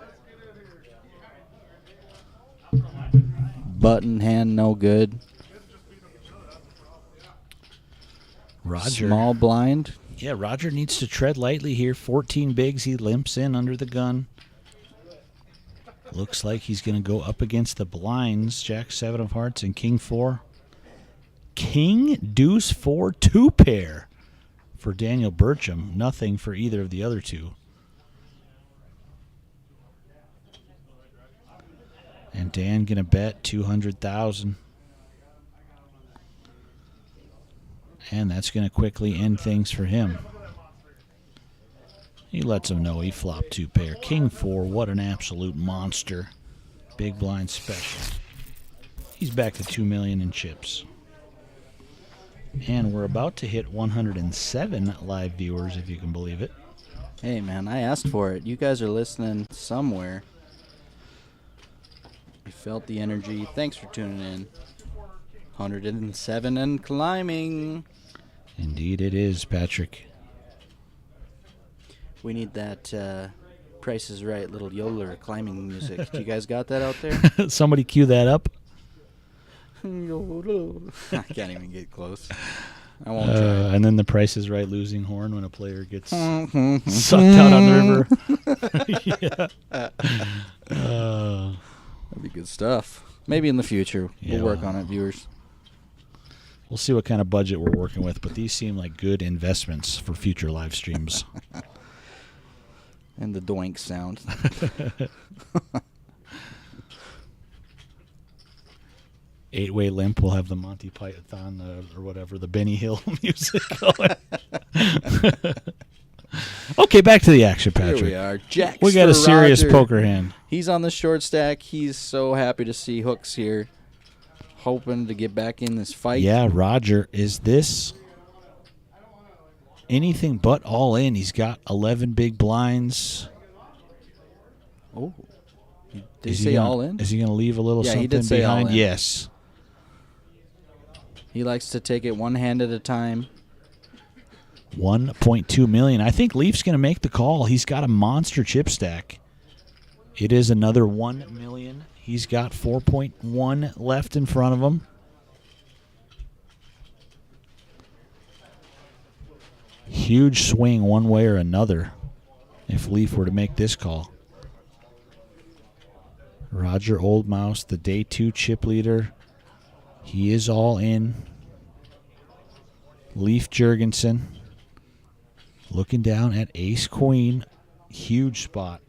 Button hand no good. Roger. Small blind. Yeah, Roger needs to tread lightly here. 14 bigs. He limps in under the gun. Looks like he's going to go up against the blinds. Jack 7 of hearts and King 4. King Deuce 4 2 pair for Daniel Burcham. Nothing for either of the other two. And Dan going to bet 200,000. And that's going to quickly end things for him. He lets him know he flopped 2 pair. King 4, what an absolute monster. Big blind special. He's back to 2 million in chips. And we're about to hit 107 live viewers, if you can believe it. Hey, man, I asked for it. You guys are listening somewhere. You felt the energy. Thanks for tuning in. 107 and climbing. Indeed it is, Patrick. We need that Price is Right little yodeler climbing music. Do you guys got that out there? Somebody cue that up. I can't even get close. I won't try. And then the Price is Right losing horn when a player gets sucked out on the river. Yeah. That'd be good stuff. Maybe in the future. Yeah. We'll work on it, viewers. We'll see what kind of budget we're working with, but these seem like good investments for future live streams. And the doink sound. 8-way limp will have the Monty Python or whatever, the Benny Hill music going. Okay, back to the action, Patrick. Here we are. Jacks We got a for serious Roger. poker hand. He's on the short stack. He's so happy to see Hooks here. Hoping to get back in this fight. Yeah, Roger, is this anything but all in? He's got 11 big blinds. Oh. Did he Is say gonna, all in? Is he going to leave a little Yeah, he something did say all behind? in. Yes. He likes to take it one hand at a time. 1.2 million. I think Leaf's going to make the call. He's got a monster chip stack. It is another 1 million. He's got 4.1 left in front of him. Huge swing one way or another if Leaf were to make this call. Roger Oldmouse, the day 2 chip leader. He is all in. Leaf Jurgensen looking down at ace queen. Huge spot.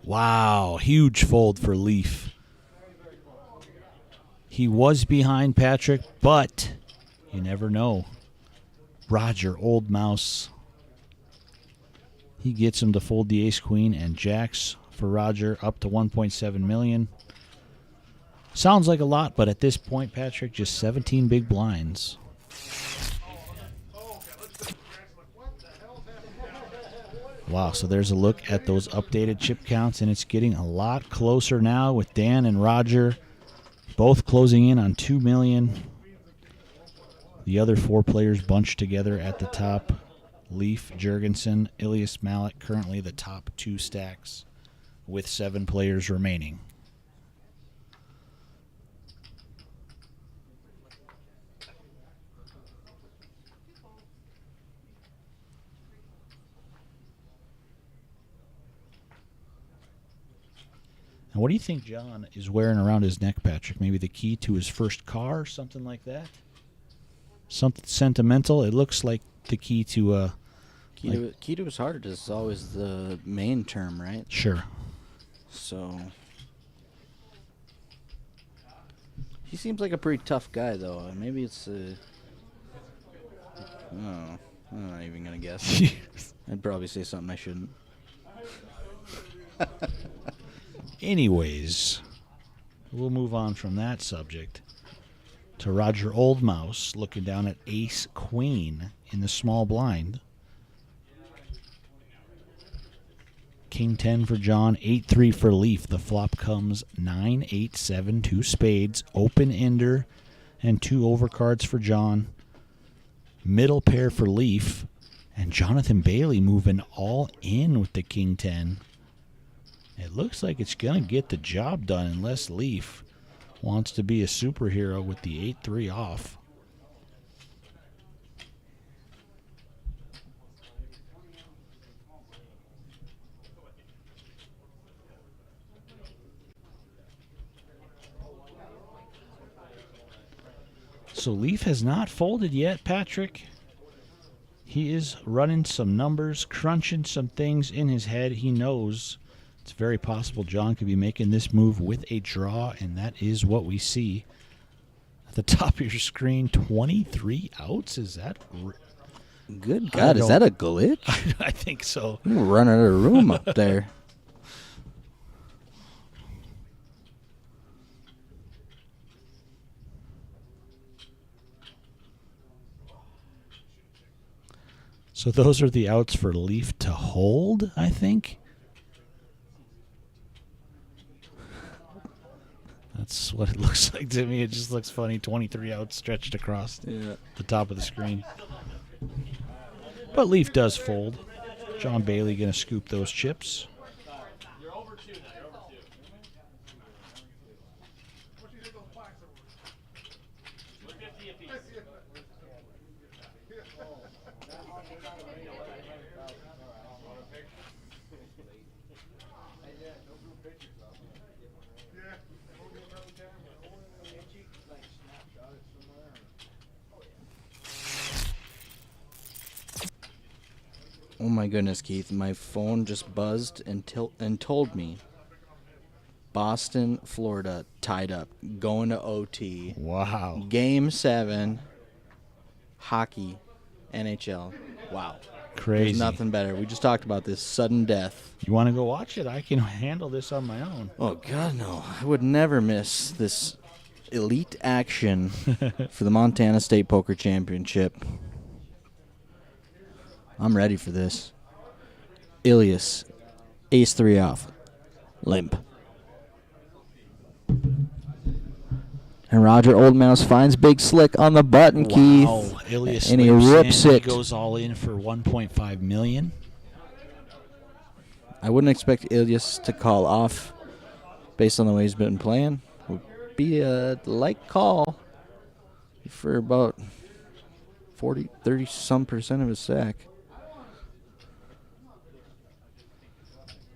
Wow, huge fold for Leaf. He was behind Patrick, but you never know. Roger, old mouse. He gets him to fold the ace queen and jacks for Roger up to 1.7 million. Sounds like a lot, but at this point, Patrick, just 17 big blinds. Wow, so there's a look at those updated chip counts, and it's getting a lot closer now with Dan and Roger both closing in on 2 million. The other 4 players bunched together at the top. Leaf, Jurgensen, Ilias Malik, currently the top 2 stacks with 7 players remaining. And what do you think John is wearing around his neck, Patrick? Maybe the key to his first car, something like that? Something sentimental? It looks like the key to... Key to his heart is always the main term, right? Sure. So... he seems like a pretty tough guy, though. Maybe it's... I'm not even going to guess. I'd probably say something I shouldn't. Anyways, we'll move on from that subject to Roger Oldmouse looking down at ace queen in the small blind. King 10 for John, 8-3 for Leaf. The flop comes 9-8-7, 2 spades, open ender, and 2 overcards for John. Middle pair for Leaf, And Jonathan Bailey moving all in with the King 10. It looks like it's going to get the job done unless Leaf wants to be a superhero with the 8-3 off. So Leaf has not folded yet, Patrick. He is running some numbers, crunching some things in his head. He knows it's very possible John could be making this move with a draw, and that is what we see. At the top of your screen, 23 outs? Is that... Good God, is that a glitch? I think so. We're running out of room up there. So those are the outs for Leaf to hold, I think. That's what it looks like to me. It just looks funny. 23 outs stretched across the top of the screen. But Leaf does fold. John Bailey going to scoop those chips. You're over 2 now. You're over 2. 50 apiece. Oh my goodness, Keith. My phone just buzzed and told me Boston, Florida tied up, going to OT. Wow. Game 7, hockey, NHL. Wow. Crazy. There's nothing better. We just talked about this sudden death. You want to go watch it? I can handle this on my own. Oh, God, no. I would never miss this elite action for the Montana State Poker Championship. I'm ready for this. Ilias, ace-3 off. Limp. And Roger Oldmouse finds Big Slick on the button, Keith. Wow. Ilias and he limps rips in. it. He goes all in for $1.5 million. I wouldn't expect Ilias to call off based on the way he's been playing. Would be a light call for about 30-some% of his stack.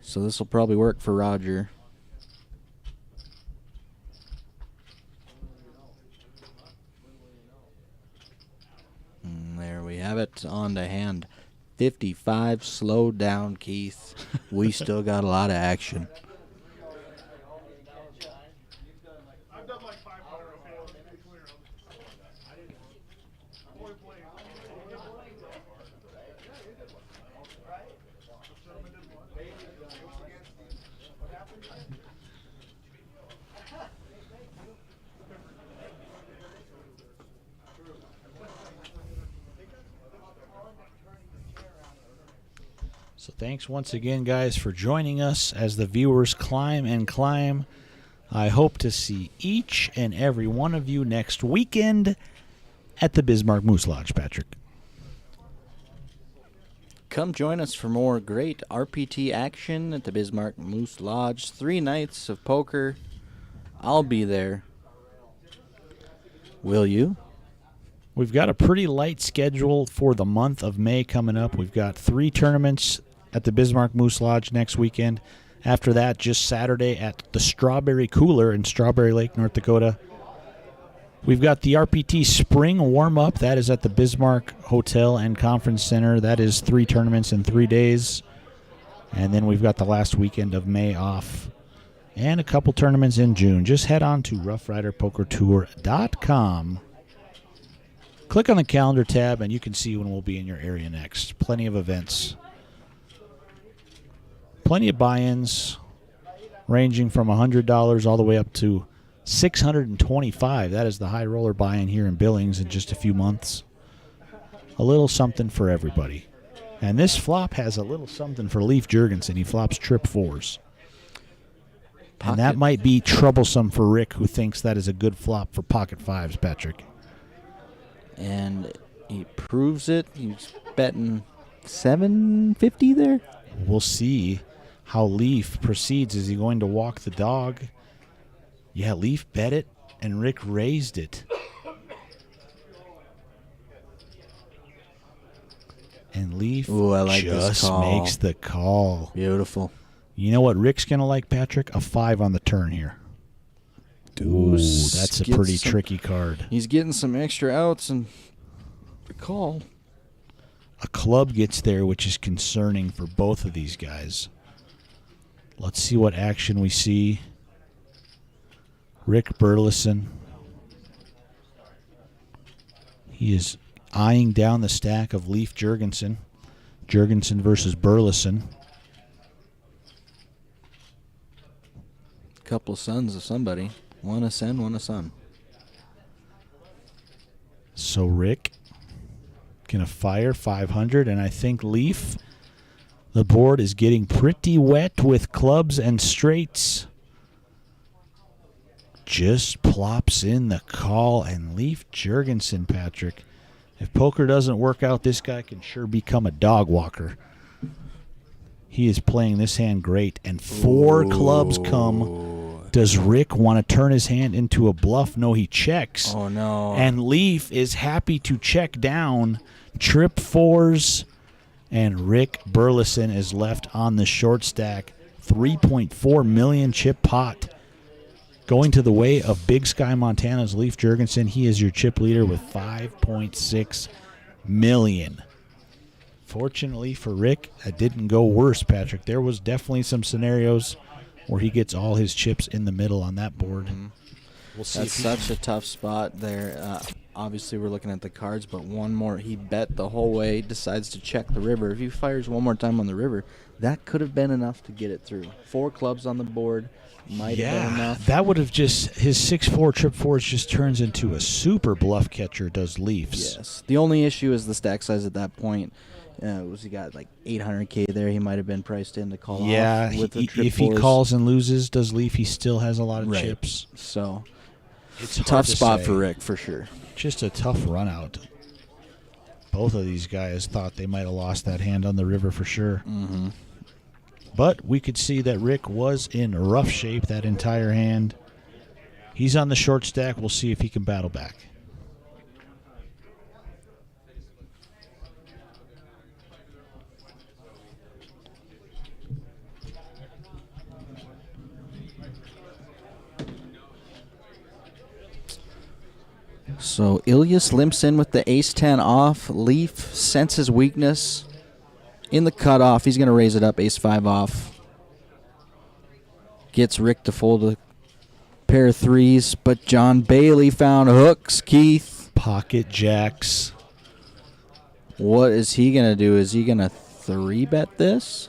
So this will probably work for Roger. And there we have it. On to hand 55. Slow down, Keith. We still got a lot of action. I've done like 500, okay? Let's be clear. I'm only playing. So thanks once again, guys, for joining us as the viewers climb and climb. I hope to see each and every one of you next weekend at the Bismarck Moose Lodge, Patrick. Come join us for more great RPT action at the Bismarck Moose Lodge. 3 nights of poker. I'll be there. Will you? We've got a pretty light schedule for the month of May coming up. We've got 3 tournaments at the Bismarck Moose Lodge next weekend. After that, just Saturday at the Strawberry Cooler in Strawberry Lake, North Dakota. We've got the RPT Spring Warm-Up. That is at the Bismarck Hotel and Conference Center. That is 3 tournaments in 3 days. And then we've got the last weekend of May off and a couple tournaments in June. Just head on to roughriderpokertour.com. Click on the calendar tab, and you can see when we'll be in your area next. Plenty of events. Plenty of buy-ins ranging from $100 all the way up to $625. That is the high roller buy-in here in Billings in just a few months. A little something for everybody. And this flop has a little something for Leif Jurgensen. He flops trip 4s. And that might be troublesome for Rick, who thinks that is a good flop for pocket 5s, Patrick. And he proves it. He's betting 750 there. We'll see how Leaf proceeds. Is he going to walk the dog? Yeah, Leaf bet it, and Rick raised it. And Leaf Ooh, I like this just call. makes the call. Beautiful. You know what Rick's going to like, Patrick? A 5 on the turn here. Ooh, that's a Get pretty some- tricky card. He's getting some extra outs and the call. A club gets there, which is concerning for both of these guys. Let's see what action we see. Rick Burleson. He is eyeing down the stack of Leaf Jurgensen. Jurgensen versus Burleson. Couple sons of somebody. One a son, one a son. So Rick gonna fire 500, and I think Leaf, the board is getting pretty wet with clubs and straights. Just plops in the call, and Leaf Jurgensen, Patrick. If poker doesn't work out, this guy can sure become a dog walker. He is playing this hand great, and 4 clubs come. Does Rick want to turn his hand into a bluff? No, he checks. Oh, no. And Leaf is happy to check down. Trip 4s, and Rick Burleson is left on the short stack. 3.4 million chip pot. Going to the way of Big Sky Montana's Leaf Jurgensen. He is your chip leader with 5.6 million. Fortunately for Rick, that didn't go worse, Patrick. There was definitely some scenarios where he gets all his chips in the middle on that board. We'll see. That's such a tough spot there. Obviously, we're looking at the cards, but one more. He bet the whole way, decides to check the river. If he fires one more time on the river, that could have been enough to get it through. 4 clubs on the board might have been enough. That would have just, his 6-4 trip 4s just turns into a super bluff catcher, does Leafs. Yes. The only issue is the stack size at that point. Was he got like 800K there? He might have been priced in to call Yeah, off with the trip if he 4s. calls and loses, does Leaf, he still has a lot of Right. chips. So, It's hard tough to spot say. for Rick for sure. Just a tough run out. Both of these guys thought they might have lost that hand on the river for sure. Mm-hmm. But we could see that Rick was in rough shape that entire hand. He's on the short stack. We'll see if he can battle back. So Ilyas limps in with the ace-10 off. Leaf senses weakness in the cutoff. He's going to raise it up, ace-5 off. Gets Rick to fold a pair of 3s, but John Bailey found hooks. Keith, Pocket jacks. what is he going to do? Is he going to 3-bet this?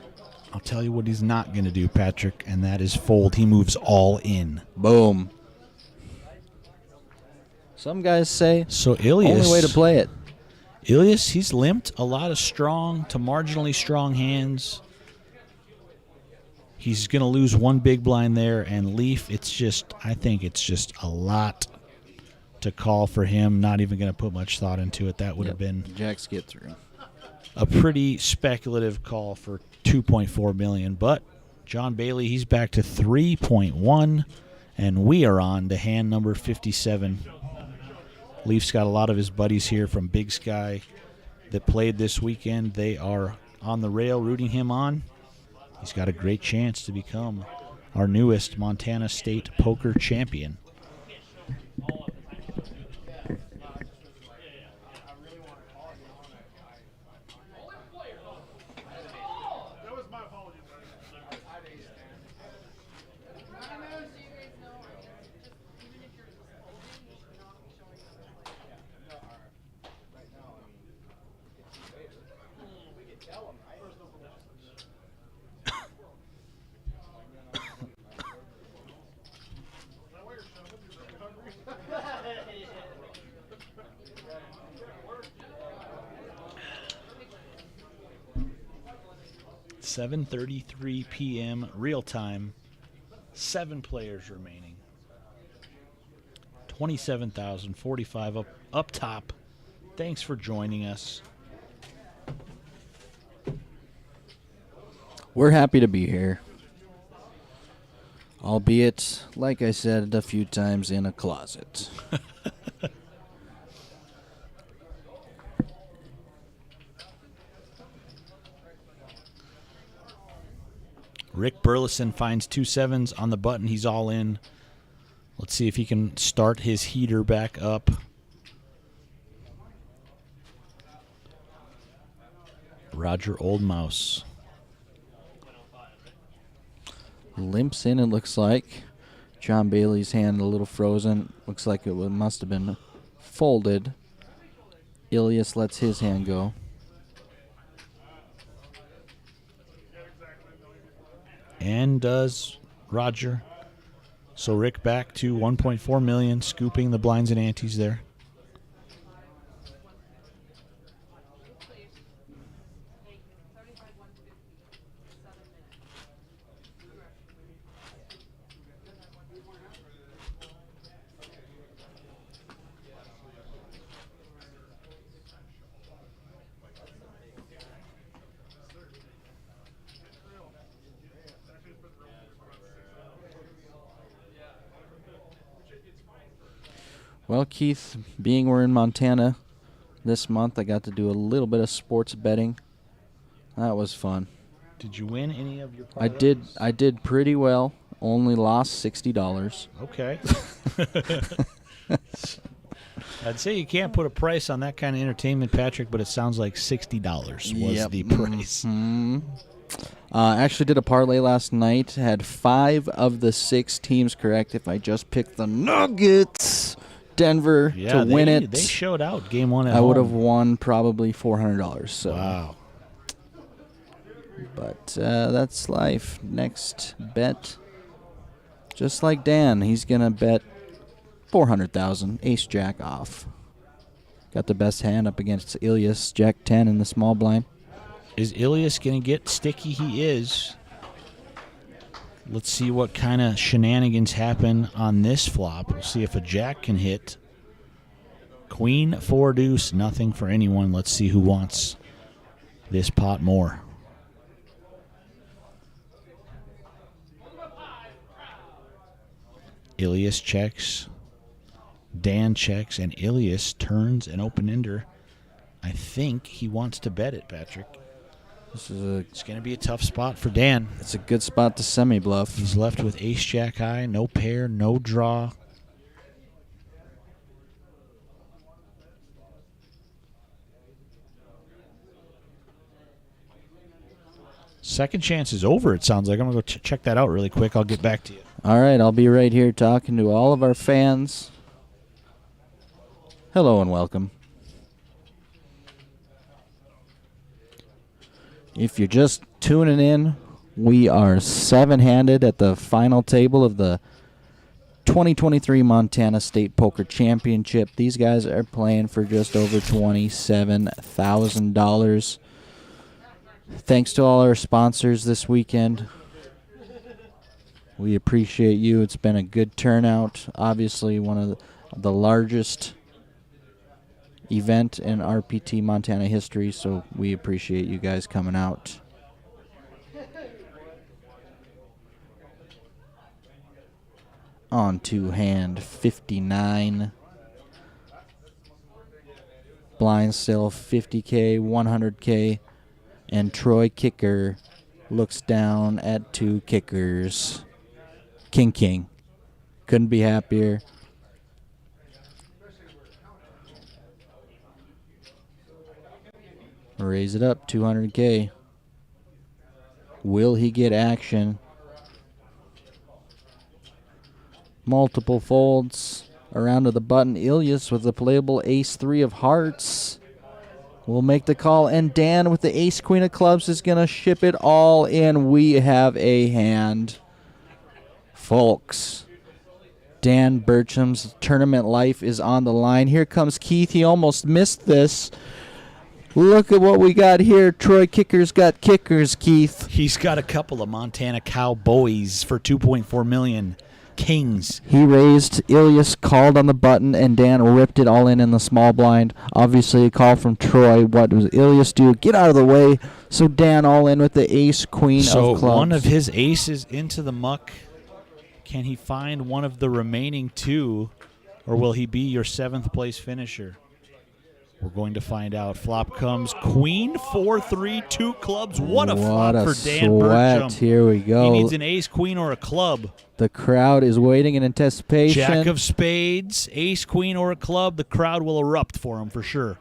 I'll tell you what he's not going to do, Patrick, and that is fold. He moves all in. Boom. Some guys say So Ilyas, only way to play it. Ilyas, he's limped a lot of strong to marginally strong hands. He's going to lose one big blind there, and Leaf, I think it's just a lot to call for him. Not even going to put much thought into it. That would have been Jacks get through. a pretty speculative call for 2.4 million. But John Bailey, he's back to 3.1, and we are on to hand number 57. Leaf's got a lot of his buddies here from Big Sky that played this weekend. They are on the rail rooting him on. He's got a great chance to become our newest Montana State poker champion. That was my apology. Seven 7:33 p.m. real time. 7 players remaining. 27,045 up top. Thanks for joining us. We're happy to be here. Albeit, like I said a few times, in a closet. Rick Burleson finds 2 sevens on the button. He's all in. Let's see if he can start his heater back up. Roger Oldmouse. Limps in, it looks like. John Bailey's hand a little frozen. Looks like it must have been folded. Ilias lets his hand go. And does Roger. So Rick back to 1.4 million, scooping the blinds and antes there. Well, Keith, being we're in Montana this month, I got to do a little bit of sports betting. That was fun. Did you win any of your I did pretty well. Only lost $60. Okay. I'd say you can't put a price on that kind of entertainment, Patrick, but it sounds like $60 was the price. Actually did a parlay last night. Had 5 of the 6 teams correct. If I just picked the Nuggets, Denver, to win it, they showed out game 1 at I home. would have won probably $400. So. Wow. But that's life. Next bet, just like Dan, he's gonna bet 400,000. Ace Jack off. Got the best hand up against Ilias. Jack 10 in the small blind. Is Ilias going to get sticky? He is. Let's see what kind of shenanigans happen on this flop. We'll see if a jack can hit. Queen, 4 deuce, nothing for anyone. Let's see who wants this pot more. Ilias checks. Dan checks, and Ilias turns an open-ender. I think he wants to bet it, Patrick. It's going to be a tough spot for Dan. It's a good spot to semi-bluff. He's left with ace-jack high, no pair, no draw. Second chance is over, it sounds like. I'm going to go check that out really quick. I'll get back to you. All right, I'll be right here talking to all of our fans. Hello and welcome. If you're just tuning in, we are 7-handed at the final table of the 2023 Montana State Poker Championship. These guys are playing for just over $27,000. Thanks to all our sponsors this weekend. We appreciate you. It's been a good turnout. Obviously, one of the largest event in RPT Montana history, so we appreciate you guys coming out. On to hand 59. Blind still 50K, 100K, and Troy Kicker looks down at 2 kickers. King. Couldn't be happier. Raise it up, 200K. Will he get action? Multiple folds around to the button. Ilias with the playable ace-3 of hearts will make the call, and Dan with the ace-queen of clubs is going to ship it all in. We have a hand. Folks, Dan Burcham's tournament life is on the line. Here comes Keith. He almost missed this. Look at what we got here. Troy Kicker's got kickers, Keith. He's got a couple of Montana Cowboys for $2.4 million. kings. He raised, Ilias called on the button, and Dan ripped it all in the small blind. Obviously, a call from Troy. What does Ilias do? Get out of the way. So Dan all in with the ace, queen So of clubs. one of his aces into the muck. Can he find one of the remaining two, or will he be your 7th place finisher? We're going to find out. Flop comes queen, 4-3, 2 clubs. What a flop for Dan sweat. Burcham. Here we go. He needs an ace, queen, or a club. The crowd is waiting in anticipation. Jack of spades, ace, queen, or a club. The crowd will erupt for him for sure.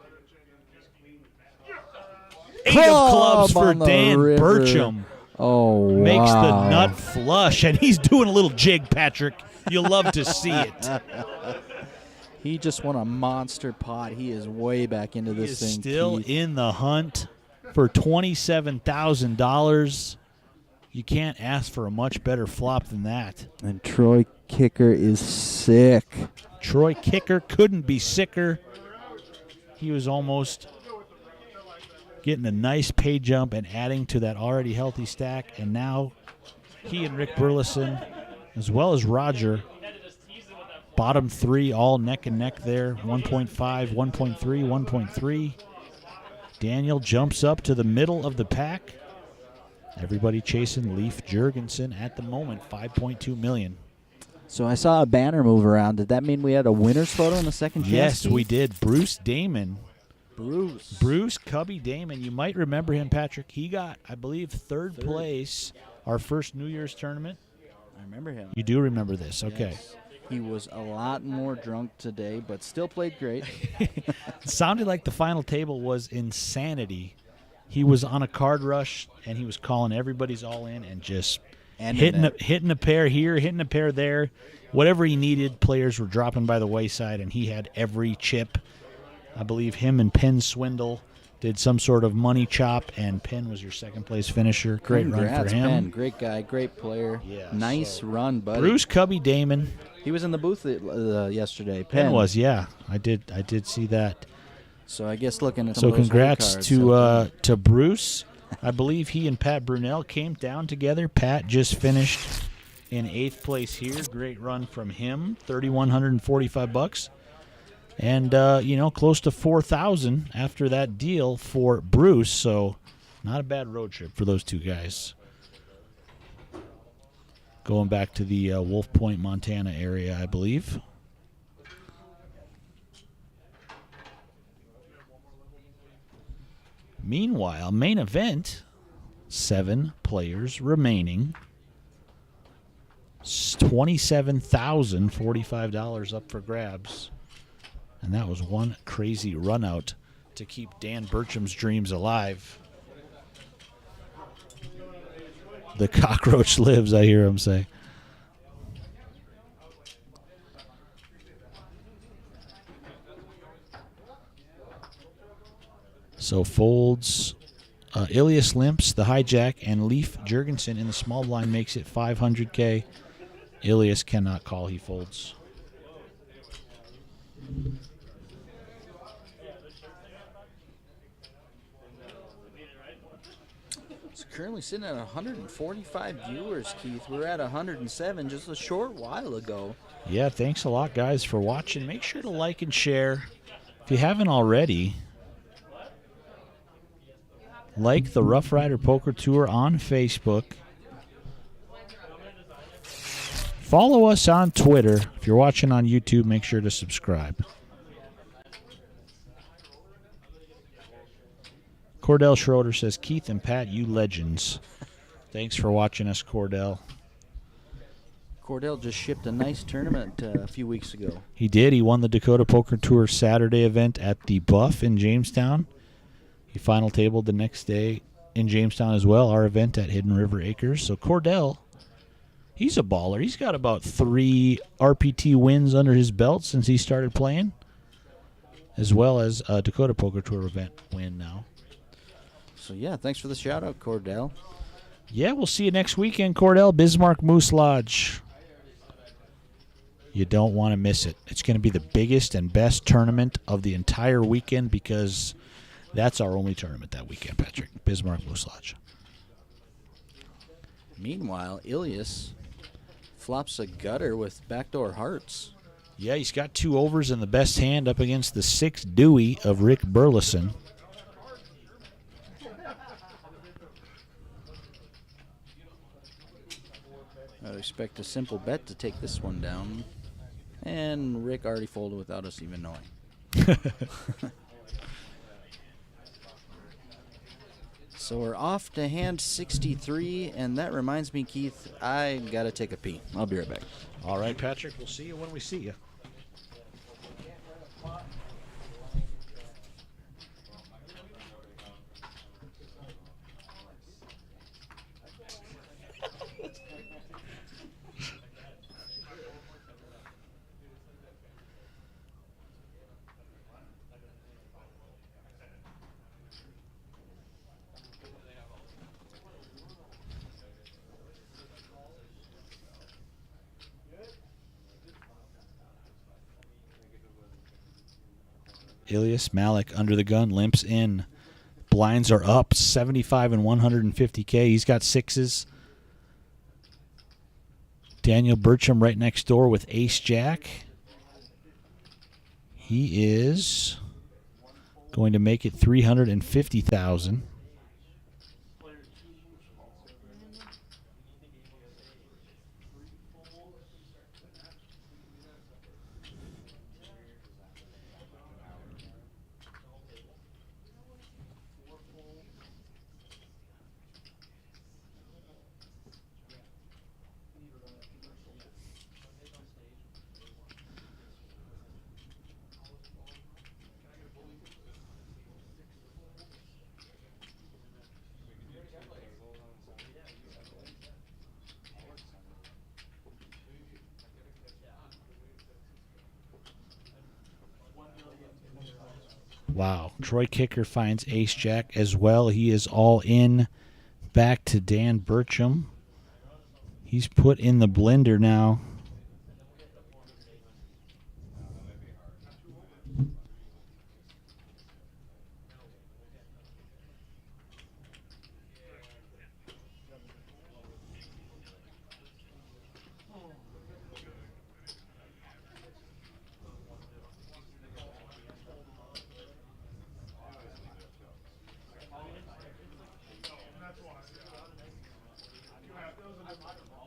8 of clubs for on the Dan river. Burcham. Oh, wow. Makes the nut flush, and he's doing a little jig, Patrick. You'll love to see it. He just won a monster pot. He is way back into He this is thing. still Keith. in the hunt for $27,000. You can't ask for a much better flop than that. And Troy Kicker is sick. Troy Kicker couldn't be sicker. He was almost getting a nice pay jump and adding to that already healthy stack. And now he and Rick Burleson, as well as Roger, bottom 3 all neck and neck there. 1.5, 1.3, 1.3. Daniel jumps up to the middle of the pack. Everybody chasing Leif Jurgensen at the moment, $5.2 million. So I saw a banner move around. Did that mean we had a winner's photo in the second chance? Yes, Keith? we did. Bruce Damon. Bruce. Bruce Cubby Damon. You might remember him, Patrick. He got, I believe, third place our first New Year's tournament. I remember him. You do remember this. Okay. Yes. He was a lot more drunk today, but still played great. It sounded like the final table was insanity. He was on a card rush, and he was calling everybody's all in and just hitting a pair here, hitting a pair there. Whatever he needed, players were dropping by the wayside, and he had every chip. I believe him and Penn Swindle did some sort of money chop, and Penn was your second-place finisher. Great Congrats, run for him. Penn. Great guy, great player. Yeah, nice run, buddy. Bruce Cubby Damon. He was in the booth yesterday. Penn was, yeah. I did see that. So I guess looking at some So of those congrats cards, to Bruce. I believe he and Pat Brunell came down together. Pat just finished in 8th place here. Great run from him, $3,145, and close to $4,000 after that deal for Bruce. So not a bad road trip for those two guys. Going back to the Wolf Point, Montana area, I believe. Meanwhile, main event, 7 players remaining. $27,045 up for grabs. And that was one crazy run out to keep Dan Burcham's dreams alive. The cockroach lives, I hear him say. So folds, Ilias limps, the hijack, and Leif Jurgensen in the small blind makes it $500K. Ilias cannot call, he folds. It's currently sitting at 145 viewers, Keith. We were at 107 just a short while ago. Yeah, thanks a lot, guys, for watching. Make sure to like and share. If you haven't already, like the Rough Rider Poker Tour on Facebook. Follow us on Twitter. If you're watching on YouTube, make sure to subscribe. Cordell Schroeder says, Keith and Pat, you legends. Thanks for watching us, Cordell. Cordell just shipped a nice tournament a few weeks ago. He did. He won the Dakota Poker Tour Saturday event at the Buff in Jamestown. He final tabled the next day in Jamestown as well, our event at Hidden River Acres. So Cordell, he's a baller. He's got about 3 RPT wins under his belt since he started playing, as well as a Dakota Poker Tour event win now. So, yeah, thanks for the shout-out, Cordell. Yeah, we'll see you next weekend, Cordell. Bismarck Moose Lodge. You don't want to miss it. It's going to be the biggest and best tournament of the entire weekend because that's our only tournament that weekend, Patrick. Bismarck Moose Lodge. Meanwhile, Ilias flops a gutter with backdoor hearts. Yeah, he's got 2 overs in the best hand up against the 6 Dewey of Rick Burleson. I would expect a simple bet to take this one down. And Rick already folded without us even knowing. So we're off to hand 63, and that reminds me, Keith, I got to take a pee. I'll be right back. All right, Patrick, we'll see you when we see you. Ilias Malik under the gun, limps in. Blinds are up, 75 and 150K. He's got 6s. Daniel Burcham right next door with ace-jack. He is going to make it 350,000. Wow. Troy Kicker finds ace-jack as well. He is all in. Back to Dan Burcham. He's put in the blender now.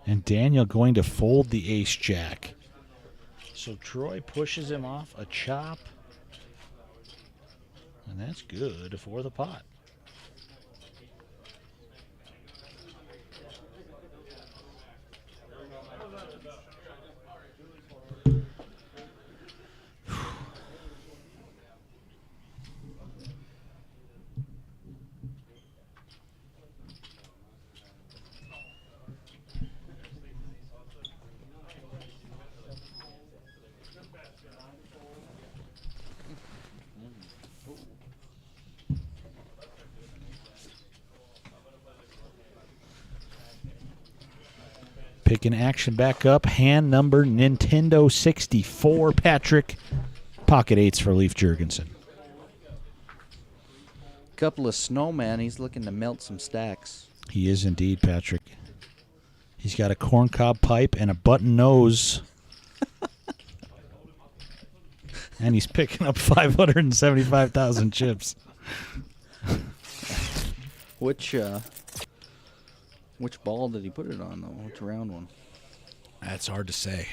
And Daniel going to fold the ace-jack. So Troy pushes him off a chop. And that's good for the pot. Picking action back up. Hand number Nintendo 64. Patrick. Pocket 8s for Leif Jurgensen. Couple of snowman. He's looking to melt some stacks. He is indeed, Patrick. He's got a corncob pipe and a button nose. And he's picking up 575,000 chips. Which ball did he put it on, though? Which round one? That's hard to say.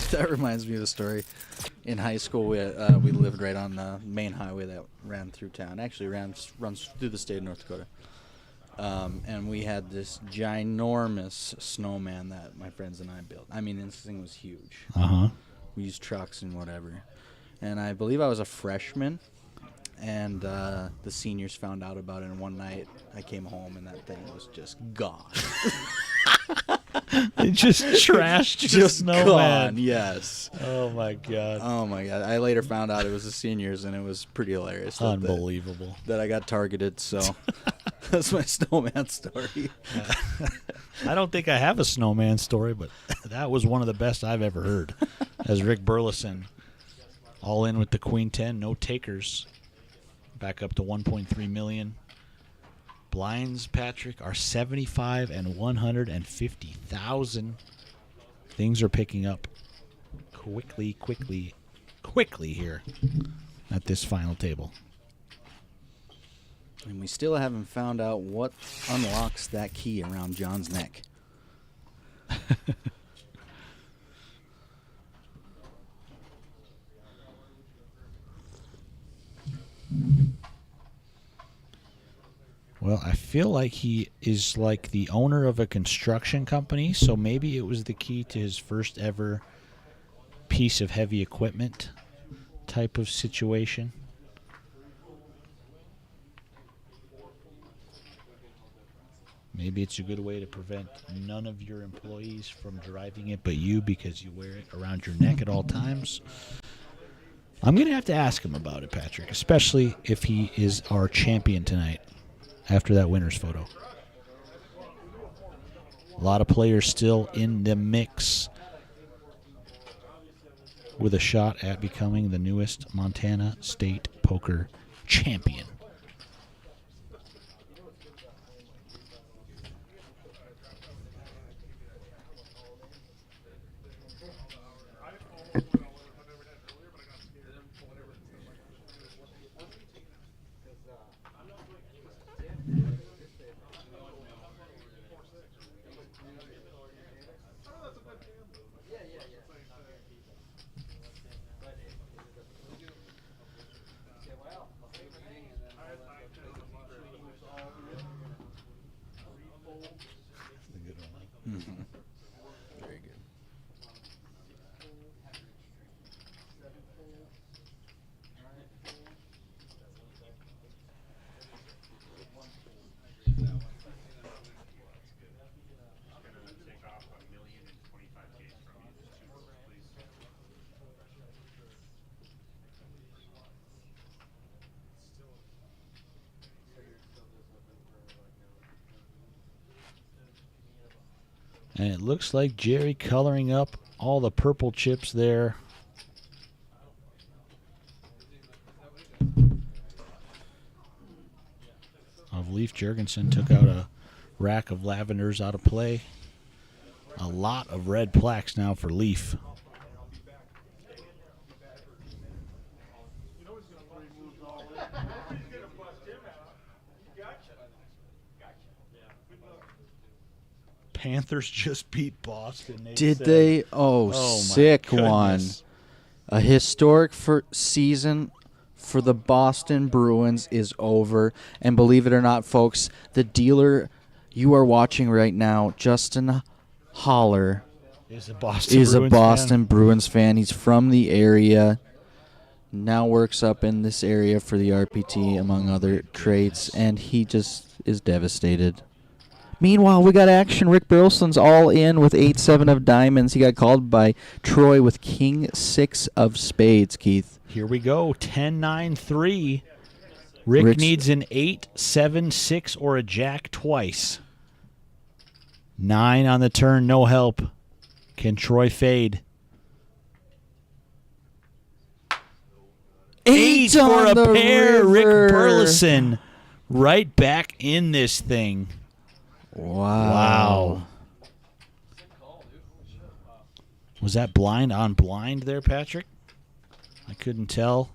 That reminds me of a story. In high school, we lived right on the main highway that ran through town. Actually, runs through the state of North Dakota. And we had this ginormous snowman that my friends and I built. I mean, this thing was huge. Uh-huh. We used trucks and whatever. And I believe I was a freshman, and the seniors found out about it. And one night, I came home, and that thing was just gone. They just trashed the Just snowman. gone, yes. Oh, my God. Oh, my God. I later found out it was the seniors, and it was pretty hilarious. Unbelievable. That I got targeted, so that's my snowman story. I don't think I have a snowman story, but that was one of the best I've ever heard. as Rick Burleson all in with the queen 10, no takers. Back up to 1.3 million. Blinds, Patrick, are 75 and 150,000. Things are picking up quickly here at this final table. And we still haven't found out what unlocks that key around John's neck. Well, I feel like he is like the owner of a construction company, so maybe it was the key to his first ever piece of heavy equipment type of situation. Maybe it's a good way to prevent none of your employees from driving it but you, because you wear it around your neck at all times. I'm going to have to ask him about it, Patrick, especially if he is our champion tonight after that winner's photo. A lot of players still in the mix with a shot at becoming the newest Montana State Poker champion. Very good. And it looks like Jerry coloring up all the purple chips there. Leif Jurgensen took out a rack of lavenders out of play. A lot of red plaques now for Leaf. Panthers just beat Boston. Did they? Oh, sick one. A historic season for the Boston Bruins is over. And believe it or not, folks, the dealer you are watching right now, Justin Holler, is a Boston Bruins fan. He's from the area. Now works up in this area for the RPT, among other traits, and he just is devastated. Meanwhile, we got action. Rick Burleson's all in with 8-7 of diamonds. He got called by Troy with King-6 of spades, Keith. Here we go, 10-9-3. Rick needs an 8-7-6 or a jack twice. 9 on the turn, no help. Can Troy fade? 8 for a pair. Rick Burleson right back in this thing. Wow. Was that blind on blind there, Patrick? I couldn't tell.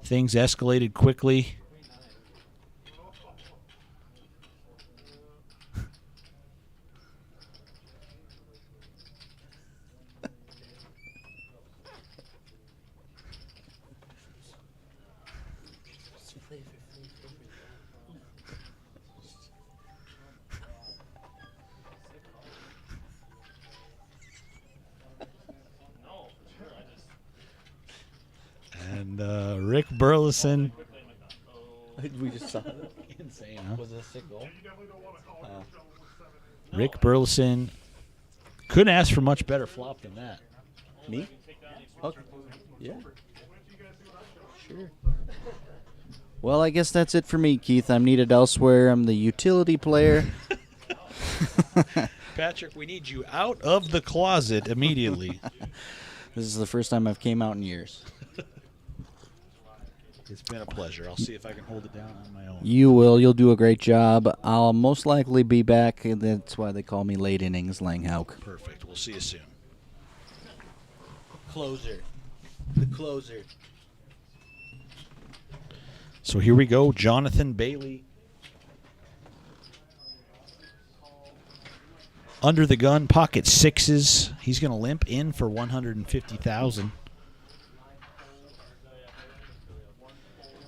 Things escalated quickly. And Rick Burleson. We just saw that. Insane, huh? Was it a sick goal? Rick Burleson couldn't ask for much better flop than that. Me? Okay. Yeah. Sure. Well, I guess that's it for me, Keith. I'm needed elsewhere. I'm the utility player. Patrick, we need you out of the closet immediately. This is the first time I've came out in years. It's been a pleasure. I'll see if I can hold it down on my own. You will. You'll do a great job. I'll most likely be back. That's why they call me late innings Langhauk. Perfect. We'll see you soon. Closer. The closer. So here we go. Jonathan Bailey. Under the gun, pocket sixes. He's going to limp in for $150,000.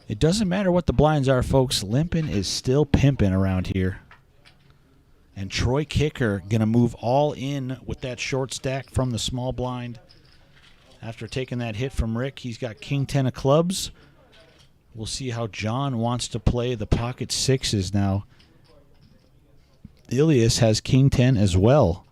It doesn't matter what the blinds are, folks. Limping is still pimping around here. And Troy Kicker going to move all in with that short stack from the small blind. After taking that hit from Rick, he's got king 10 of clubs. We'll see how John wants to play the pocket sixes now. Ilias has king 10 as well.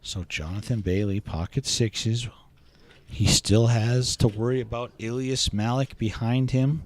So Jonathan Bailey, pocket sixes. He still has to worry about Ilias Malik behind him.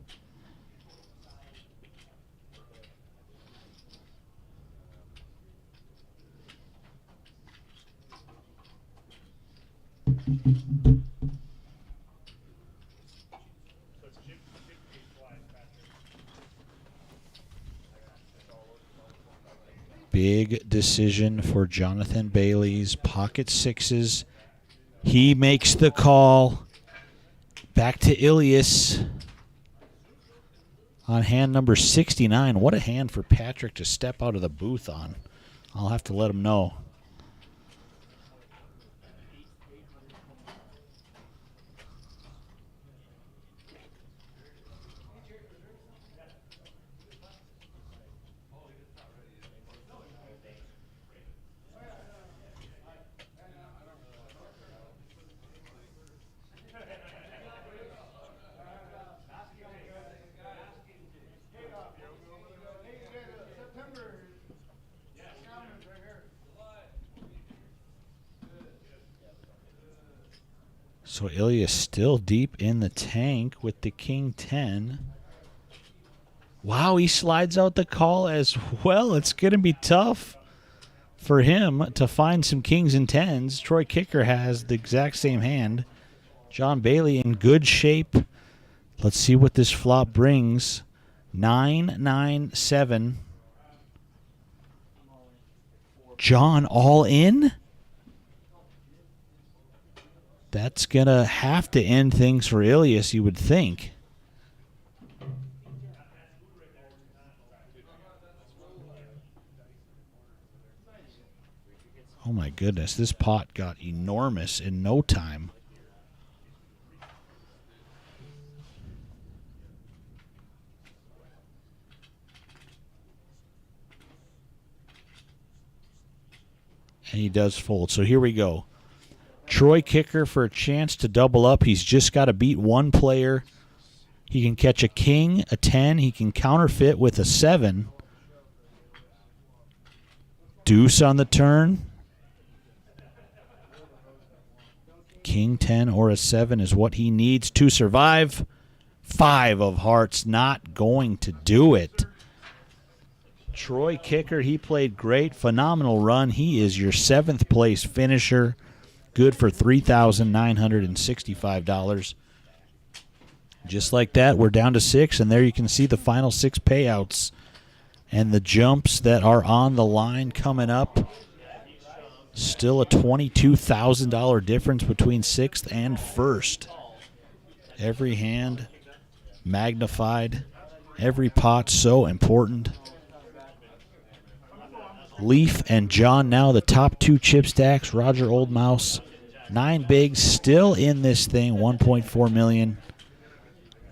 Big decision for Jonathan Bailey's pocket sixes. He makes the call. Back to Ilias on hand number 69. What a hand for Patrick to step out of the booth on. I'll have to let him know. So Ilias still deep in the tank with the king 10. Wow, he slides out the call as well. It's going to be tough for him to find some kings and tens. Troy Kicker has the exact same hand. John Bailey in good shape. Let's see what this flop brings. 9-9-7. John all in? That's going to have to end things for Ilias, you would think. Oh my goodness, this pot got enormous in no time. And he does fold. So here we go. Troy Kicker for a chance to double up. He's just got to beat one player. He can catch a king, a 10. He can counterfeit with a 7. Deuce on the turn. King 10 or a 7 is what he needs to survive. 5 of hearts, not going to do it. Troy Kicker, he played great. Phenomenal run. He is your 7th place finisher. Good for $3,965. Just like that, we're down to 6, and there you can see the final 6 payouts and the jumps that are on the line coming up. Still a $22,000 difference between 6th and 1st. Every hand magnified. Every pot so important. Leaf and John now the top 2 chip stacks. Roger Oldmouse, 9 bigs, still in this thing, $1.4 million.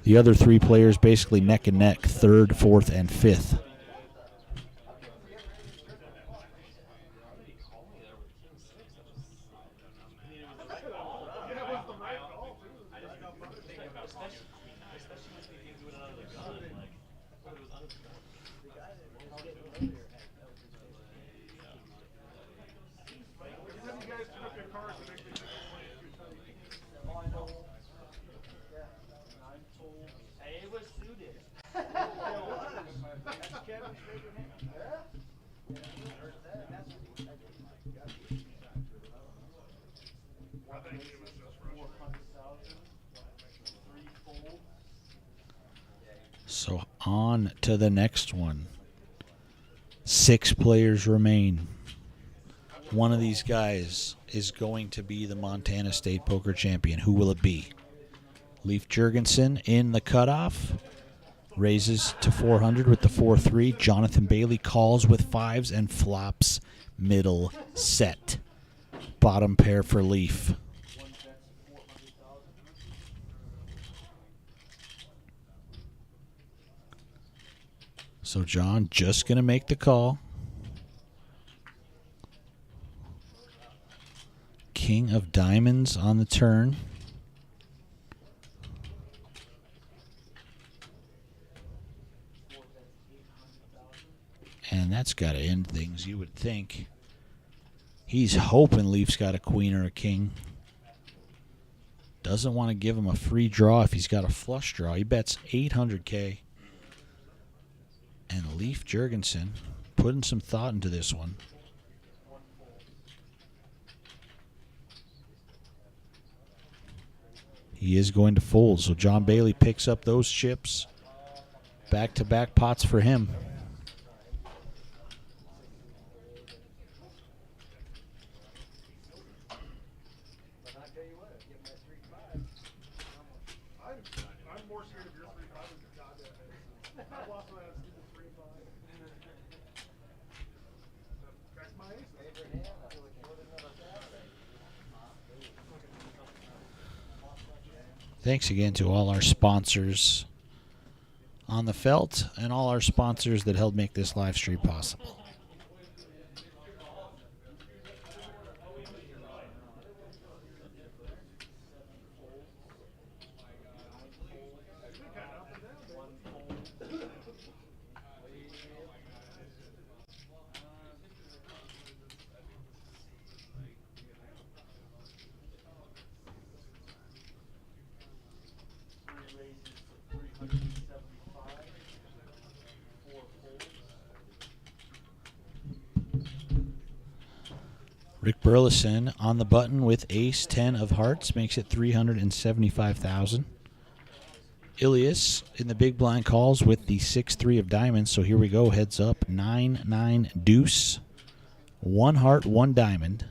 The other 3 players basically neck and neck, 3rd, 4th, and 5th. Hey, it was suited. So on to the next one. 6 players remain. One of these guys is going to be the Montana State Poker Champion. Who will it be? Leif Jurgensen in the cutoff. Raises to 400 with the 4-3. Jonathan Bailey calls with 5s and flops middle set. Bottom pair for Leif. So John just going to make the call. King of diamonds on the turn. And that's got to end things, you would think. He's hoping Leaf's got a queen or a king. Doesn't want to give him a free draw if he's got a flush draw. He bets 800K. And Leif Jurgensen putting some thought into this one. He is going to fold, so John Bailey picks up those chips. Back-to-back pots for him. I'm more scared of your 3-5 than goddamn aces. I lost when I had stupid 3-5. That's my ace. Thanks again to all our sponsors on the felt and all our sponsors that helped make this live stream possible. Rick Burleson on the button with ace-10 of hearts makes it $375,000. Ilias in the big blind calls with the 6-3 of diamonds. So here we go, heads up, 9-9 deuce, 1 heart, 1 diamond.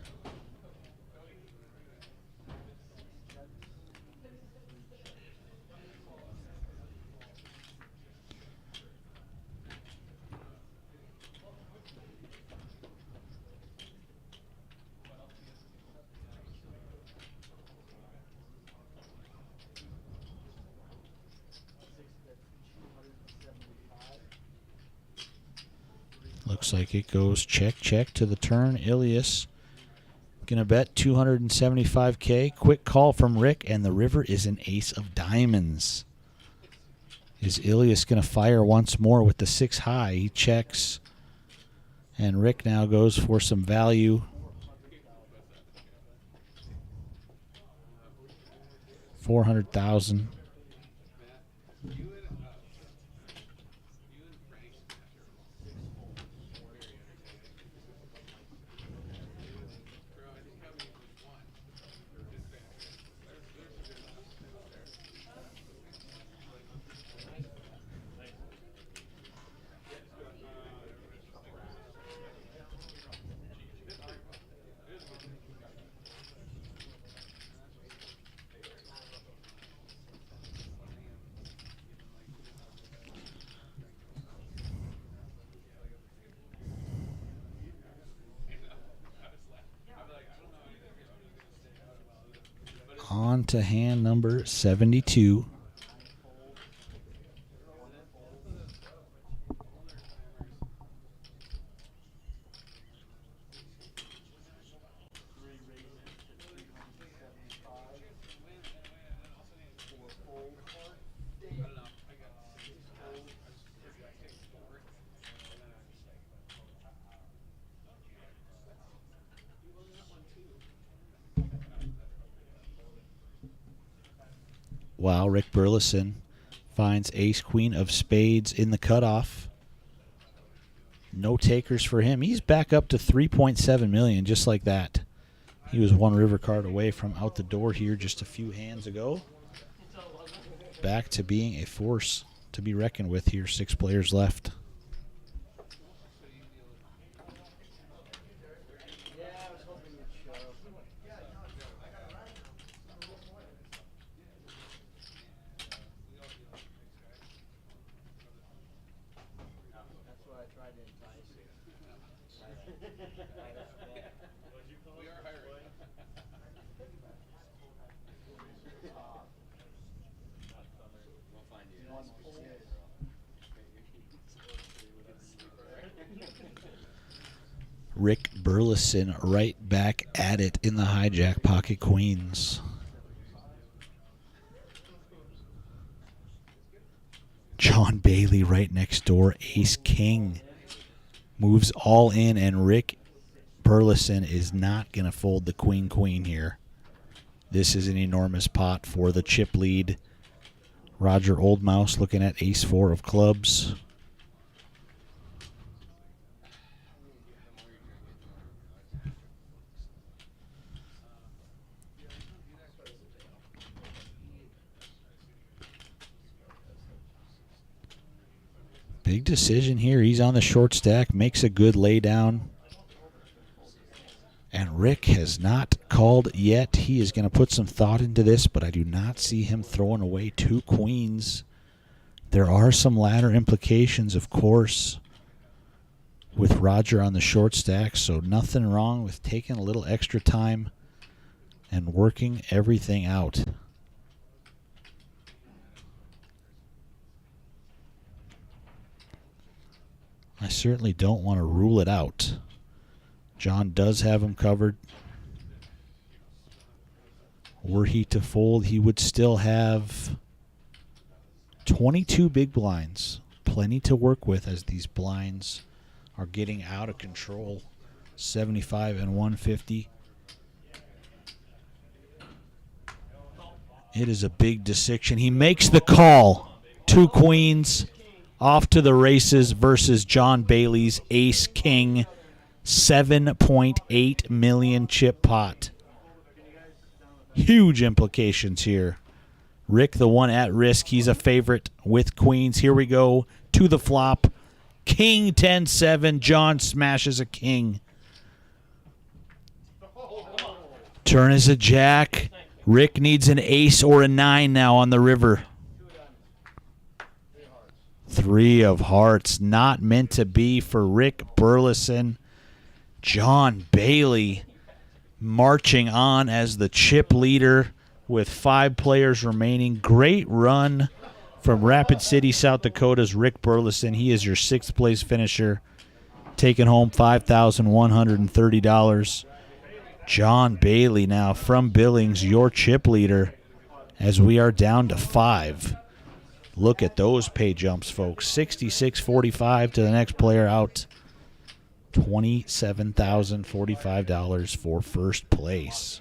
Looks like it goes check, check to the turn. Ilias gonna bet 275K. Quick call from Rick, and the river is an ace of diamonds. Is Ilias gonna fire once more with the 6 high? He checks, and Rick now goes for some value. 400,000. On to hand number 72. Wow, Rick Burleson finds ace queen of spades in the cutoff. No takers for him. He's back up to 3.7 million just like that. He was one river card away from out the door here just a few hands ago. Back to being a force to be reckoned with here. 6 players left. Rick Burleson right back at it in the hijack pocket queens. John Bailey right next door, ace king. Moves all in, and Rick Burleson is not going to fold the queen here. This is an enormous pot for the chip lead. Roger Oldmouse looking at ace 4 of clubs. Big decision here. He's on the short stack, makes a good laydown. And Rick has not called yet. He is going to put some thought into this, but I do not see him throwing away 2 queens. There are some ladder implications, of course, with Roger on the short stack, so nothing wrong with taking a little extra time and working everything out. I certainly don't want to rule it out. John does have him covered. Were he to fold, he would still have 22 big blinds. Plenty to work with as these blinds are getting out of control. 75 and 150. It is a big distinction. He makes the call. 2 queens off to the races versus John Bailey's ace king. 7.8 million chip pot. Huge implications here. Rick, the one at risk. He's a favorite with queens. Here we go to the flop. King 10-7. John smashes a king. Turn is a jack. Rick needs an ace or a 9 now on the river. 3 of hearts. Not meant to be for Rick Burleson. John Bailey marching on as the chip leader with 5 players remaining. Great run from Rapid City, South Dakota's Rick Burleson. He is your 6th place finisher, taking home $5,130. John Bailey now from Billings, your chip leader, as we are down to 5. Look at those pay jumps, folks. 66.45 to the next player out. $27,045 for first place.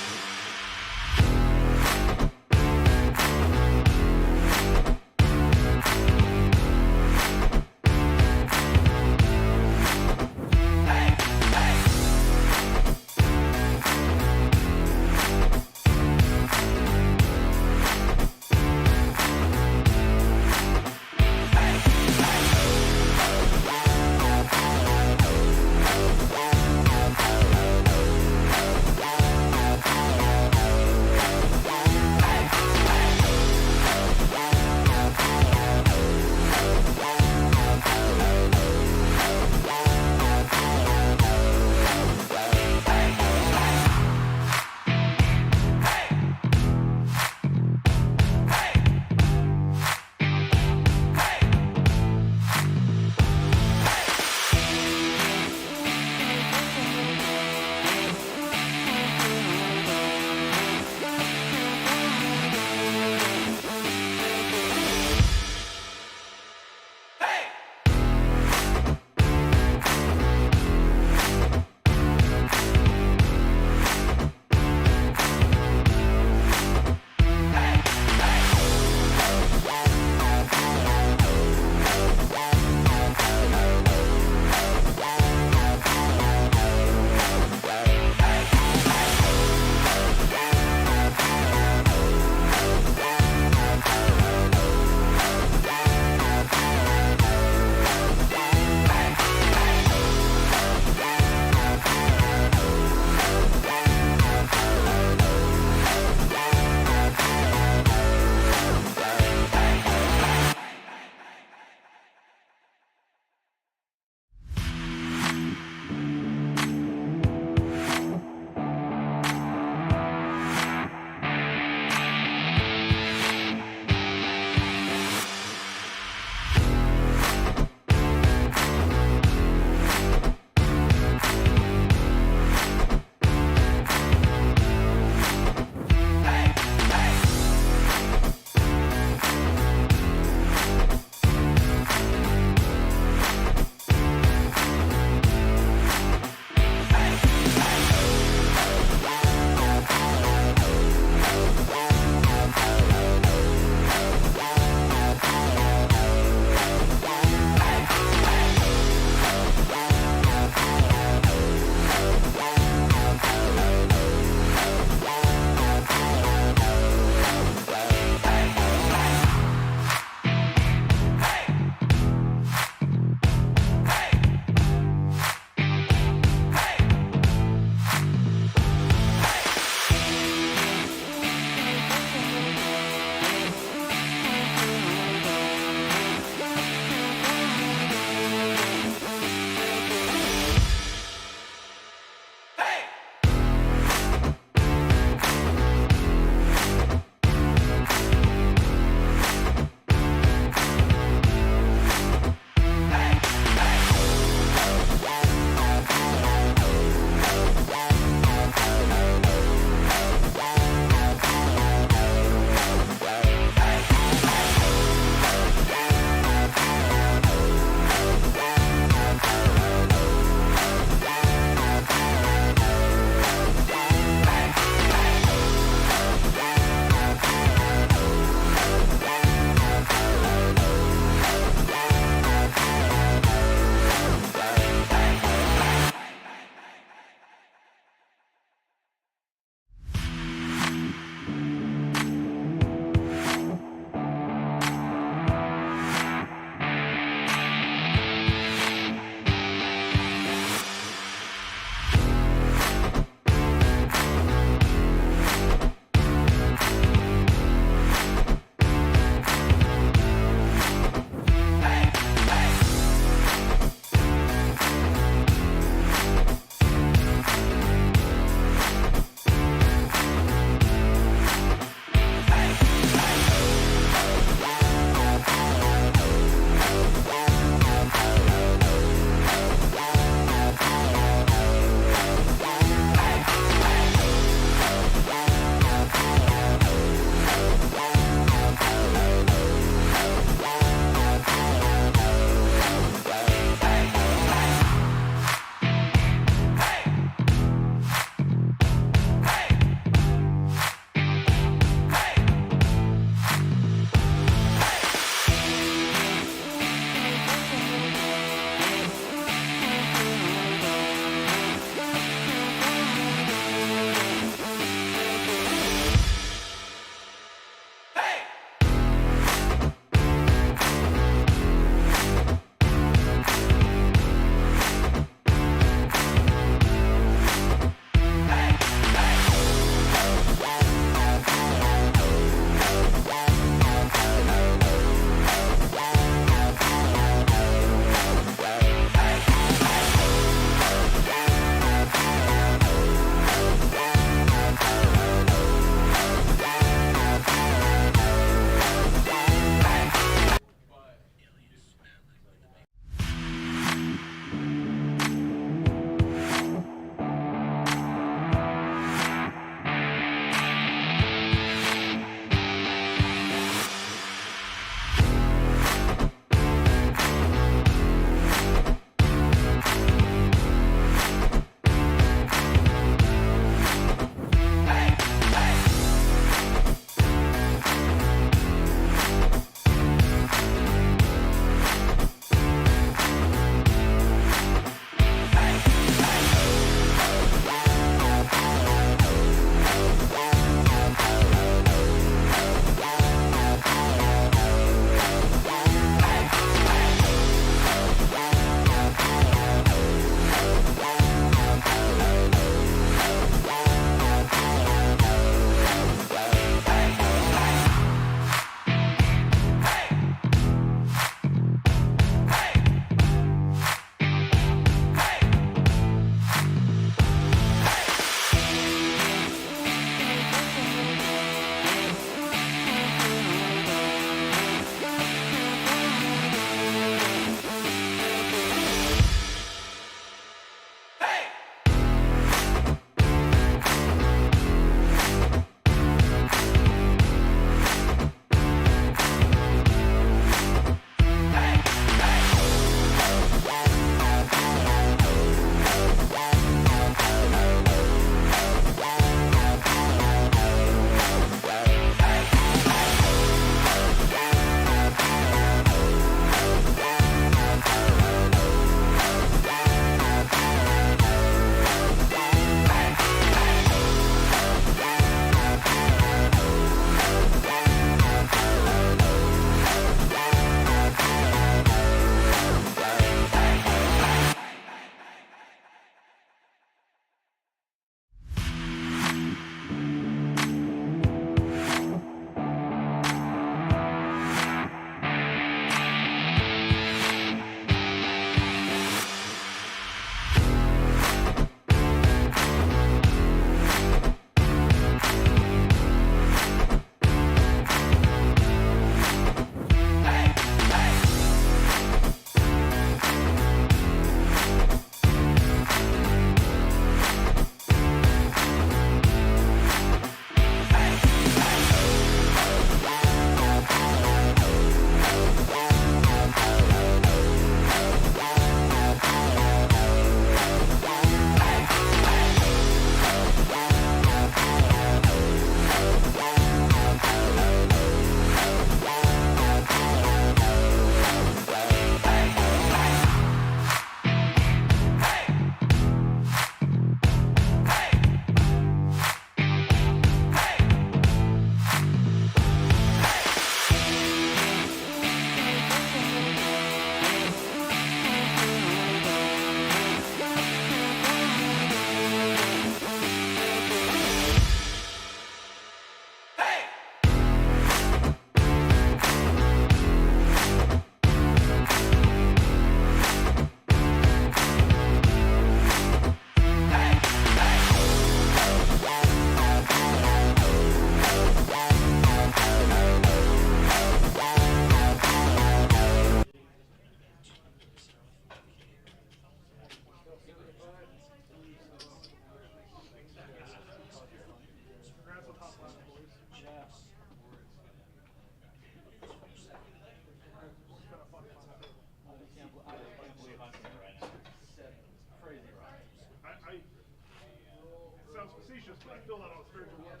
sounds facetious, but I feel that on a spiritual level.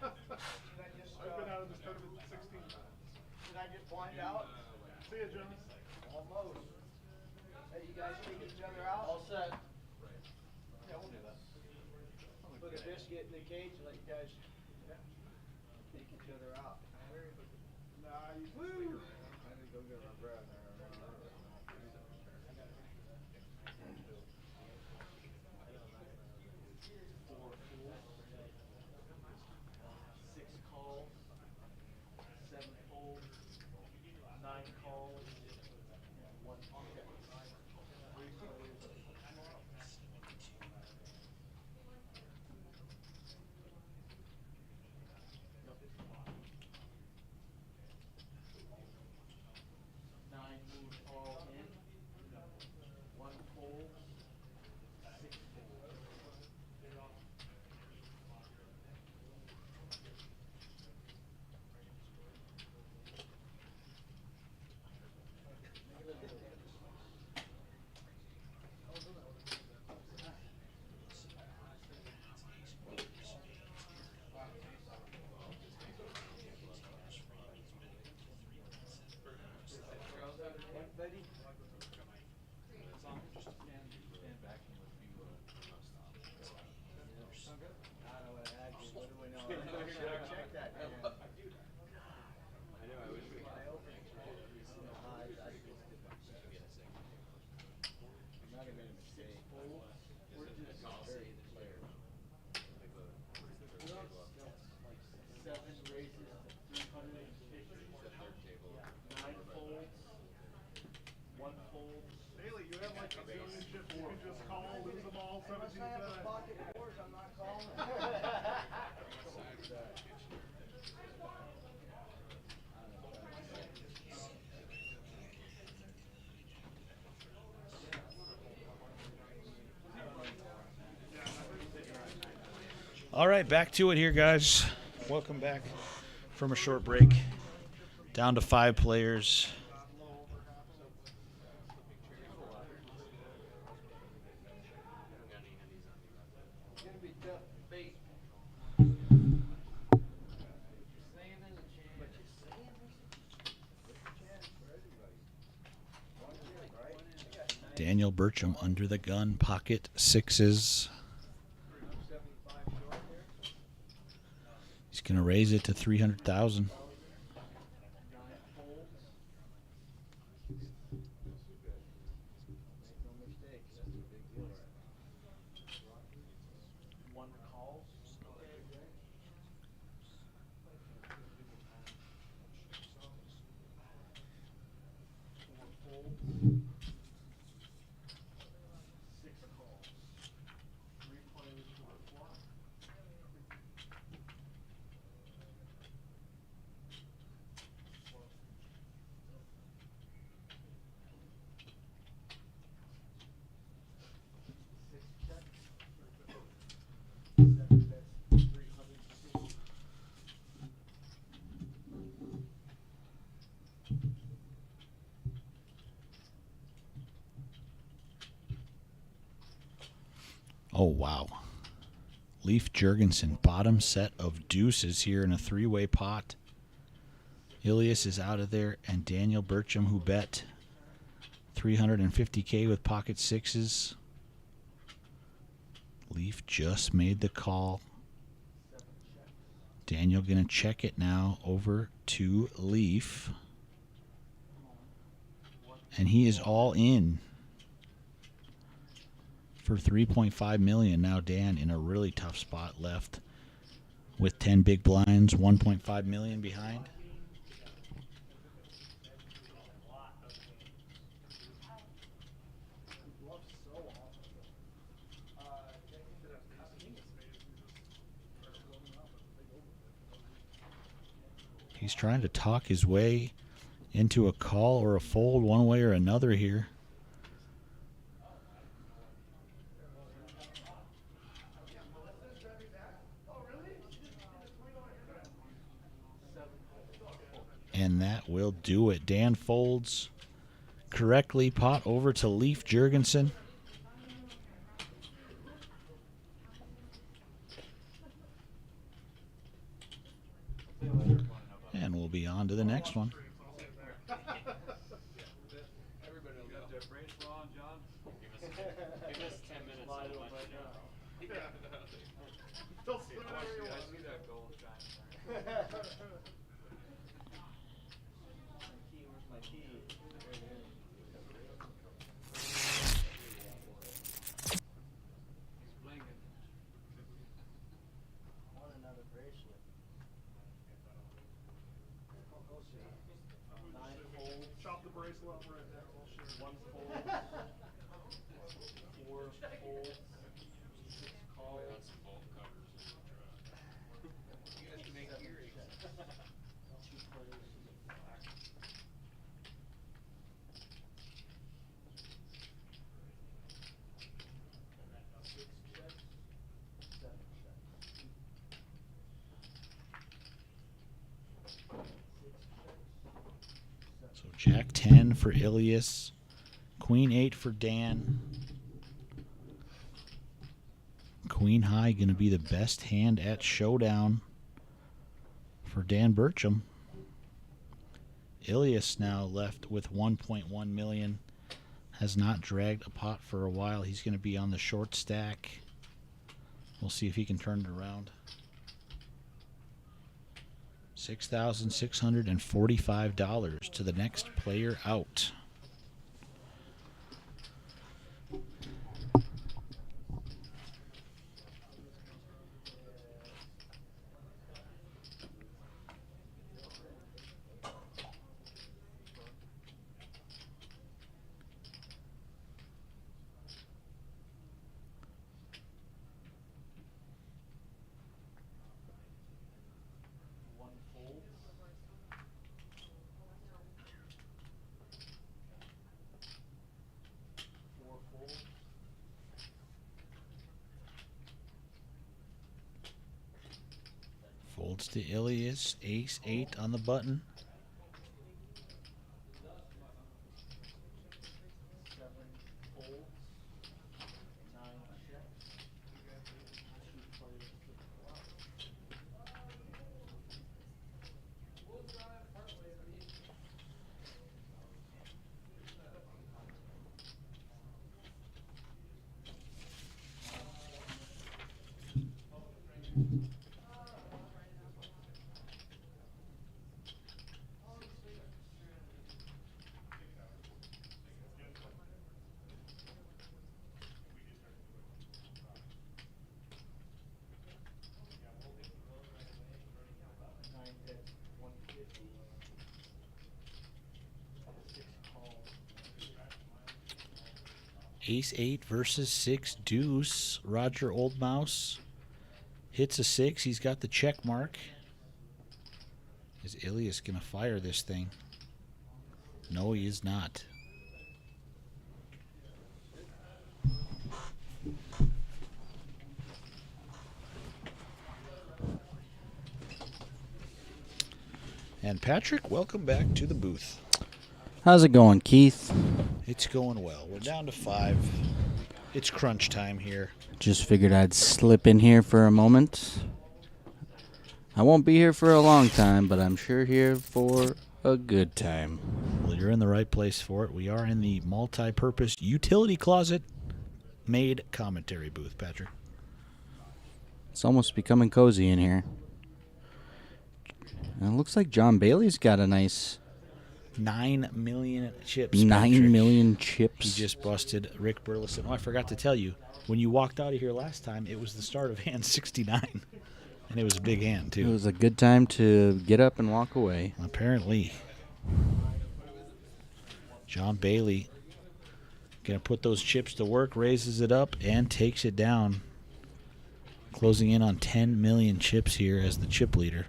I've been out of this tournament 16 times. Did I get blind out? See ya, Jonas. Almost. Hey, you guys take each other out? All set. Yeah, we'll do that. Put a biscuit in the cage and let you guys take each other out. Nah, you woo! I need to go get my breath. Six calls, 7 folds, 9 calls, and 1 pocket. 3 players. Nine moves all in, 1 fold, 6 folds. Buddy? I don't know what I had you. What do we know? Should I check that? I know, I wish we could. I'm not even a mistake. We're just very clear. 7 raises to 350. 9 folds. 1 fold. Bailey, you have like a million chips you can just call, lose them all 17 Unless I have a times. pocket fours, I'm not calling. All right, back to it here, guys. Welcome back from a short break. Down to 5 players. It's gonna be tough bait. Daniel Burcham under the gun, pocket 6s. He's going to raise it to 300,000. 9 folds. Make no mistakes, that's a big deal. 1 call. 4 folds. 6 calls. 3 players to the flop. Six checks. 7 bets, 350. Oh, wow. Leif Jurgensen, bottom set of deuces here in a 3-way pot. Ilias is out of there, and Daniel Burcham, who bet 350K with pocket 6s. Leif just made the call. Daniel going to check it now over to Leif. And he is all in for 3.5 million. Now Dan in a really tough spot left with 10 big blinds, 1.5 million behind. He's trying to talk his way into a call or a fold one way or another here. And that will do it. Dan folds correctly. Pot over to Leif Jurgensen. be on to the next one. Everybody will got that brace on, John? Give us 10 minutes. They'll see it. I see that gold shining there. Where's my key? He's blinging. I want another bracelet. Go see. 9 folds. Chop the bracelet off right there. We'll share. 1 fold. 4 folds. 6 calls. You guys can make earrings. 2 plays. Six checks, 7 checks. 6 checks. So Jack 10 for Ilias, Queen 8 for Dan. Queen High going to be the best hand at Showdown for Dan Burcham. Ilias now left with 1.1 million. Has not dragged a pot for a while. He's going to be on the short stack. We'll see if he can turn it around. $6,645 to the next player out. Folds to Ilias, ace 8 on the button. 7 folds. 9 checks. 2 plays. Ace 8 versus 6 deuce. Roger Oldmouse hits a 6. He's got the check mark. Is Ilias going to fire this thing? No, he is not. And Patrick, welcome back to the booth. How's it going, Keith? It's going well. We're down to 5. It's crunch time here. Just figured I'd slip in here for a moment. I won't be here for a long time, but I'm sure here for a good time. Well, you're in the right place for it. We are in the multi-purpose utility closet made commentary booth, Patrick. It's almost becoming cozy in here. And it looks like John Bailey's got a nice 9 million chips. 9 Patrick. million chips. He just busted Rick Burleson. Oh, I forgot to tell you. When you walked out of here last time, it was the start of hand 69. And it was a big hand, It too. was a good time to get up and walk away. Apparently. John Bailey going to put those chips to work, raises it up, and takes it down. Closing in on 10 million chips here as the chip leader.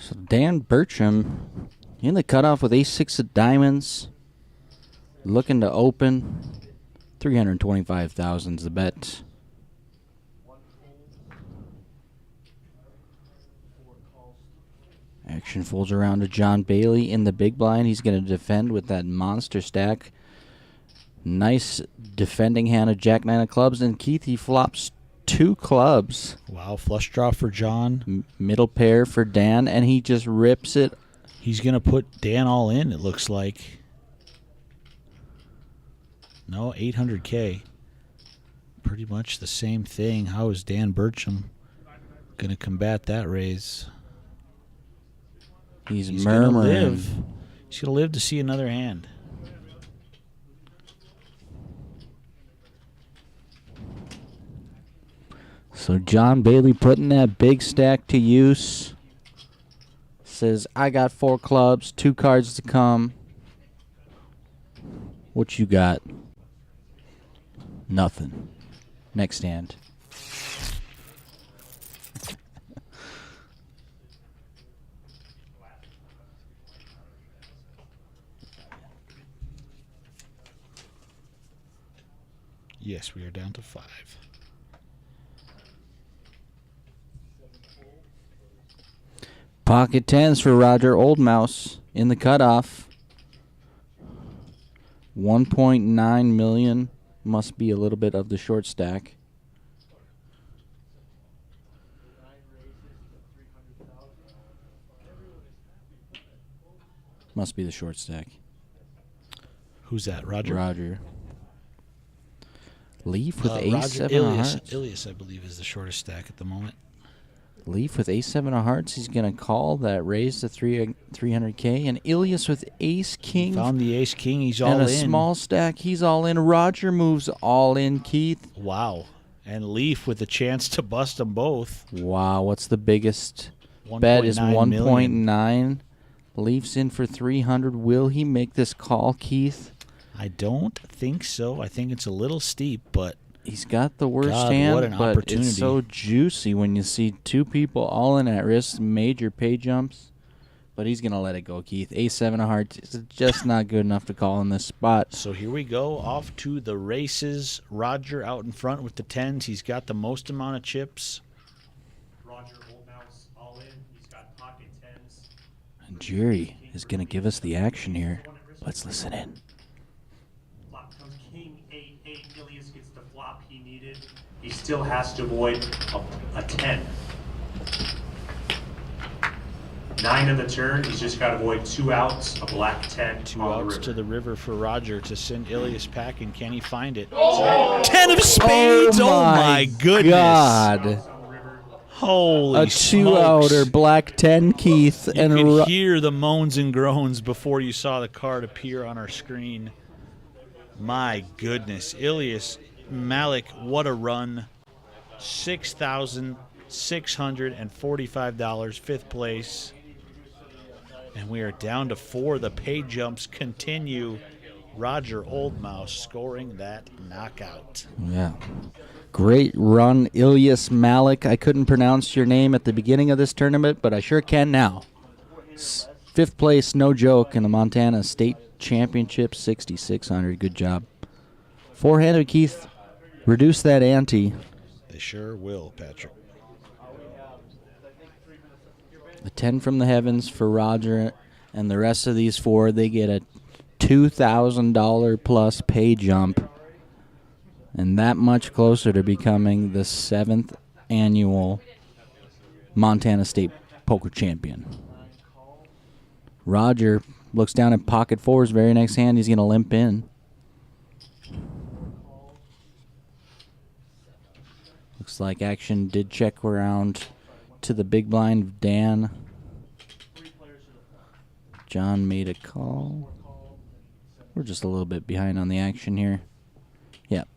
So Dan Bertram in the cutoff with ace-6 of diamonds. Looking to open. 325,000 is the bet. Action folds around to John Bailey in the big blind. He's going to defend with that monster stack. Nice defending hand of Jack 9 of clubs. And Keith, he flops 2 clubs. Wow, flush draw for John. Middle pair for Dan, and he just rips it. He's going to put Dan all in, it looks like. No, 800K. Pretty much the same thing. How is Dan Bertram going to combat that raise? He's He's murmuring. gonna live. He's going to live to see another hand. So John Bailey putting that big stack to use. Says, I got 4 clubs, 2 cards to come. What you got? Nothing. Next hand. Yes, we are down to 5. Pocket 10s for Roger Oldmouse in the cutoff. 1.9 million. Must be a little bit of the short stack. Must be the short stack. Who's that, Roger? Roger. Leaf with Roger ace 7 of Ilias. hearts. Ilias, I believe, is the shortest stack at the moment. Leaf with ace 7 of hearts. He's going to call that raise to 300K. And Ilias with ace king. Found the ace king. He's all and in. a small stack. He's all in. Roger moves all in, Keith. Wow. And Leaf with a chance to bust them both. Wow, what's the biggest bet is 1.9. Leaf's in for 300. Will he make this call, Keith? I don't think so. I think it's a little steep, but He's got the worst God, hand, what an but opportunity. it's so juicy when you see 2 people all in at risk, major pay jumps. But he's going to let it go, Keith. A7 of hearts is just not good enough to call in this spot. so here we go. Off to the races. Roger out in front with the 10s. He's got the most amount of chips. Roger Oldmouse all in. He's got pocket 10s. And Jerry is going to give us the action here. Let's listen in. Flop comes king 8-8. Ilias gets the flop he needed. He still has to avoid a 10. 9 of the turn. He's just got to avoid 2 outs, a black 10. 2 on the outs river. to the river for Roger to send Ilias packing. Can he find it? 10 of spades. Oh, my goodness. God. Outs on the river. Holy A 2-outer, smokes. black 10, Keith. You and could hear the moans and groans before you saw the card appear on our screen. My goodness. Ilias Malik, what a run. $6,645, 5th place. And we are down to 4. The pay jumps continue. Roger Oldmouse scoring that knockout. Yeah. Great run, Ilyas Malik. I couldn't pronounce your name at the beginning of this tournament, but I sure can now. 5th place, no joke, in the Montana State Championship, 6,600. Good job. 4-handed, Keith. Reduce that ante. They sure will, Patrick. The 10 from the heavens for Roger, and the rest of these 4, they get a $2,000 plus pay jump, and that much closer to becoming the 7th annual Montana State Poker Champion. Roger looks down at pocket 4's very next hand. He's going to limp in. Looks like action did check around to the big blind of Dan. John made a call. We're just a little bit behind on the action here. Yep.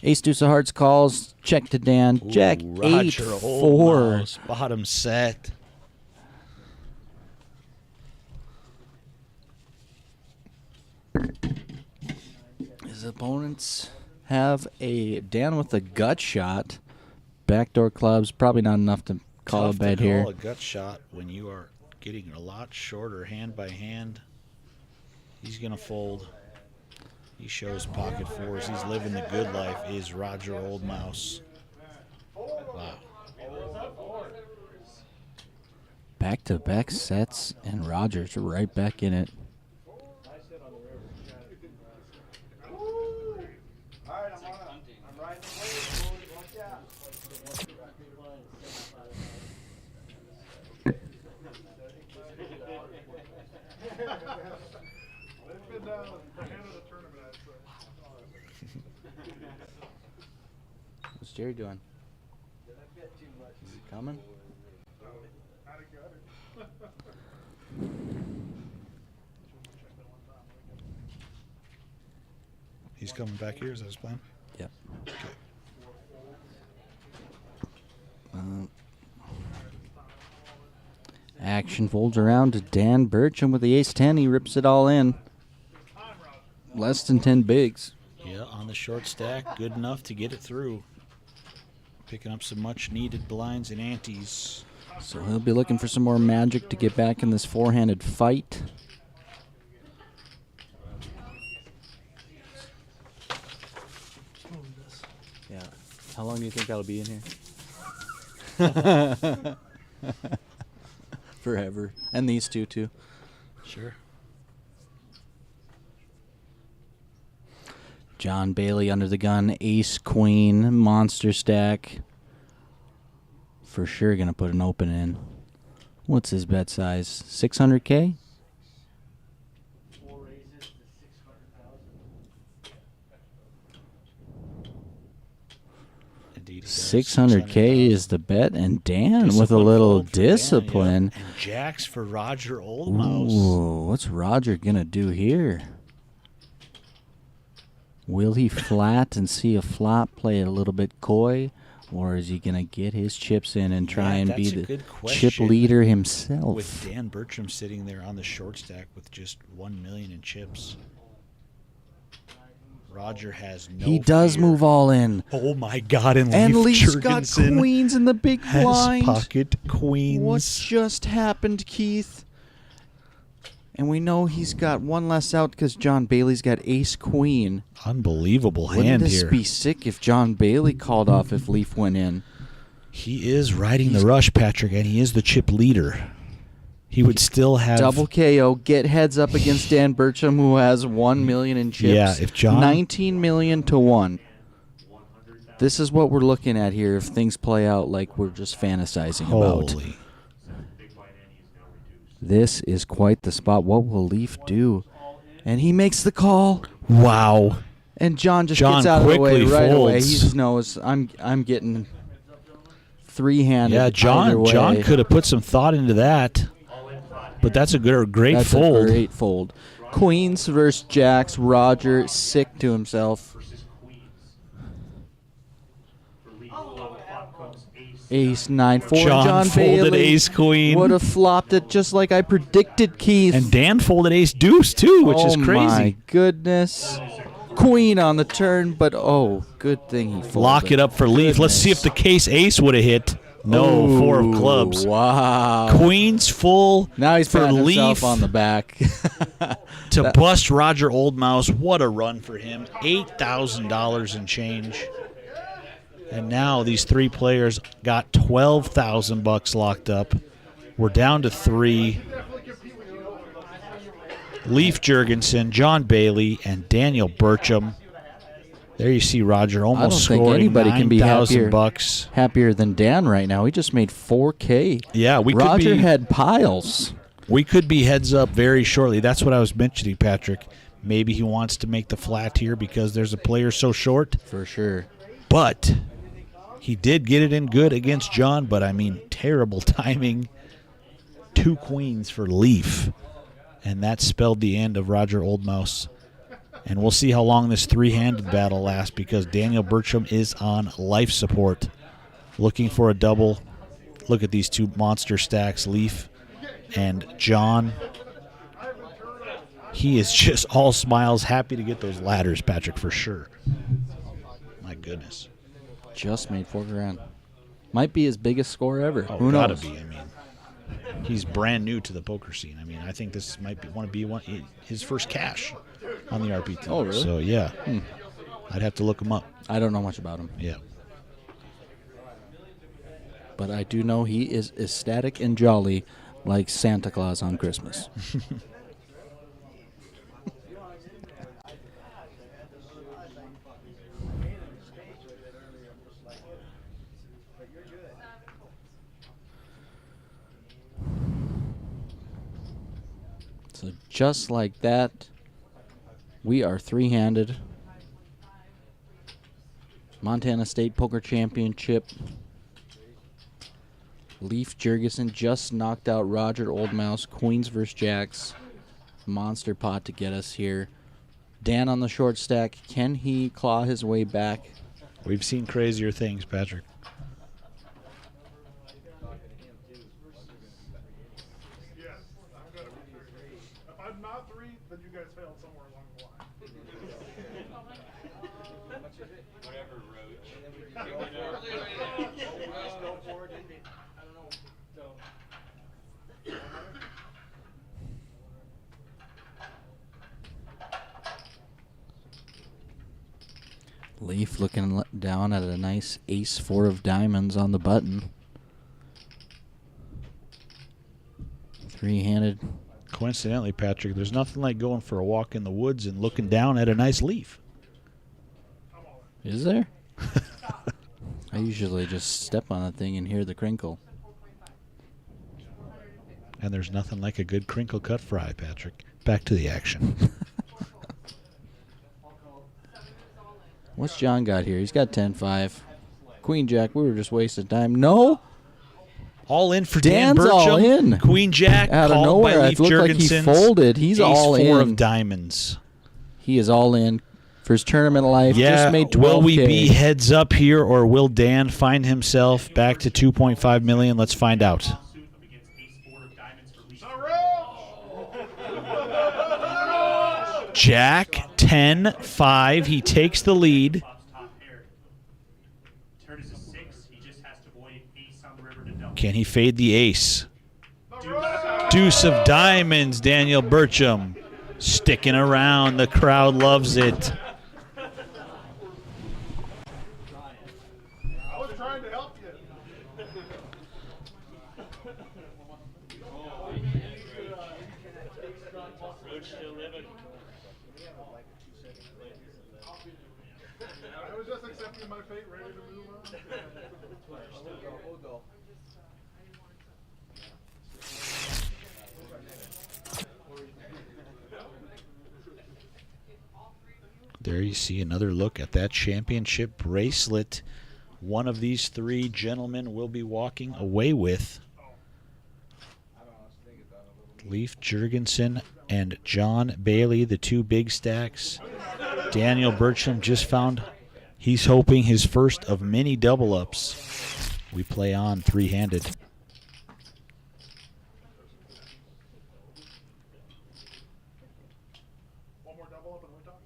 Ace deuce of hearts calls. Check to Dan. Jack Ooh, 8-4. Oldmouse, bottom set. His opponents have a Dan with a gut shot. Backdoor clubs, probably not enough to call Tough a bet to here. call a gut shot when you are getting a lot shorter hand by hand. He's going to fold. He shows pocket fours. He's living the good life, is Roger Oldmouse. Wow. Back-to-back sets, and Rogers right back in it. What's Jerry doing? Is he coming? He's coming back here. Is that his plan? Yep. Action folds around to Dan Burcham with the ace-10. He rips it all in. Less than 10 bigs. Yeah, on the short stack, good enough to get it through. Picking up some much-needed blinds and antes. So he'll be looking for some more magic to get back in this four-handed fight. Yeah. How long do you think that'll be in here? Forever. And these two, too. Sure. John Bailey under the gun. Ace, queen, monster stack. For sure going to put an open in. What's his bet size? 600K? Indeed he does. 600K is the bet, and Dan with a little discipline. And jacks for Roger Oldmouse. Ooh, what's Roger going to do here? Will he flat and see a flop, play it a little bit coy? Or is he going to get his chips in and try and be the chip leader himself? With Dan Bertram sitting there on the short stack with just 1 million in chips. Roger has no He does fear. move all in. Oh, my God. And Leaf's Leif got Jurgensen queens in the big has blind. pocket queens. What just happened, Keith? And we know he's got one less out because John Bailey's got ace-queen. Unbelievable Wouldn't hand this here. be sick if John Bailey called off if Leaf went in? He is riding the rush, Patrick, and he is the chip leader. He would still have Double KO, get heads up against Dan Burcham, who has 1 million in chips. Yeah, if John 19 million to 1. This is what we're looking at here if things play out like we're just fantasizing about. Holy. This is quite the spot. What will Leaf do? And he makes the call. Wow. And John just John gets out of the way quickly right away. He folds. just knows I'm getting three-handed. Yeah, either John way. could have put some thought into that. But that's a great That's fold. a great fold. Queens versus Jacks. Roger sick to himself. Ace 9-4. John folded Bailey ace queen. would have flopped it just like I predicted, Keith. And Dan folded ace deuce too, which is Oh crazy. my goodness. Queen on the turn, but oh, good thing he folded. Lock it up for Leaf. Let's see if the case ace would have hit. No, Ooh, 4 of clubs. Wow. Queens full Now he's for patting Leaf himself on the back. to bust Roger Oldmouse. What a run for him. $8,000 in change. And now these three players got $12,000 locked up. We're down to 3. Leif Jurgensen, John Bailey, and Daniel Burcham. There you see Roger almost I don't think scoring anybody can be happier. $9,000. Happier than Dan right now. He just made 4K. Yeah, we Roger could be, had piles. we could be heads up very shortly. That's what I was mentioning, Patrick. Maybe he wants to make the flat here because there's a player so short. For sure. But he did get it in good against John, but I mean, terrible timing. 2 queens for Leaf. And that spelled the end of Roger Oldmouse. And we'll see how long this three-handed battle lasts because Daniel Burcham is on life support. Looking for a double. Look at these two monster stacks, Leaf and John. He is just all smiles, happy to get those ladders, Patrick, for sure. My goodness. Just made $4 grand. Might be his biggest score ever. Oh, Who gotta knows? be, I mean. he's brand new to the poker scene. I mean, I think this might be his first cash on the RPT. Oh, really? So yeah, I'd have to look him up. I don't know much about him. Yeah. But I do know he is ecstatic and jolly like Santa Claus on Christmas. So just like that, we are three-handed. Montana State Poker Championship. Leif Jurgensen just knocked out Roger Oldmouse. Queens versus Jacks. Monster pot to get us here. Dan on the short stack. Can he claw his way back? We've seen crazier things, Patrick. If I'm not 3, then you guys failed somewhere along the line. Whatever, Roach. I don't know. Leif looking down at a nice ace-4 of diamonds on the button. Three-handed. Coincidentally, Patrick, there's nothing like going for a walk in the woods and looking down at a nice leaf. Is there? I usually just step on a thing and hear the crinkle. And there's nothing like a good crinkle cut fry, Patrick. Back to the action. What's John got here? He's got 10-5. Queen Jack, we were just wasting time. No! All in for Dan Dan's Burcham. all in. Queen Jack Out of called nowhere. by It Leif looked like he Jurgensen. folded. He's all Ace 4 in. of diamonds. He is all in for his tournament of life. Yeah, Just made 12K. will we be heads up here, or will Dan find himself back to $2.5 million? Let's find out. Lawsuit up against ace-4 of diamonds for Leif. Jack 10-5. He takes the lead. Flop's top pair. Turn is a 6. He just has to avoid ace on the river to double. Can he fade the ace? Deuce of diamonds, Daniel Burcham. Sticking around. The crowd loves it. I was trying to help you. I was just accepting my fate, ready to move on. We'll go. There you see another look at that championship bracelet. One of these three gentlemen will be walking away with. Leif Jurgensen and John Bailey, the two big stacks. Daniel Burcham just found he's hoping his first of many double-ups. We play on three-handed. One more double up and we talk.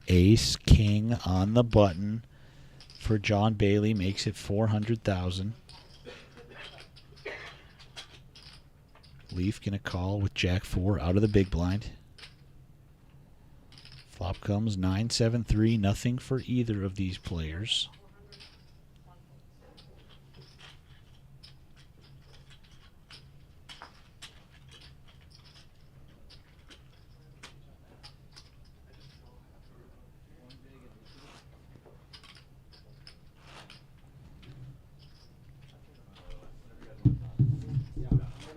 Ace King on the button for John Bailey makes it 400,000. Leaf gonna call with Jack 4 out of the big blind. Flop comes 9-7-3, nothing for either of these players.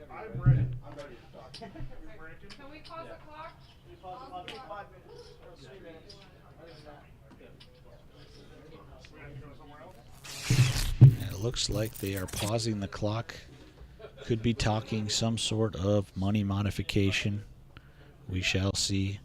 I'm ready. I'm ready to talk. You breaking? Can we pause the clock? Pause the clock, 5 minutes, or 3 minutes. We have to go somewhere else? It looks like they are pausing the clock. Could be talking some sort of money modification. We shall see.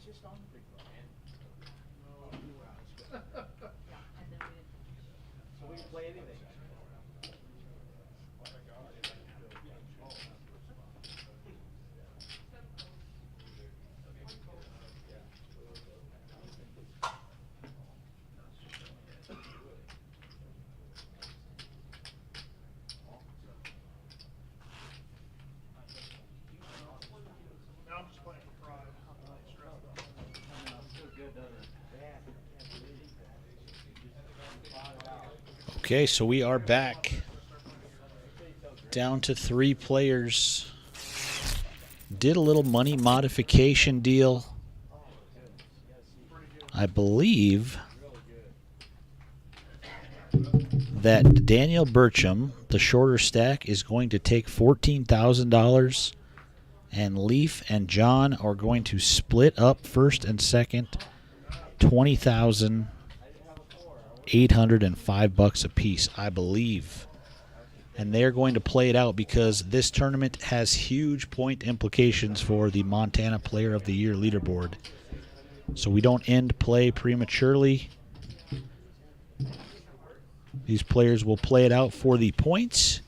just on the big blind. So we can play anything. Now I'm just playing for pride. I'm not stressed out. Okay, so we are back. Down to 3 players. Did a little money modification deal. I believe that Daniel Burcham, the shorter stack, is going to take $14,000, and Leaf and John are going to split up first and second, $20,805 apiece, I believe. And they're going to play it out because this tournament has huge point implications for the Montana Player of the Year leaderboard. So we don't end play prematurely. These players will play it out for the points,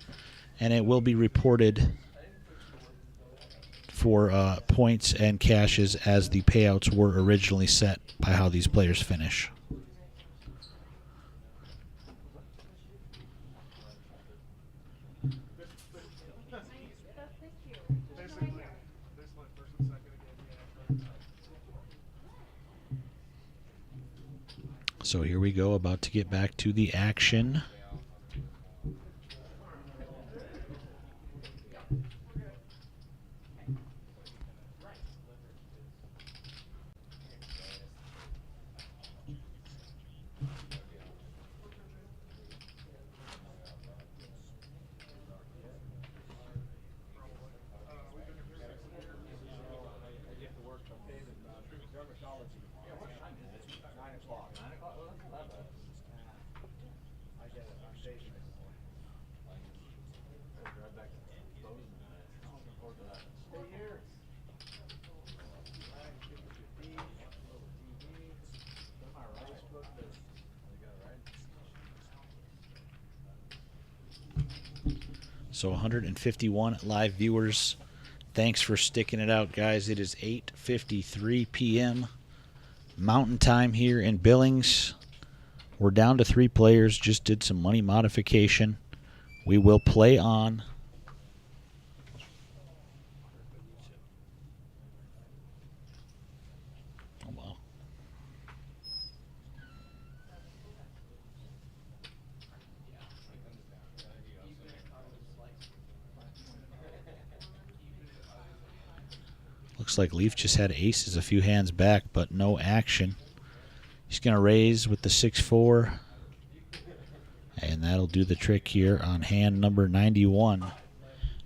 and it will be reported for points and cashes as the payouts were originally set by how these players finish. Basically first and second again. So here we go, about to get back to the action. So 151 live viewers. Thanks for sticking it out, guys. It is 8:53 p.m. Mountain Time here in Billings. We're down to 3 players. Just did some money modification. We will play on. Oh, wow. Looks like Leaf just had aces a few hands back, but no action. He's going to raise with the 6-4. And that'll do the trick here on hand number 91.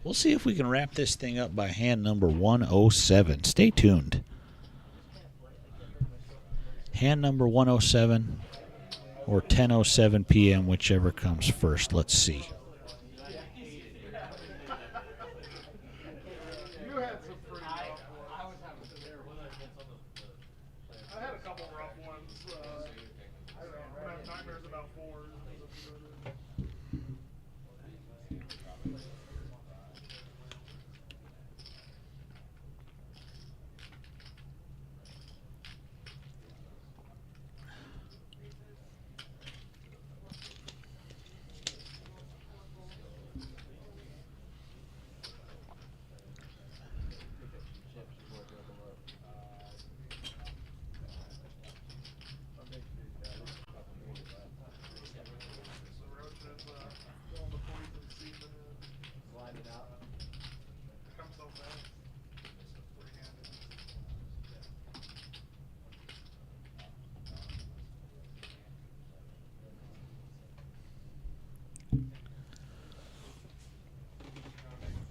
We'll see if we can wrap this thing up by hand number 107. Stay tuned. Hand number 107 or 10:07 p.m., whichever comes first. Let's see. You had some pretty rough ones. I had a couple rough ones. I have nightmares about 4s.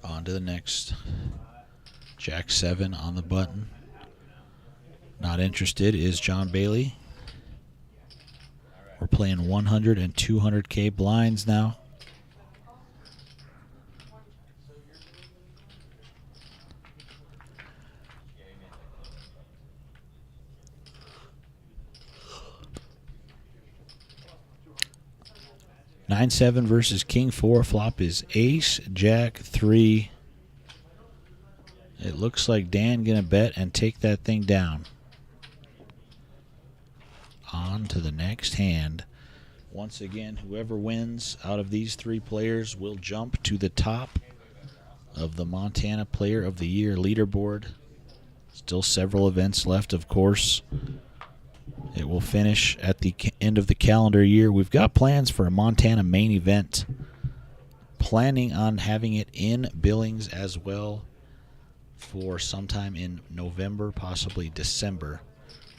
On to the next. Jack 7 on the button. Not interested is John Bailey. We're playing 100 and 200K blinds now. 9-7 versus King 4. Flop is Ace, Jack, 3. It looks like Dan going to bet and take that thing down. On to the next hand. Once again, whoever wins out of these 3 players will jump to the top of the Montana Player of the Year leaderboard. Still several events left, of course. It will finish at the end of the calendar year. We've got plans for a Montana main event. Planning on having it in Billings as well for sometime in November, possibly December,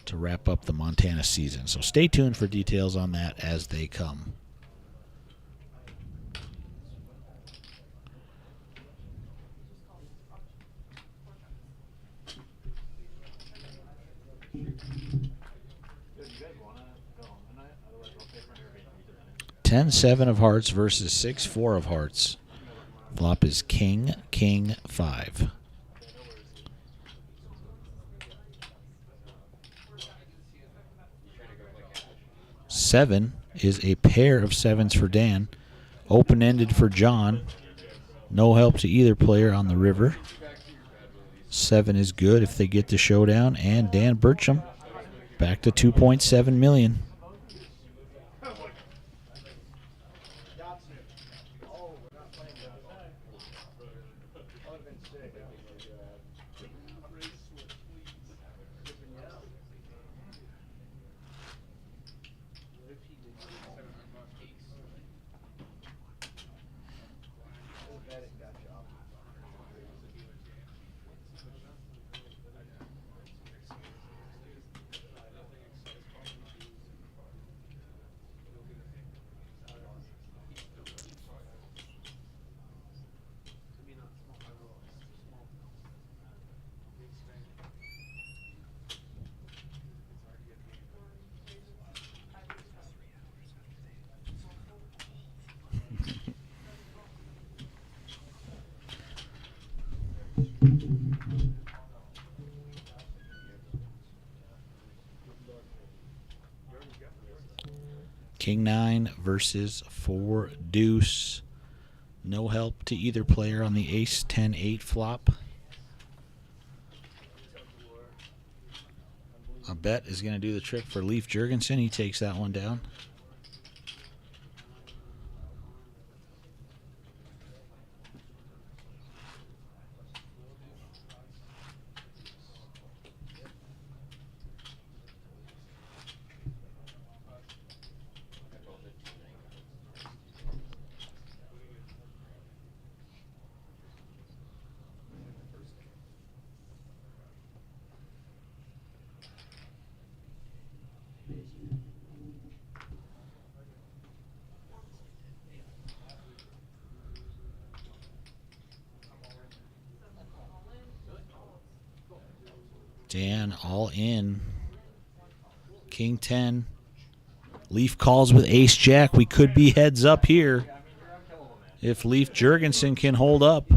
to wrap up the Montana season. So stay tuned for details on that as they come. Ten, 7 of hearts versus 6, 4 of hearts. Flop is King, King, 5. Seven is a pair of 7s for Dan. Open-ended for John. No help to either player on the river. 7 is good if they get the showdown. And Dan Burcham back to $2.7 million. King 9 versus 4 deuce. No help to either player on the Ace 10-8 flop. A bet is going to do the trick for Leif Jurgensen. He takes that one down. Dan all in. King 10. Leaf calls with Ace Jack. We could be heads up here if Leif Jurgensen can hold up.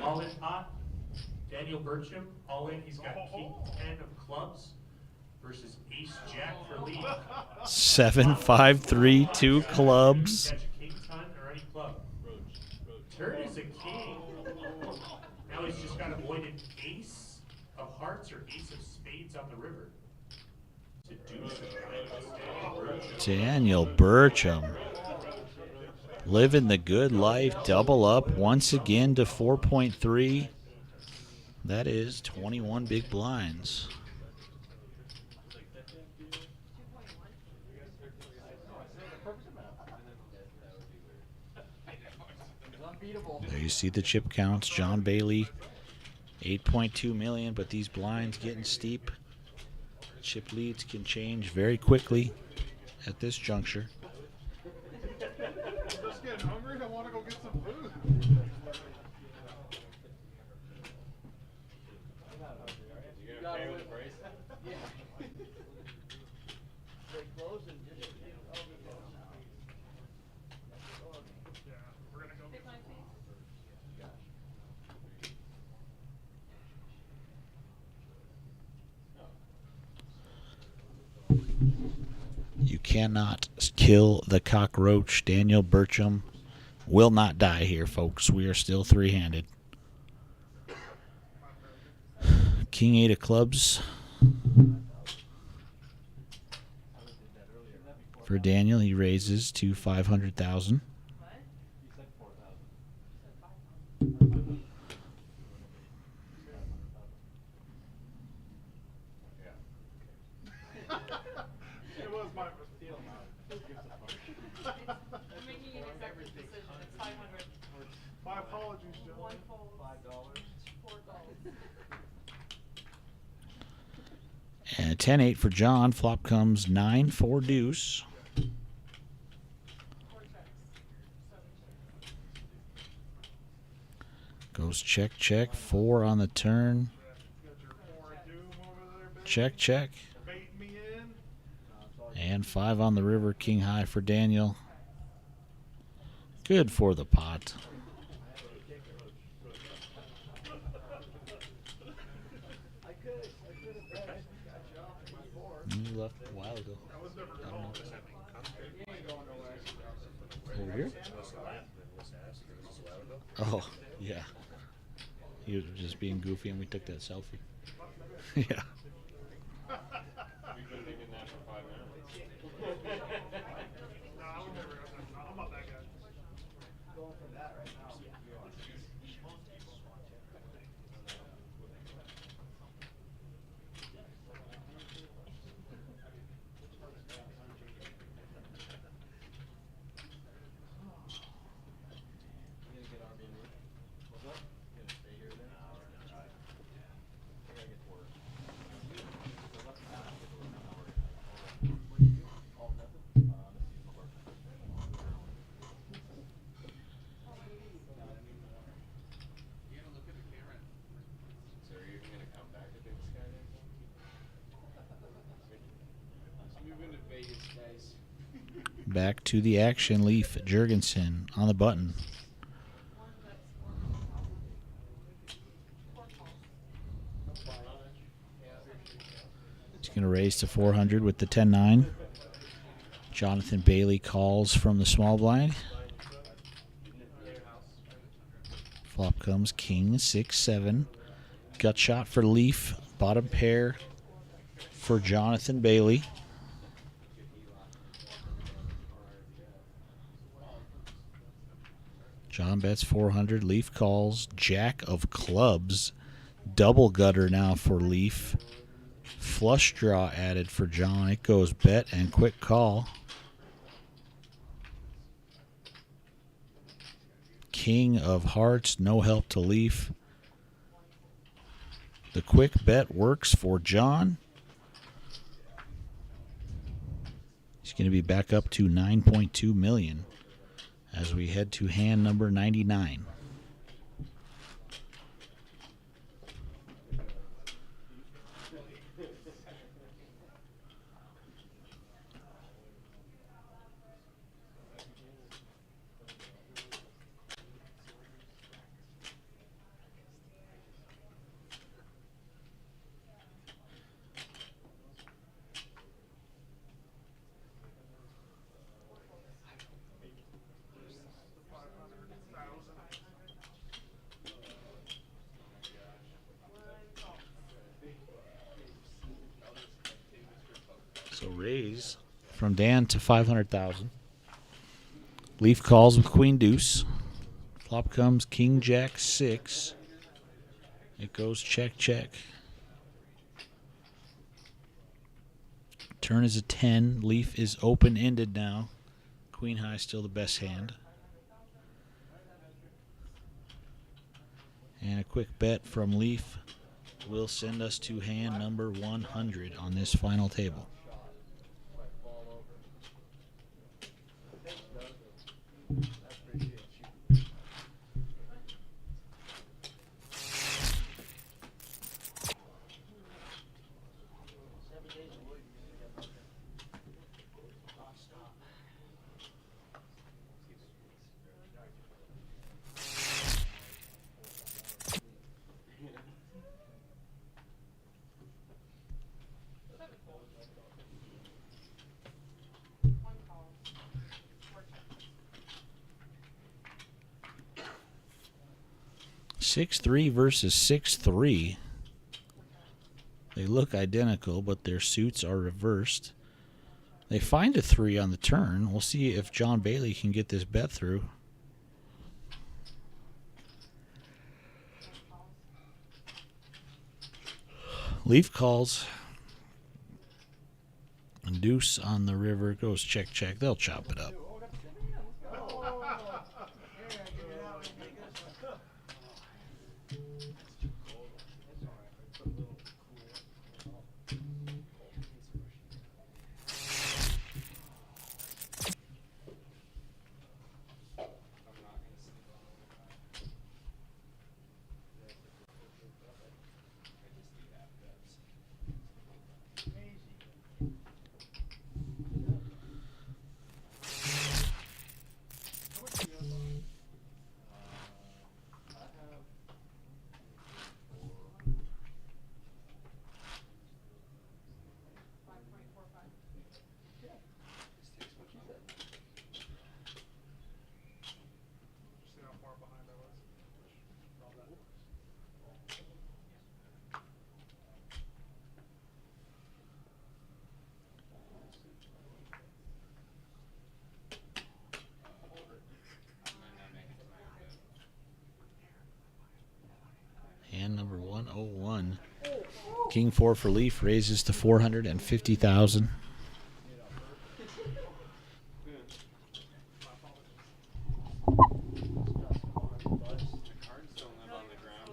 All in pot. Daniel Burcham, all in. He's got King 10 of clubs versus Ace Jack for lead. 7, 5, 3, 2 clubs. Catch a king ton or any club. Turn is a king. Now he's just got avoided ace of hearts or ace of spades on the river. It's a deuce of diamonds. Daniel Burcham. Living the good life. Double up once again to 4.3. That is 21 big blinds. There you see the chip counts. John Bailey, 8.2 million, but these blinds getting steep. Chip leads can change very quickly at this juncture. Just getting hungry. I want to go get some food. You got it with the brace? Yeah. They close and just. Yeah, we're gonna go. You cannot kill the cockroach. Daniel Burcham will not die here, folks. We are still three-handed. King 8 of clubs for Daniel. He raises to 500,000. It was my deal now. I'm making an executive decision. It's 500. My apologies, gentlemen. One fold. $5. $4. And 10-8 for John. Flop comes 9-4 deuce. Goes check, check. 4 on the turn. Got your four of doom over there, baby. Check, check. Bait me in. And 5 on the river. King high for Daniel. Good for the pot. I could have bet. Got you off at my four. You left a while ago. That was never I don't know. You ain't going nowhere. Over here? Oh, yeah. He was just being goofy and we took that selfie. Yeah. No, I would never. I'm not that guy. Going for that right now. Moving to Vegas, guys. Back to the action. Leaf Jurgensen on the button. He's going to raise to 400 with the 10-9. Jonathan Bailey calls from the small blind. Flop comes King 6-7. Gut shot for Leaf. Bottom pair for Jonathan Bailey. John bets 400. Leaf calls. Jack of clubs. Double gutter now for Leaf. Flush draw added for John. It goes bet and quick call. King of hearts. No help to Leaf. The quick bet works for John. He's going to be back up to 9.2 million. As we head to hand number 99. So raise from Dan to 500,000. Leaf calls with Queen Deuce. Flop comes King Jack 6. It goes check, check. Turn is a 10. Leaf is open-ended now. Queen high still the best hand. And a quick bet from Leaf will send us to hand number 100 on this final table. 6'3" versus 6'3". They look identical, but their suits are reversed. They find a 3 on the turn. We'll see if John Bailey can get this bet through. Leaf calls. Deuce on the river. Goes check, check. They'll chop it up. See how far behind I was? Hand number 101. King 4 for Leaf raises to 450,000.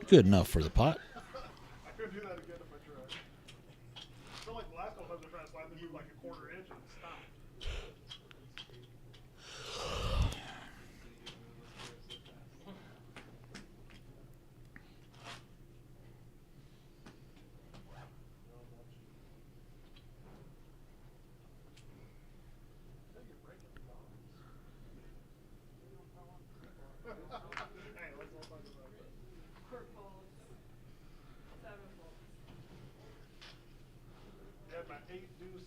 Good enough for the pot. I couldn't do that again if I tried. I feel like the last couple times I tried to slide the move like a quarter inch and it stopped. Hey, let's not talk about that. They had my 8 deuce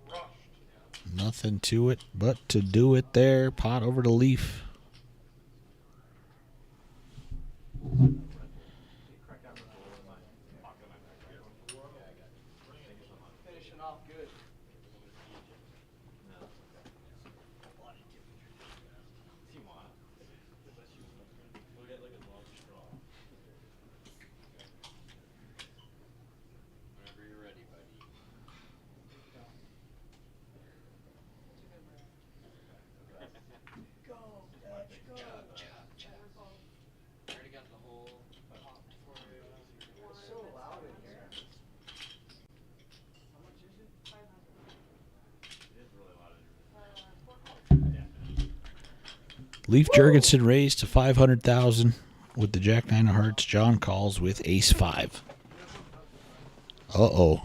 crushed. Nothing to it but to do it there. Pot over to Leaf. Finishing off good. Whenever you're ready, buddy. Go, Dutch, go. Already got the whole popped for you. It's so loud in here. How much is it? Leaf Jurgensen raised to 500,000 with the Jack 9 of Hearts. John calls with Ace 5. Uh-oh.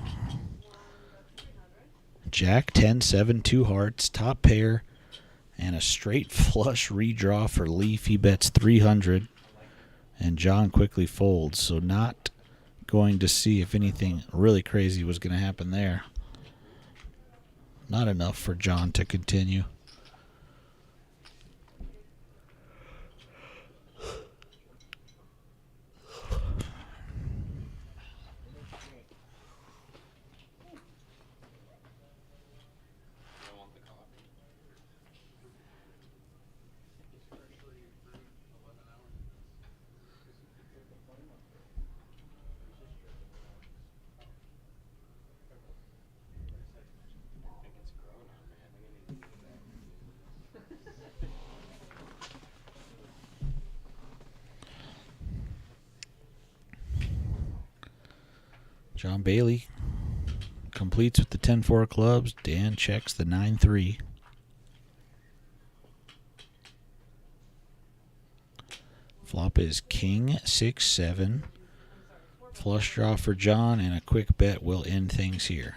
Jack 10, 7, 2 hearts, top pair, and a straight flush redraw for Leaf. He bets 300, and John quickly folds. So not going to see if anything really crazy was going to happen there. Not enough for John to continue. John Bailey completes with the 10-4 clubs. Dan checks the 9-3. Flop is King 6-7. Flush draw for John, and a quick bet will end things here.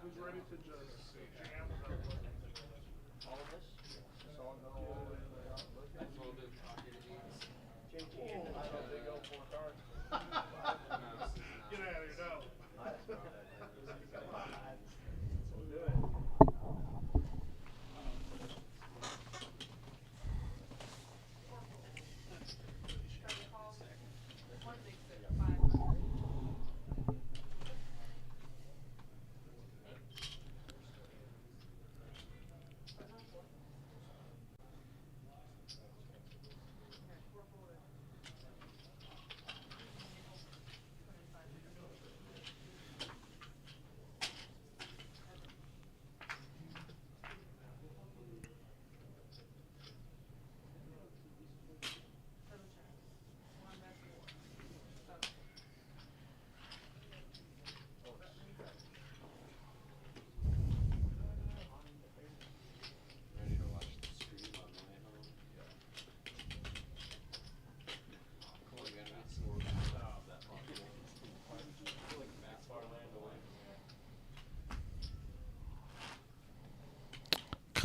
Who's ready to just jam without looking? All of us? Just all go all the way to the top. JT, I hope they go 4 cards. Get out of here.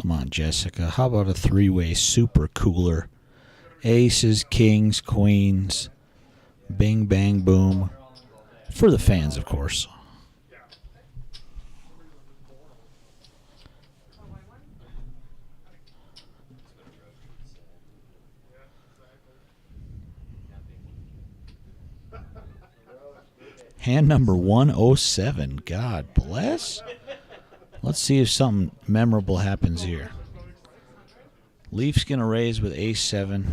Come on, Jessica. How about a three-way super cooler? Aces, kings, queens. Bing, bang, boom. For the fans, of course. Hand number 107. God bless. Let's see if something memorable happens here. Leaf's going to raise with ace-7.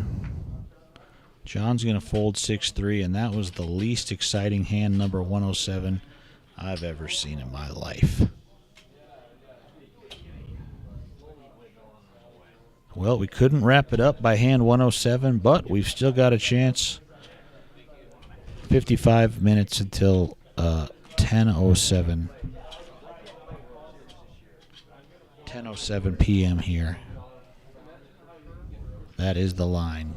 John's going to fold 6-3, and that was the least exciting hand number 107 I've ever seen in my life. Well, we couldn't wrap it up by hand 107, but we've still got a chance. 55 minutes until 10:07. 10:07 p.m. here. That is the line.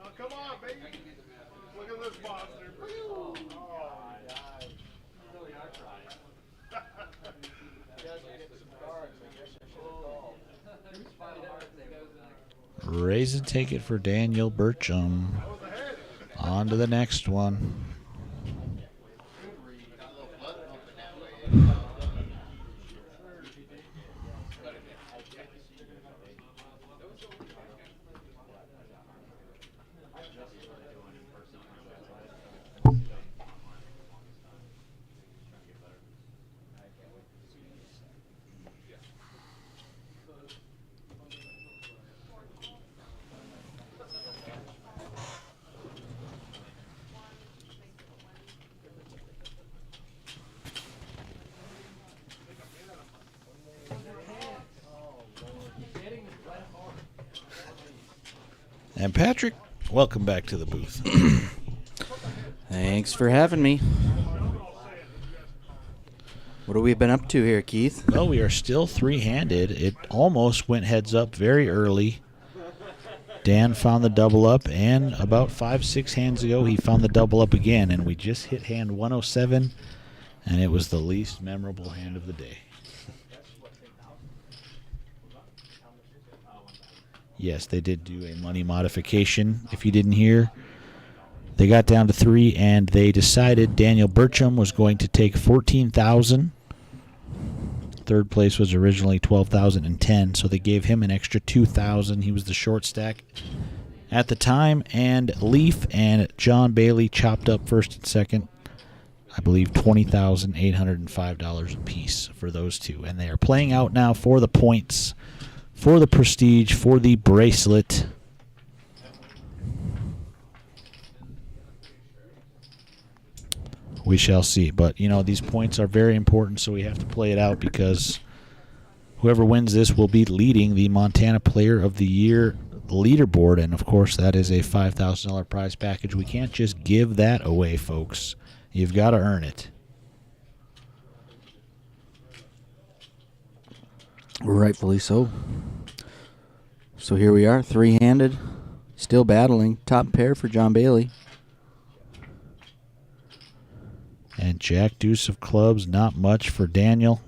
Oh, come on, baby. Look at this monster. Oh, Raise and take it for Daniel Burcham. On to the next one. And Patrick, welcome back to the booth. Thanks for having me. What have we been up to here, Keith? Well, we are still three-handed. It almost went heads up very early. Dan found the double up, and about 5-6 hands ago, he found the double up again, and we just hit hand 107, and it was the least memorable hand of the day. Yes, they did do a money modification, if you didn't hear. They got down to 3, and they decided Daniel Burcham was going to take $14,000. Third place was originally $12,010, so they gave him an extra $2,000. He was the short stack at the time, and Leaf and John Bailey chopped up first and second. I believe $20,805 apiece for those two, and they are playing out now for the points, for the prestige, for the bracelet. We shall see. But, you know, these points are very important, so we have to play it out because whoever wins this will be leading the Montana Player of the Year leaderboard. And, of course, that is a $5,000 prize package. We can't just give that away, folks. You've got to earn it. Rightfully so. So here we are, three-handed, still battling. Top pair for John Bailey. And Jack Deuce of clubs, not much for Daniel.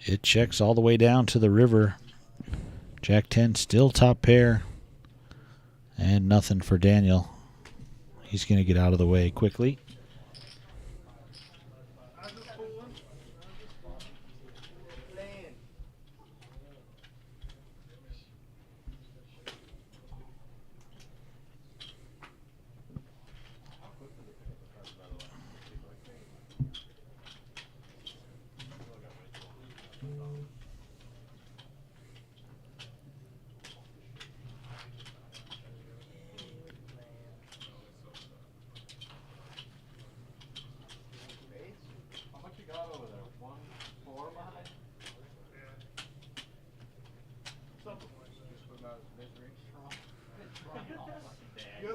It checks all the way down to the river. Jack 10 still top pair. And nothing for Daniel. He's going to get out of the way quickly.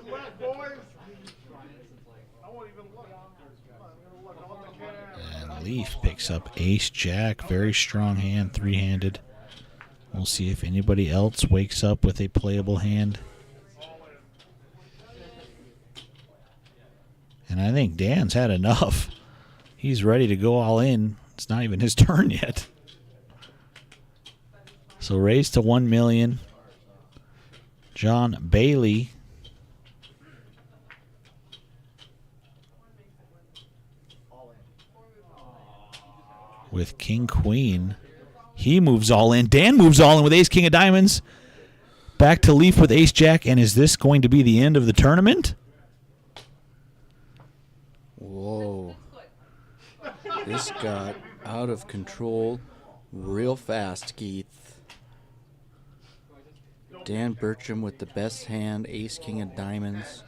good luck, boys. I won't even look. I'm not gonna look. I'll let the camera. And Leaf picks up ace jack. Very strong hand, three-handed. We'll see if anybody else wakes up with a playable hand. And I think Dan's had enough. He's ready to go all in. It's not even his turn yet. So raise to 1 million. John Bailey with King Queen. He moves all in. Dan moves all in with Ace King of Diamonds. Back to Leaf with Ace Jack. And is this going to be the end of the tournament? Whoa. This got out of control real fast, Keith. Dan Burcham with the best hand, Ace King of Diamonds.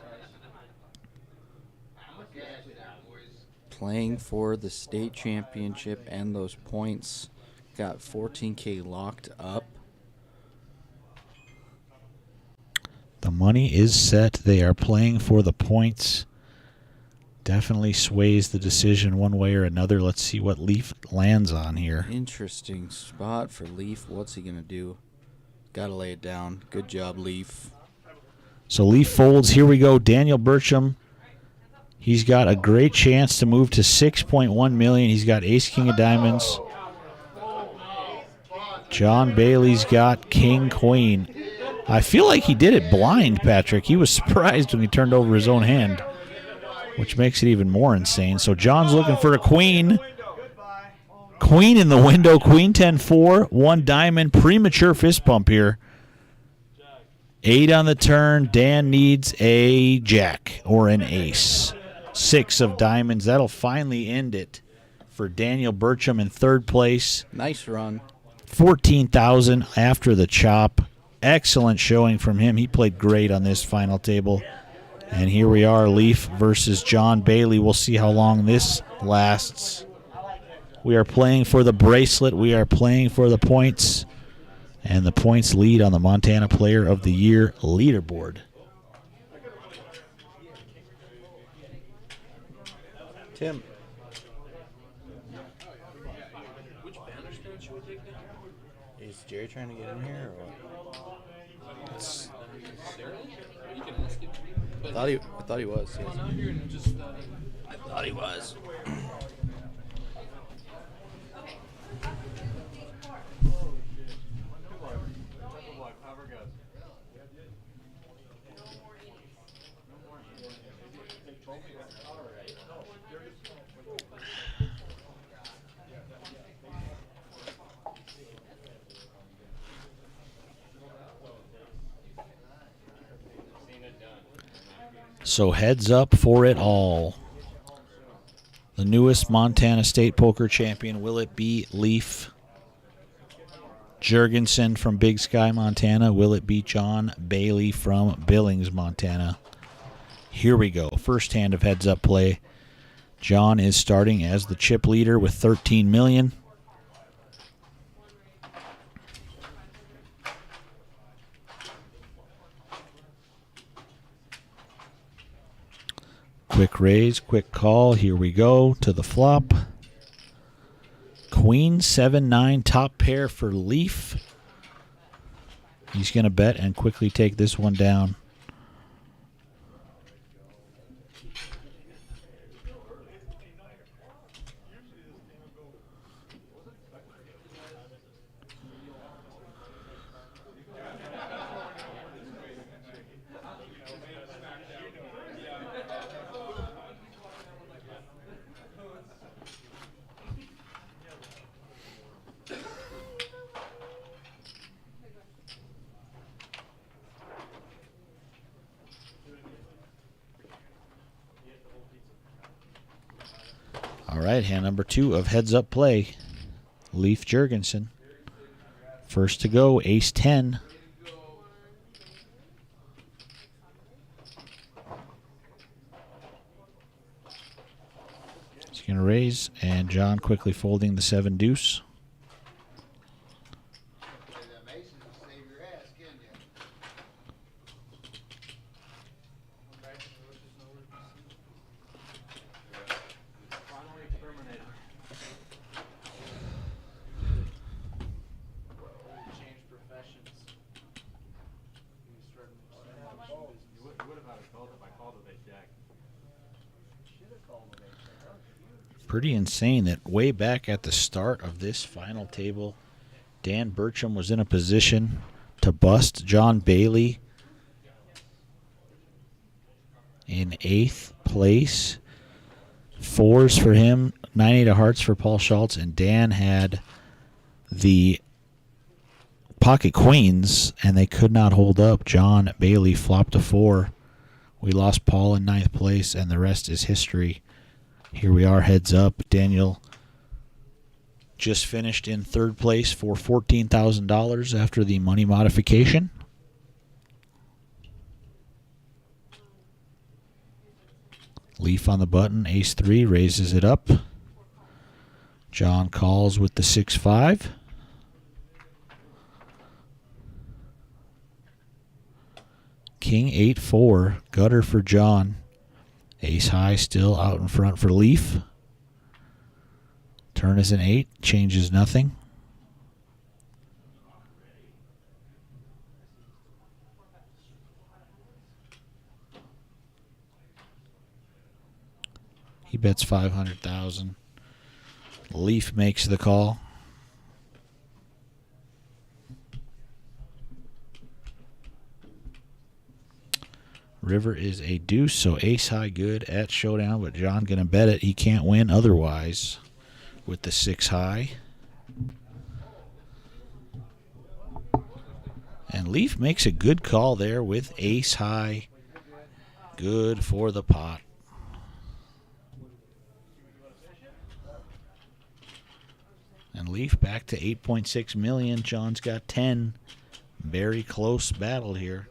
Playing for the state championship and those points. Got 14K locked up. The money is set. They are playing for the points. Definitely sways the decision one way or another. Let's see what Leaf lands on here. Interesting spot for Leaf. What's he going to do? Got to lay it down. Good job, Leaf. So Leaf folds. Here we go. Daniel Burcham. He's got a great chance to move to 6.1 million. He's got Ace King of Diamonds. John Bailey's got King Queen. I feel like he did it blind, Patrick. He was surprised when he turned over his own hand, which makes it even more insane. So John's looking for a queen. Queen in the window. Queen 10-4. 1 diamond. Premature fist bump here. 8 on the turn. Dan needs a jack or an ace. 6 of diamonds. That'll finally end it for Daniel Burcham in third place. Nice run. 14,000 after the chop. Excellent showing from him. He played great on this final table. And here we are, Leaf versus John Bailey. We'll see how long this lasts. We are playing for the bracelet. We are playing for the points. And the points lead on the Montana Player of the Year leaderboard. Tim. Is Jerry trying to get in here or what? I thought he was. Yes. I thought he was. So heads up for it all. The newest Montana State Poker champion, will it be Leaf Jurgensen from Big Sky, Montana? Will it be John Bailey from Billings, Montana? Here we go. First hand of heads up play. John is starting as the chip leader with 13 million. Quick raise, quick call. Here we go to the flop. Queen 7-9, top pair for Leaf. He's going to bet and quickly take this one down. All right, hand number 2 of heads up play. Leif Jurgensen. First to go, ace 10. He's going to raise, and John quickly folding the 7 deuce. Pretty insane that way back at the start of this final table, Dan Burcham was in a position to bust John Bailey in 8th place. 4s for him, 9-8 of hearts for Paul Schultz, and Dan had the pocket queens, and they could not hold up. John Bailey flopped a 4. We lost Paul in 9th place, and the rest is history. Here we are, heads up. Daniel just finished in 3rd place for $14,000 after the money modification. Leaf on the button, ace-3, raises it up. John calls with the 6-5. King 8-4, gutter for John. Ace-high still out in front for Leaf. Turn is an 8, changes nothing. He bets 500,000. Leaf makes the call. River is a deuce, so ace high good at showdown, but John gonna bet it. He can't win otherwise with the 6 high. And Leaf makes a good call there with ace high. Good for the pot. And Leaf back to 8.6 million. John's got 10. Very close battle here.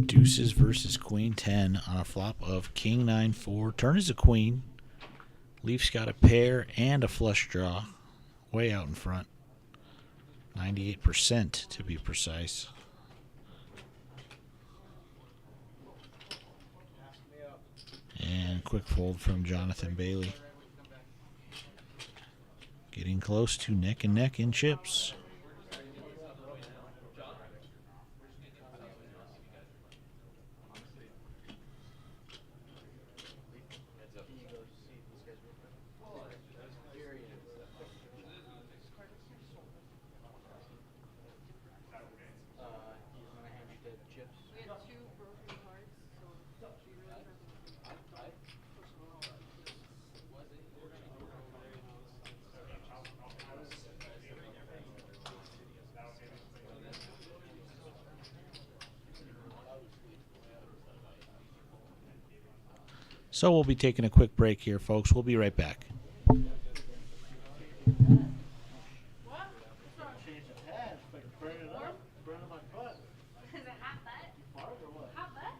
Deuces versus Queen 10 on a flop of King 9-4. Turn is a queen. Leaf's got a pair and a flush draw. Way out in front. 98% to be precise. And quick fold from Jonathan Bailey. Getting close to neck and neck in chips. So we'll be taking a quick break here, folks. We'll be right back. Is it hot butt? Hot butt?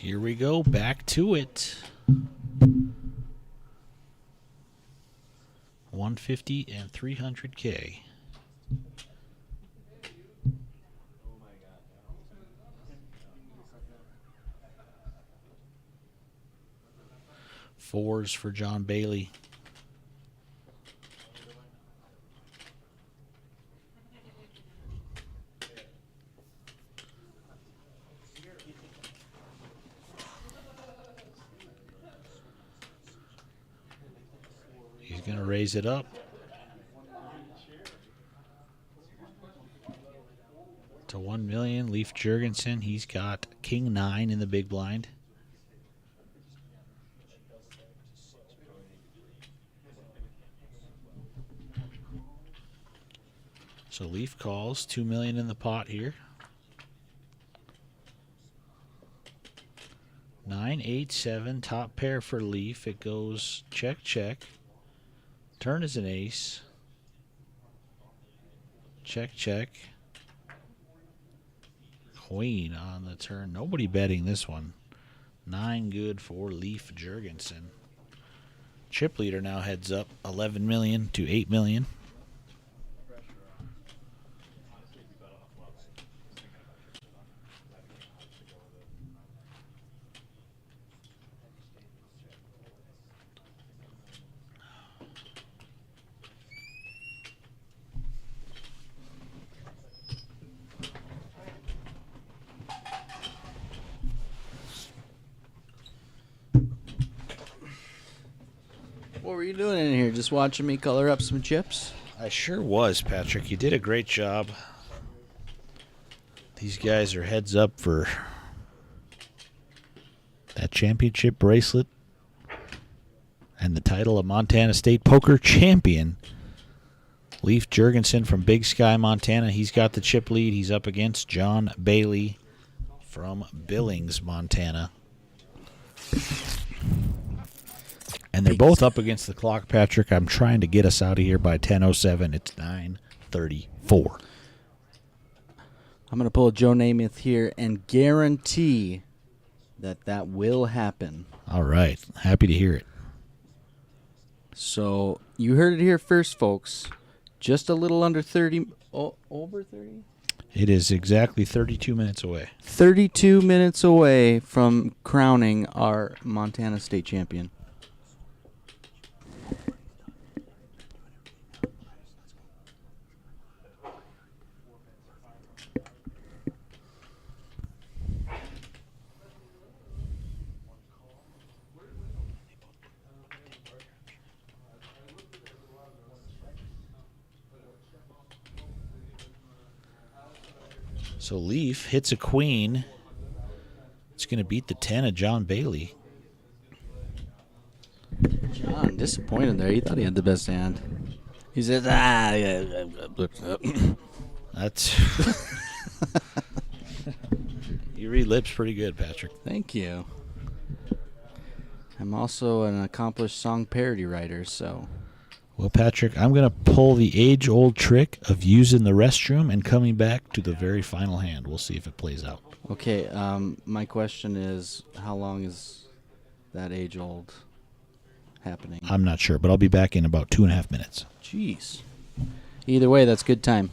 Here we go. Back to it. 150 and 300K. Fours for John Bailey. He's going to raise it up to 1 million. Leif Jurgensen, he's got King 9 in the big blind. So Leaf calls 2 million in the pot here. 9, 8, 7, top pair for Leaf. It goes check, check. Turn is an ace. Check, check. Queen on the turn. Nobody betting this one. 9 good for Leif Jurgensen. Chip leader now heads up 11 million to 8 million. What were you doing in here? Just watching me color up some chips? I sure was, Patrick. You did a great job. These guys are heads up for that championship bracelet and the title of Montana State Poker Champion. Leif Jurgensen from Big Sky, Montana. He's got the chip lead. He's up against John Bailey from Billings, Montana. And they're both up against the clock, Patrick. I'm trying to get us out of here by 10:07. It's 9:34. I'm going to pull a Joe Namath here and guarantee that that will happen. All right. Happy to hear it. So you heard it here first, folks. Just a little under 30. Over 30? It is exactly 32 minutes away. 32 minutes away from crowning our Montana State champion. So Leaf hits a queen. It's going to beat the 10 of John Bailey. John, disappointed there. He thought he had the best hand. He says, yeah. That's... You read lips pretty good, Patrick. Thank you. I'm also an accomplished song parody writer, so... Well, Patrick, I'm going to pull the age-old trick of using the restroom and coming back to the very final hand. We'll see if it plays out. Okay, my question is, how long is that age-old happening? I'm not sure, but I'll be back in about 2.5 minutes. Jeez. Either way, that's good time.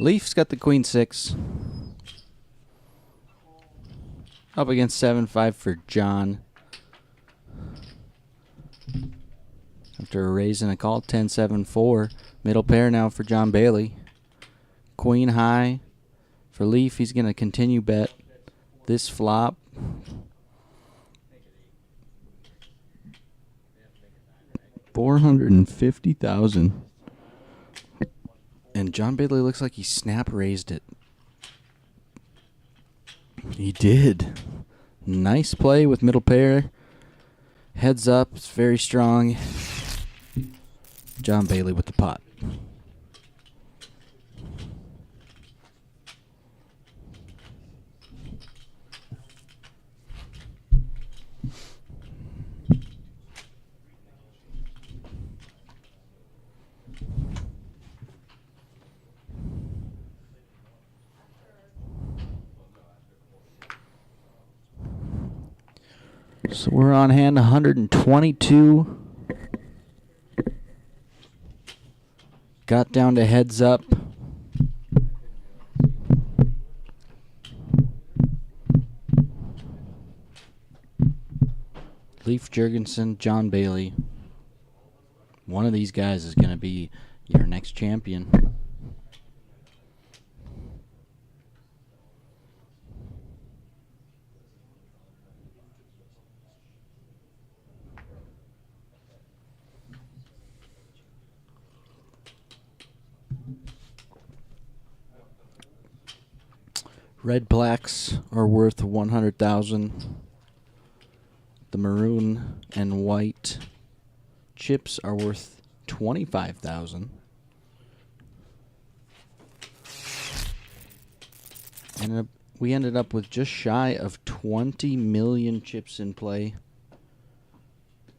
Leaf's got the queen 6. Up against 7-5 for John. After a raise and a call, 10-7-4. Middle pair now for John Bailey. Queen high for Leaf. He's going to continue bet this flop. $450,000. And John Bailey looks like he snap raised it. He did. Nice play with middle pair. Heads up. It's very strong. John Bailey with the pot. So we're on hand 122. Got down to heads up. Leif Jurgensen, John Bailey. One of these guys is going to be your next champion. Red plaques are worth 100,000. The maroon and white chips are worth 25,000. And we ended up with just shy of 20 million chips in play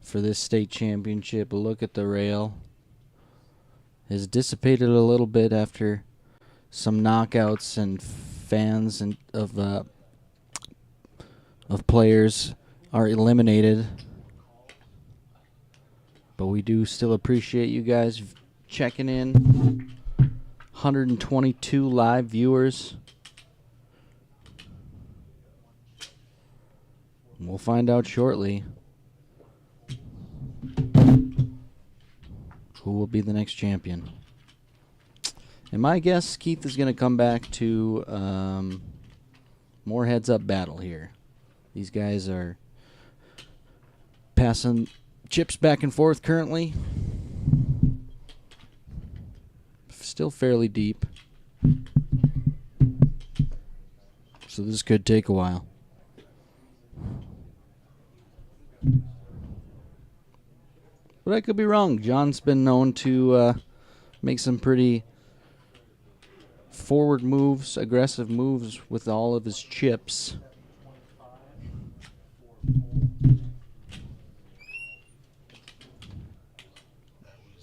for this state championship. Look at the rail. Has dissipated a little bit after some knockouts and fans and of players are eliminated. But we do still appreciate you guys checking in. 122 live viewers. We'll find out shortly who will be the next champion. And my guess, Keith is going to come back to more heads-up battle here. These guys are passing chips back and forth currently. Still fairly deep. So this could take a while. But I could be wrong. John's been known to make some pretty forward moves, aggressive moves with all of his chips.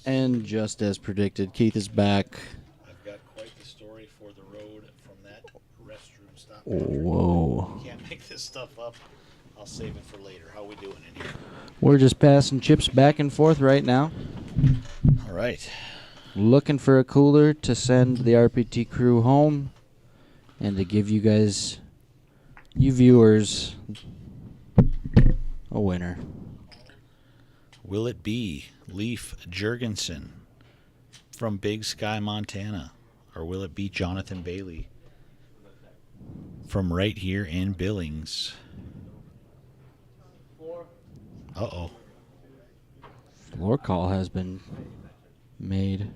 And just as predicted, Keith is back. I've got quite the story for the road from that restroom stop. Whoa. Can't make this stuff up. I'll save it for later. How we doing in here? We're just passing chips back and forth right now. All right. Looking for a cooler to send the RPT crew home and to give you guys, you viewers, a winner. Will it be Leif Jurgensen from Big Sky, Montana? Or will it be Jonathan Bailey from right here in Billings? Uh-oh. Floor call has been made.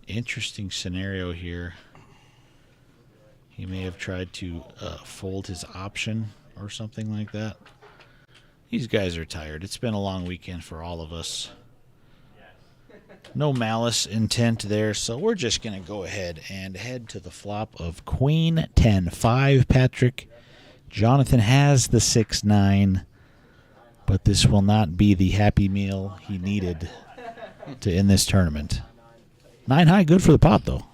Interesting scenario here. He may have tried to fold his option or something like that. These guys are tired. It's been a long weekend for all of us. No malice intent there, so we're just going to go ahead and head to the flop of Queen 10-5, Patrick. Jonathan has the 6-9, but this will not be the happy meal he needed to end this tournament. 9 high, good for the pot, though.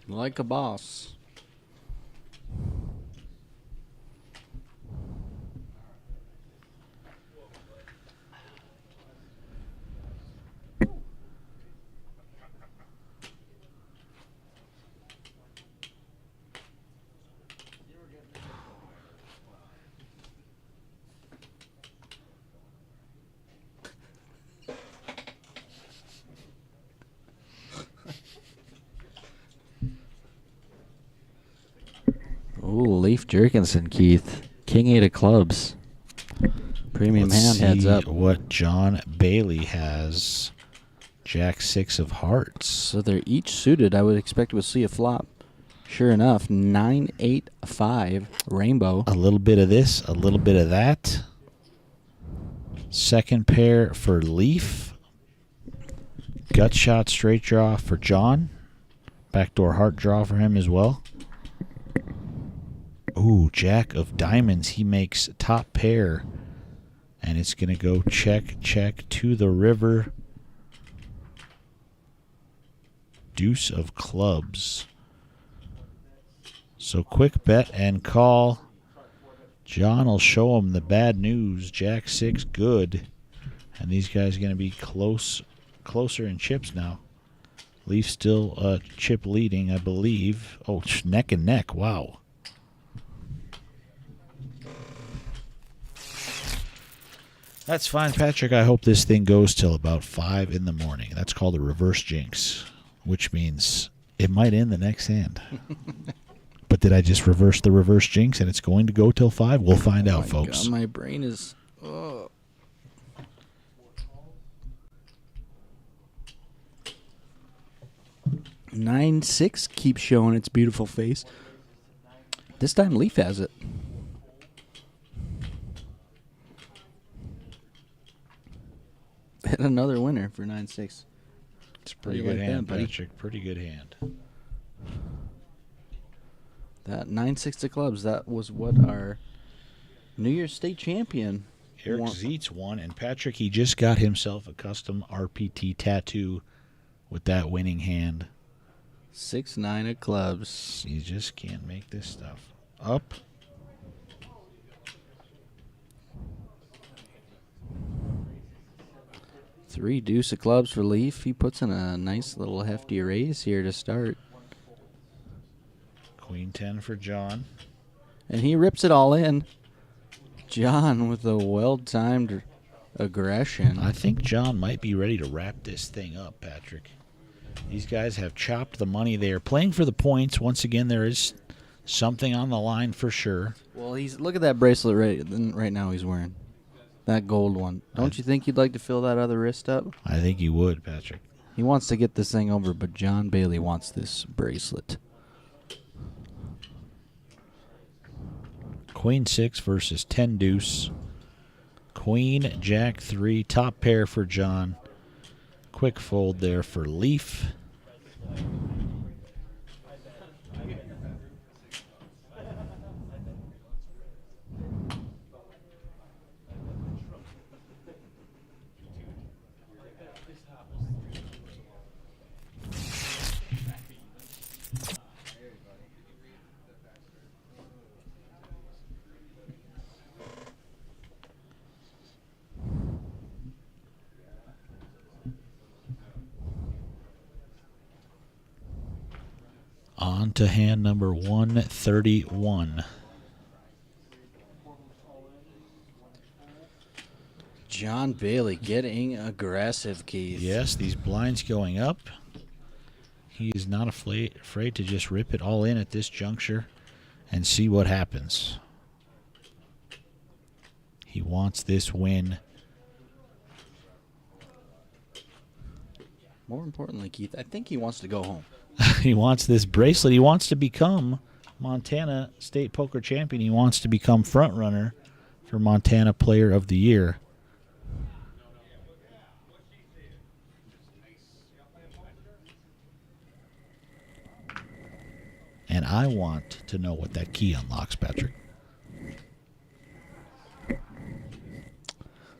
Like a boss. Ooh, Leif Jurgensen, Keith. King 8 of clubs. Premium Let's hand, heads see up. what John Bailey has. Jack 6 of hearts. So they're each suited. I would expect we'll see a flop. Sure enough, 9-8-5 rainbow. A little bit of this, a little bit of that. Second pair for Leaf. Gut shot straight draw for John. Backdoor heart draw for him as well. Ooh, Jack of diamonds. He makes top pair And it's going to go check, check to the river. Deuce of clubs. So quick bet and call. John will show him the bad news. Jack 6 good. And these guys are going to be closer in chips now. Leaf still chip leading, I believe. Oh, neck and neck. Wow. That's fine, Patrick. I hope this thing goes till about 5 in the morning. That's called a reverse jinx, which means it might end the next hand. But did I just reverse the reverse jinx and it's going to go till 5? We'll find out, folks. God, my brain is... Oh. Nine six keeps showing its beautiful face. This time Leaf has it. And another winner for 9-6. It's a pretty good hand, Patrick. Pretty good hand. That 9-6 to clubs, that was what our New Year's State champion Eric Zietz won, and Patrick, he just got himself a custom RPT tattoo with that winning hand. 6-9 of clubs. You just can't make this stuff up. Three deuce of clubs for Leaf. He puts in a nice little hefty raise here to start. Queen 10 for John. And he rips it all in. John with a well-timed aggression. I think John might be ready to wrap this thing up, Patrick. These guys have chopped the money. They are playing for the points. Once again, there is something on the line for sure. Well, look at that bracelet right now he's wearing. That gold one. Don't you think you'd like to fill that other wrist up? I think you would, Patrick. He wants to get this thing over, but John Bailey wants this bracelet. Queen 6 versus 10 deuce. Queen, Jack 3, top pair for John. Quick fold there for Leaf. On to hand number 131. John Bailey getting aggressive, Keith. Yes, these blinds going up. He is not afraid to just rip it all in at this juncture and see what happens. He wants this win. More importantly, Keith, I think he wants to go home. He wants this bracelet. He wants to become Montana State Poker Champion. He wants to become front runner for Montana Player of the Year. And I want to know what that key unlocks, Patrick.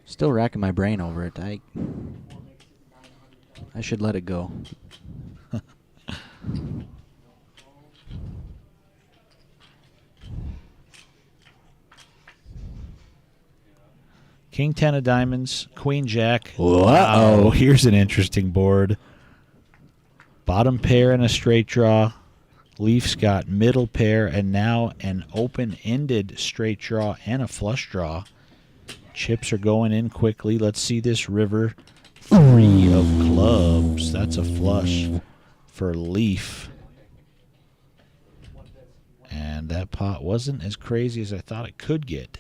Still racking my brain over it. I should let it go. King 10 of diamonds, Queen Jack. Uh-oh. Here's an interesting board. Bottom pair and a straight draw. Leafs got middle pair and now an open-ended straight draw and a flush draw. Chips are going in quickly. Let's see this river. 3 of clubs. That's a flush for Leaf. And that pot wasn't as crazy as I thought it could get.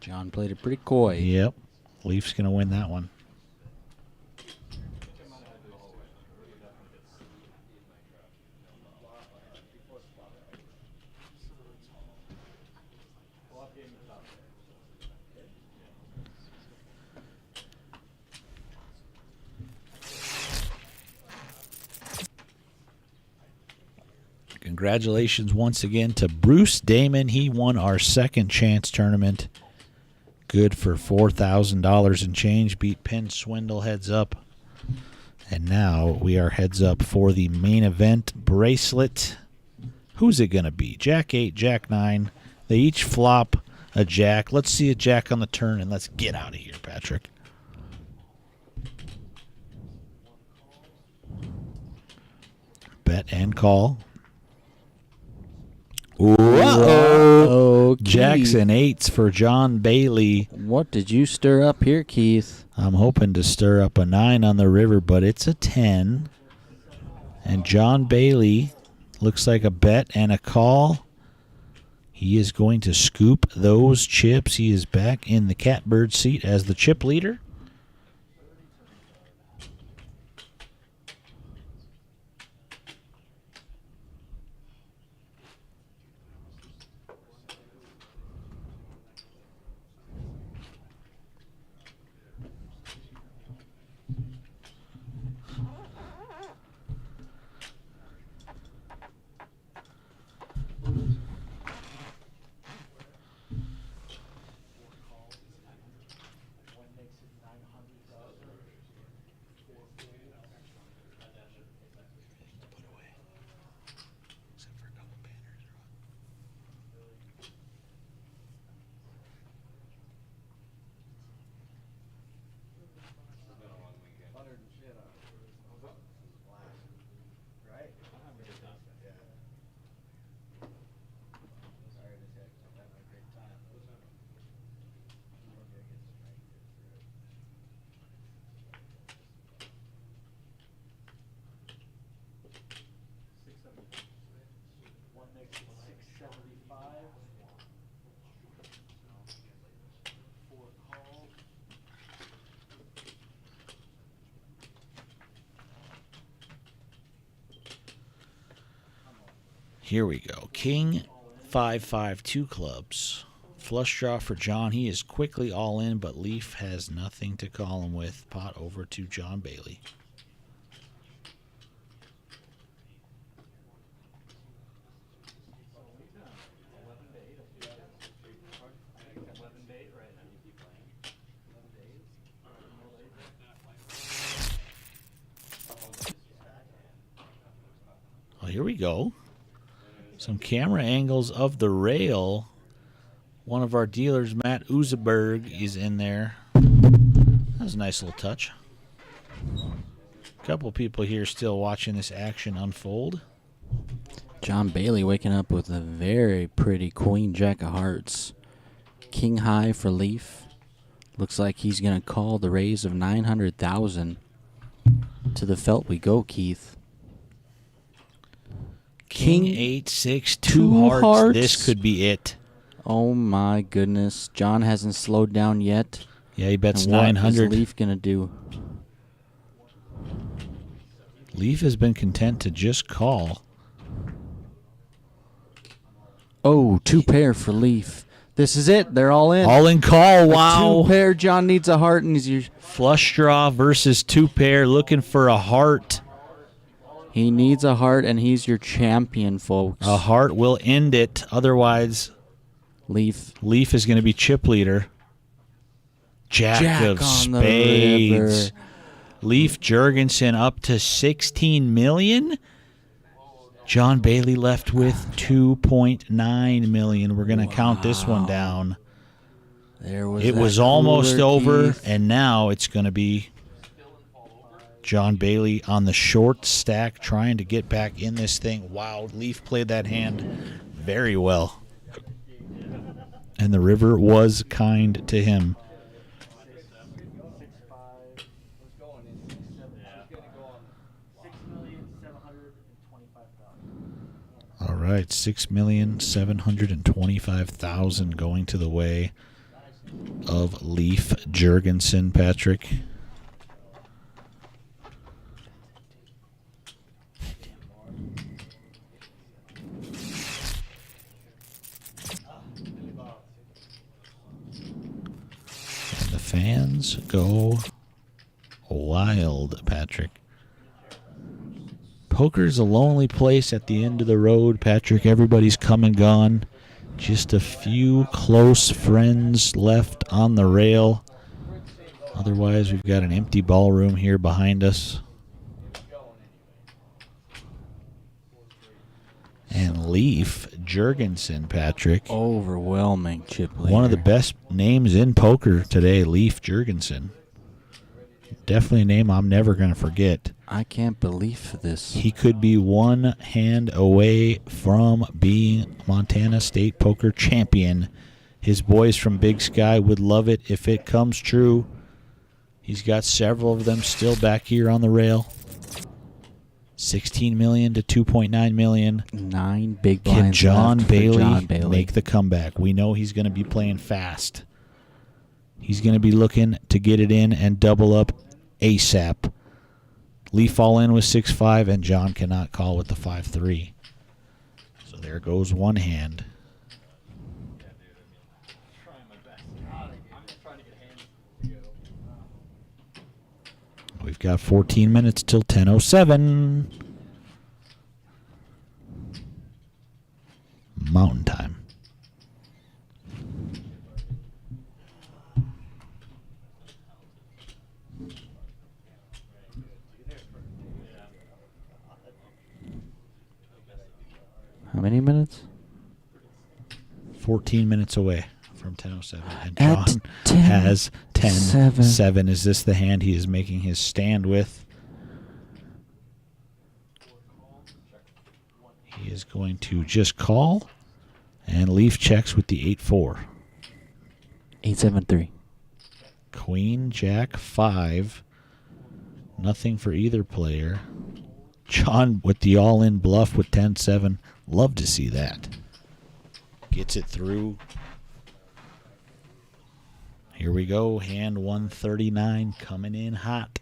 John played it pretty coy. Yep. Leaf's going to win that one. Congratulations once again to Bruce Damon. He won our second chance tournament. Good for $4,000 and change. Beat Pin Swindle heads up. And now we are heads up for the main event bracelet. Who's it going to be? Jack 8, Jack 9. They each flop a jack. Let's see a jack on the turn, and let's get out of here, Patrick. Bet and call. Uh-oh, Jacks Keith. and 8s for John Bailey. What did you stir up here, Keith? I'm hoping to stir up a 9 on the river, but it's a 10. And John Bailey looks like a bet and a call. He is going to scoop those chips. He is back in the catbird seat as the chip leader. Here we go. King 5-5, 2 clubs. Flush draw for John. He is quickly all in, but Leaf has nothing to call him with. Pot over to John Bailey. Oh, here we go. Some camera angles of the rail. One of our dealers, Matt Uzeberg, is in there. That was a nice little touch. A couple people here still watching this action unfold. John Bailey waking up with a very pretty Queen Jack of Hearts. King high for Leaf. Looks like he's going to call the raise of 900,000. To the felt we go, Keith. King 8-6, 2 hearts. This could be it. Oh my goodness. John hasn't slowed down yet. Yeah, he bets And what 900. is Leaf going to do? Leaf has been content to just call. Oh, 2 pair for Leaf. This is it. They're all in. All in call. Wow. 2 pair. John needs a heart, and he's Flush draw versus 2 pair, looking for a heart. he needs a heart, and he's your champion, folks. A heart will end it. Otherwise, Leaf. Leaf is going to be chip leader. Jack of on the spades. river. Leaf Jurgensen up to 16 million. John Bailey left with 2.9 million. We're going to count this one down. There was It that was almost cooler, over, Keith. and now it's going to be John Bailey on the short stack trying to get back in this thing. Wow, Leaf played that hand very well. And the river was kind to him. All right, 6,725,000 going to the way of Leif Jurgensen, Patrick. And the fans go wild, Patrick. Poker's a lonely place at the end of the road, Patrick. Everybody's come and gone. Just a few close friends left on the rail. Otherwise, we've got an empty ballroom here behind us. And Leif Jurgensen, Patrick. Overwhelming chip leader. One of the best names in poker today, Leif Jurgensen. Definitely a name I'm never going to forget. I can't believe this. He could be one hand away from being Montana State Poker Champion. His boys from Big Sky would love it if it comes true. He's got several of them still back here on the rail. 16 million to 2.9 million. 9 big blinds Can John left for Bailey, John Bailey make the comeback? We know he's going to be playing fast. He's going to be looking to get it in and double up ASAP. Leaf all in with 6-5, and John cannot call with the 5-3. So there goes one hand. We've got 14 minutes till 10:07. Mountain time. How many minutes? 14 minutes away from 10:07. And At John 10, has 10-7. 7. Is this the hand he is making his stand with? He is going to just call, and Leaf checks with the 8-4. 8-7-3. Queen, Jack, 5. Nothing for either player. John with the all-in bluff with 10-7. Love to see that. Gets it through. Here we go. Hand 139 coming in hot.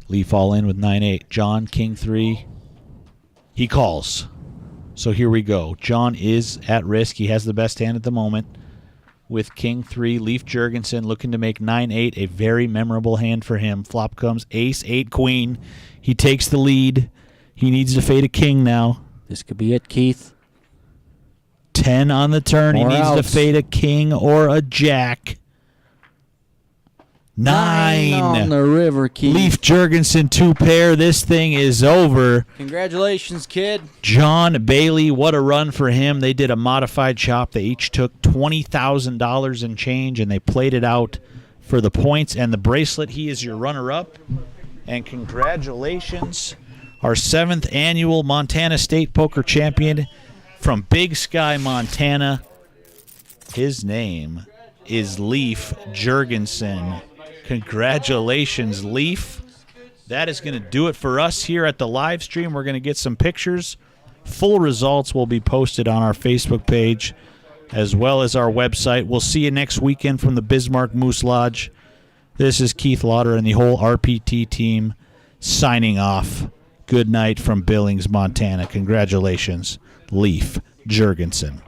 Leaf all in with 9-8. John, King 3. He calls. So here we go. John is at risk. He has the best hand at the moment with King 3. Leif Jurgensen looking to make 9-8 a very memorable hand for him. Flop comes Ace, 8, Queen. He takes the lead. He needs to fade a king now. This could be it, Keith. 10 on the turn. More He needs outs. to fade a king or a jack. 9 on the river, Keith. Leif Jurgensen 2-pair. This thing is over. Congratulations, kid. John Bailey, what a run for him. They did a modified chop. They each took $20,000 in change, and they played it out for the points and the bracelet. He is your runner-up. And congratulations, our 7th annual Montana State Poker Champion from Big Sky, Montana. His name is Leif Jurgensen. Congratulations, Leif. That is going to do it for us here at the live stream. We're going to get some pictures. Full results will be posted on our Facebook page as well as our website. We'll see you next weekend from the Bismarck Moose Lodge. This is Keith Lauder and the whole RPT team signing off. Good night from Billings, Montana. Congratulations, Leif Jurgensen.